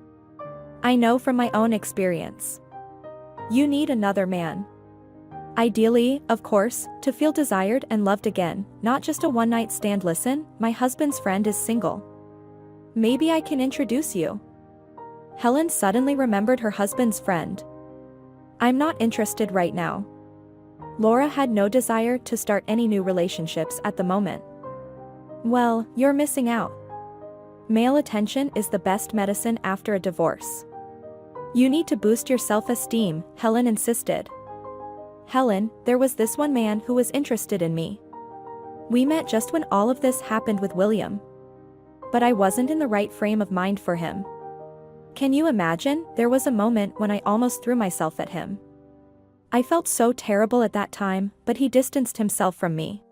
I know from my own experience. You need another man. Ideally, of course, to feel desired and loved again, not just a one-night stand. Listen, my husband's friend is single. Maybe I can introduce you." Helen suddenly remembered her husband's friend. "I'm not interested right now." Laura had no desire to start any new relationships at the moment. "Well, you're missing out. Male attention is the best medicine after a divorce. You need to boost your self-esteem," Helen insisted. "Helen, there was this one man who was interested in me. We met just when all of this happened with William. But I wasn't in the right frame of mind for him. Can you imagine, there was a moment when I almost threw myself at him. I felt so terrible at that time, but he distanced himself from me.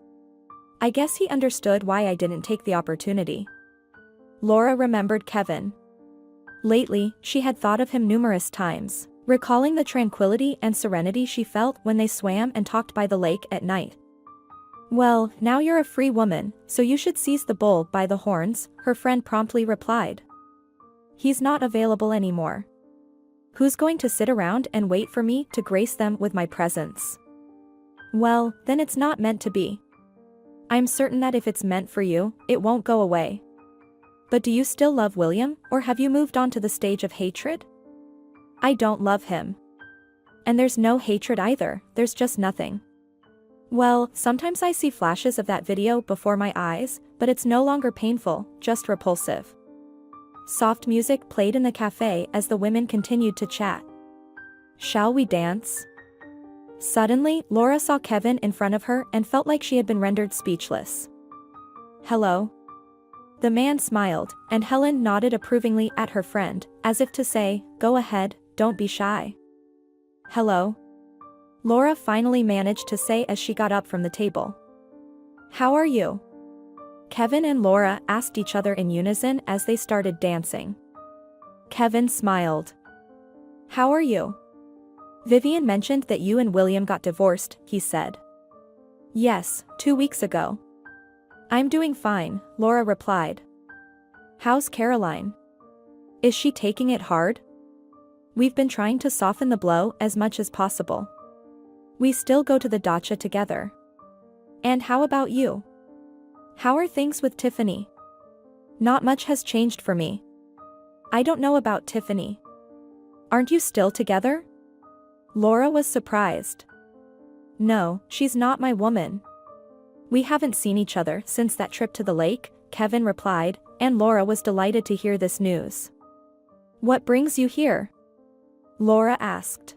I guess he understood why I didn't take the opportunity." Laura remembered Kevin. Lately, she had thought of him numerous times, recalling the tranquility and serenity she felt when they swam and talked by the lake at night. "Well, now you're a free woman, so you should seize the bull by the horns," her friend promptly replied. "He's not available anymore. Who's going to sit around and wait for me to grace them with my presence? Well, then it's not meant to be. I'm certain that if it's meant for you, it won't go away. But do you still love William, or have you moved on to the stage of hatred?" "I don't love him. And there's no hatred either, there's just nothing. Well, sometimes I see flashes of that video before my eyes, but it's no longer painful, just repulsive." Soft music played in the cafe as the women continued to chat. "Shall we dance?" Suddenly, Laura saw Kevin in front of her and felt like she had been rendered speechless. "Hello?" The man smiled, and Helen nodded approvingly at her friend, as if to say, "Go ahead, don't be shy." "Hello?" Laura finally managed to say as she got up from the table. "How are you?" Kevin and Laura asked each other in unison as they started dancing. Kevin smiled. How are you? Vivian mentioned that you and William got divorced, he said. Yes, 2 weeks ago. I'm doing fine, Laura replied. How's Caroline? Is she taking it hard? We've been trying to soften the blow as much as possible. We still go to the dacha together. And how about you? How are things with Tiffany? Not much has changed for me. I don't know about Tiffany. Aren't you still together? Laura was surprised. No, she's not my woman. We haven't seen each other since that trip to the lake, Kevin replied, and Laura was delighted to hear this news. What brings you here? Laura asked.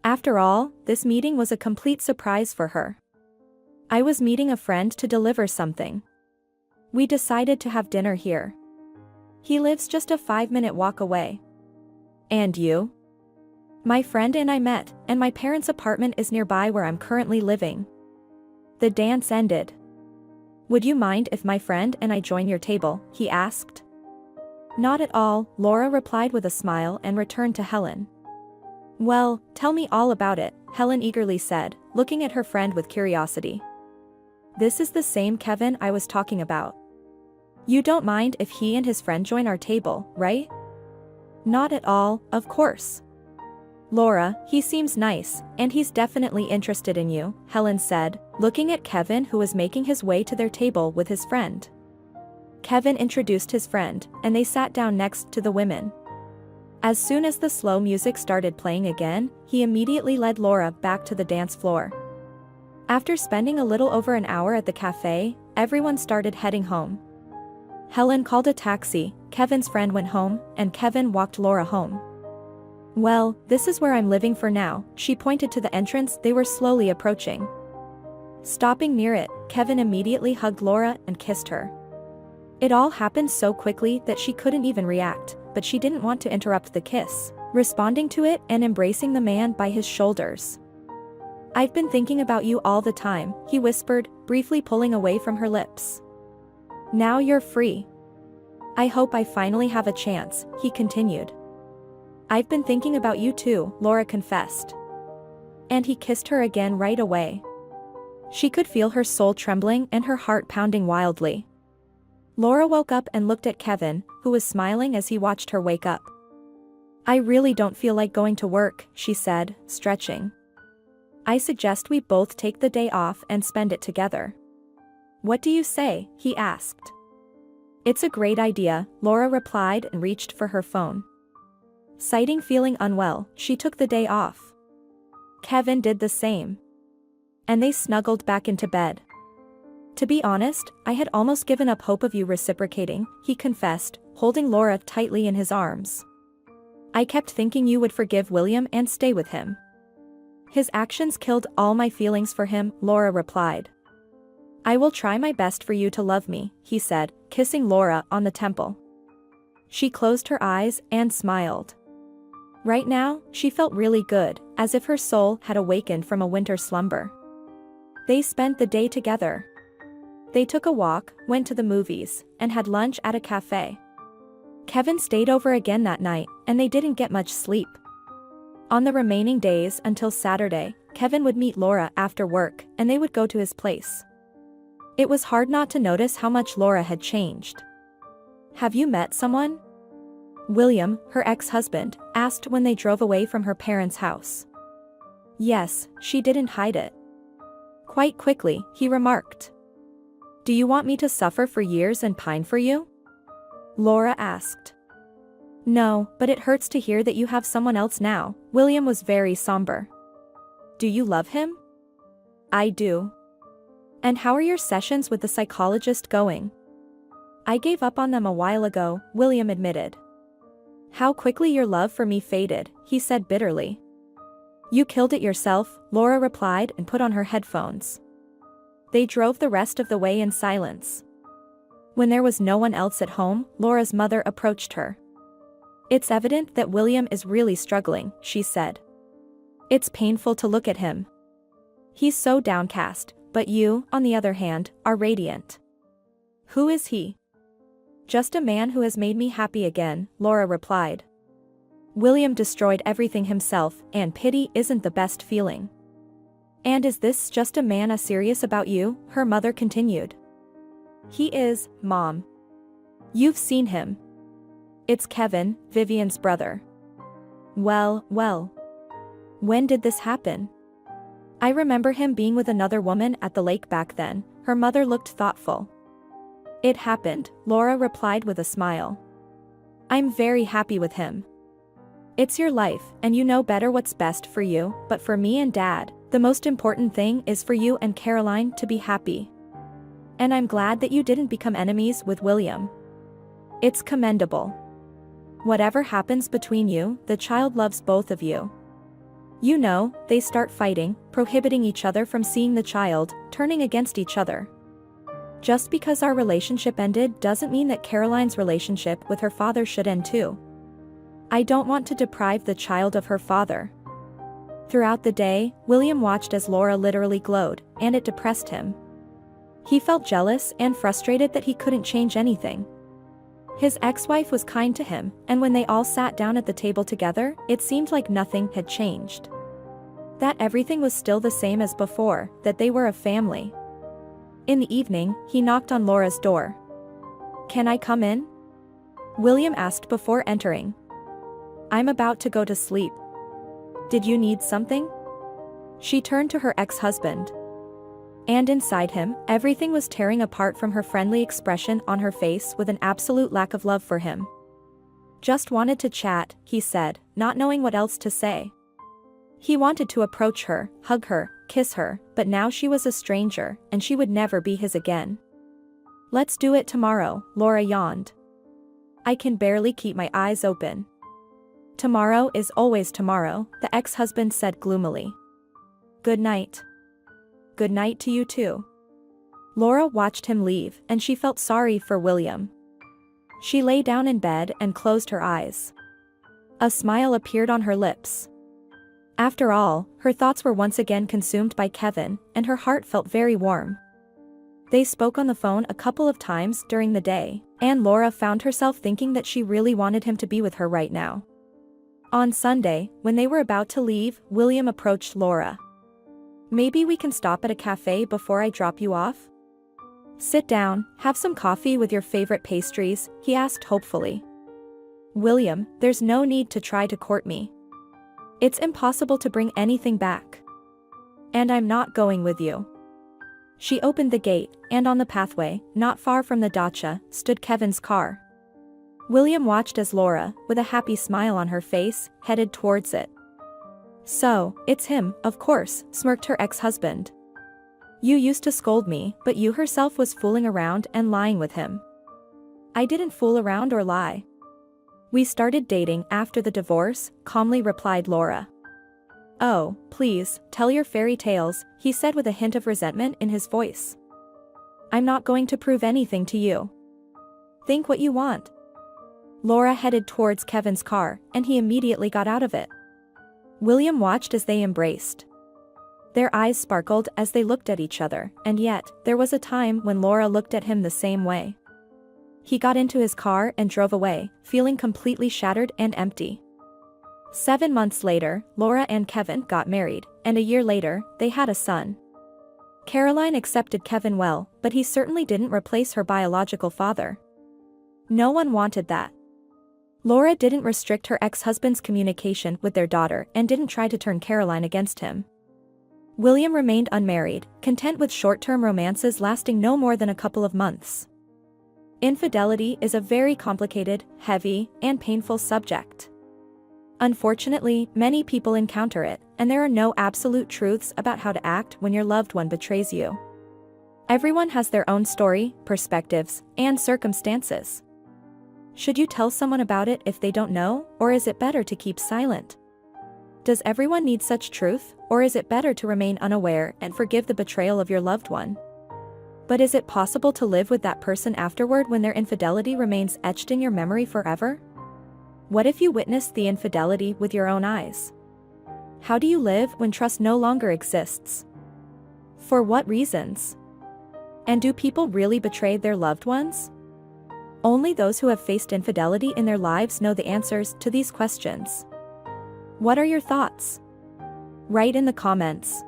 After all, this meeting was a complete surprise for her. I was meeting a friend to deliver something. We decided to have dinner here. He lives just a 5-minute walk away. And you? My friend and I met, and my parents' apartment is nearby where I'm currently living. The dance ended. Would you mind if my friend and I join your table? He asked. Not at all, Laura replied with a smile and returned to Helen. Well, tell me all about it, Helen eagerly said, looking at her friend with curiosity. This is the same Kevin I was talking about. You don't mind if he and his friend join our table, right? Not at all, of course. Laura, he seems nice, and he's definitely interested in you, Helen said, looking at Kevin who was making his way to their table with his friend. Kevin introduced his friend, and they sat down next to the women. As soon as the slow music started playing again, he immediately led Laura back to the dance floor. After spending a little over an hour at the cafe, everyone started heading home. Helen called a taxi, Kevin's friend went home, and Kevin walked Laura home. Well, this is where I'm living for now, she pointed to the entrance they were slowly approaching. Stopping near it, Kevin immediately hugged Laura and kissed her. It all happened so quickly that she couldn't even react, but she didn't want to interrupt the kiss, responding to it and embracing the man by his shoulders. I've been thinking about you all the time, he whispered, briefly pulling away from her lips. Now you're free. I hope I finally have a chance, he continued. I've been thinking about you too, Laura confessed. And he kissed her again right away. She could feel her soul trembling and her heart pounding wildly. Laura woke up and looked at Kevin, who was smiling as he watched her wake up. I really don't feel like going to work, she said, stretching. I suggest we both take the day off and spend it together. What do you say? He asked. It's a great idea, Laura replied and reached for her phone. Citing feeling unwell, she took the day off. Kevin did the same. And they snuggled back into bed. To be honest, I had almost given up hope of you reciprocating, he confessed, holding Laura tightly in his arms. I kept thinking you would forgive William and stay with him. His actions killed all my feelings for him, Laura replied. I will try my best for you to love me, he said, kissing Laura on the temple. She closed her eyes and smiled. Right now, she felt really good, as if her soul had awakened from a winter slumber. They spent the day together. They took a walk, went to the movies, and had lunch at a cafe. Kevin stayed over again that night, and they didn't get much sleep. On the remaining days until Saturday, Kevin would meet Laura after work, and they would go to his place. It was hard not to notice how much Laura had changed. Have you met someone? William, her ex-husband, asked when they drove away from her parents' house. Yes, she didn't hide it. Quite quickly, he remarked. Do you want me to suffer for years and pine for you? Laura asked. No, but it hurts to hear that you have someone else now. William was very somber. Do you love him? I do. And how are your sessions with the psychologist going? I gave up on them a while ago, William admitted. How quickly your love for me faded, he said bitterly. You killed it yourself, Laura replied and put on her headphones. They drove the rest of the way in silence. When there was no one else at home, Laura's mother approached her. It's evident that William is really struggling, she said. It's painful to look at him. He's so downcast, but you, on the other hand, are radiant. Who is he? Just a man who has made me happy again, Laura replied. William destroyed everything himself, and pity isn't the best feeling. And is this just a man serious about you? Her mother continued. He is, Mom. You've seen him. It's Kevin, Vivian's brother. Well. When did this happen? I remember him being with another woman at the lake back then. Her mother looked thoughtful. It happened, Laura replied with a smile. I'm very happy with him. It's your life, and you know better what's best for you, but for me and Dad, the most important thing is for you and Caroline to be happy. And I'm glad that you didn't become enemies with William. It's commendable. Whatever happens between you, the child loves both of you. You know, they start fighting, prohibiting each other from seeing the child, turning against each other. Just because our relationship ended doesn't mean that Caroline's relationship with her father should end too. I don't want to deprive the child of her father. Throughout the day, William watched as Laura literally glowed, and it depressed him. He felt jealous and frustrated that he couldn't change anything. His ex-wife was kind to him, and when they all sat down at the table together, it seemed like nothing had changed. That everything was still the same as before, that they were a family. In the evening, he knocked on Laura's door. Can I come in? William asked before entering. I'm about to go to sleep. Did you need something? She turned to her ex-husband. And inside him, everything was tearing apart from her friendly expression on her face with an absolute lack of love for him. Just wanted to chat, he said, not knowing what else to say. He wanted to approach her, hug her, kiss her, but now she was a stranger, and she would never be his again. Let's do it tomorrow, Laura yawned. I can barely keep my eyes open. Tomorrow is always tomorrow, the ex-husband said gloomily. Good night. Good night to you too. Laura watched him leave, and she felt sorry for William. She lay down in bed and closed her eyes. A smile appeared on her lips. After all, her thoughts were once again consumed by Kevin, and her heart felt very warm. They spoke on the phone a couple of times during the day, and Laura found herself thinking that she really wanted him to be with her right now. On Sunday, when they were about to leave, William approached Laura. Maybe we can stop at a cafe before I drop you off? Sit down, have some coffee with your favorite pastries, he asked hopefully. William, there's no need to try to court me. It's impossible to bring anything back. And I'm not going with you. She opened the gate, and on the pathway, not far from the dacha, stood Kevin's car. William watched as Laura, with a happy smile on her face, headed towards it. So, it's him, of course, smirked her ex-husband. You used to scold me, but you herself was fooling around and lying with him. I didn't fool around or lie. We started dating after the divorce, calmly replied Laura. Oh, please, tell your fairy tales, he said with a hint of resentment in his voice. I'm not going to prove anything to you. Think what you want. Laura headed towards Kevin's car, and he immediately got out of it. William watched as they embraced. Their eyes sparkled as they looked at each other, and yet, there was a time when Laura looked at him the same way. He got into his car and drove away, feeling completely shattered and empty. 7 months later, Laura and Kevin got married, and a year later, they had a son. Caroline accepted Kevin well, but he certainly didn't replace her biological father. No one wanted that. Laura didn't restrict her ex-husband's communication with their daughter and didn't try to turn Caroline against him. William remained unmarried, content with short-term romances lasting no more than a couple of months. Infidelity is a very complicated, heavy, and painful subject. Unfortunately, many people encounter it, and there are no absolute truths about how to act when your loved one betrays you. Everyone has their own story, perspectives, and circumstances. Should you tell someone about it if they don't know, or is it better to keep silent? Does everyone need such truth, or is it better to remain unaware and forgive the betrayal of your loved one? But is it possible to live with that person afterward when their infidelity remains etched in your memory forever? What if you witnessed the infidelity with your own eyes? How do you live when trust no longer exists? For what reasons? And do people really betray their loved ones? Only those who have faced infidelity in their lives know the answers to these questions. What are your thoughts? Write in the comments.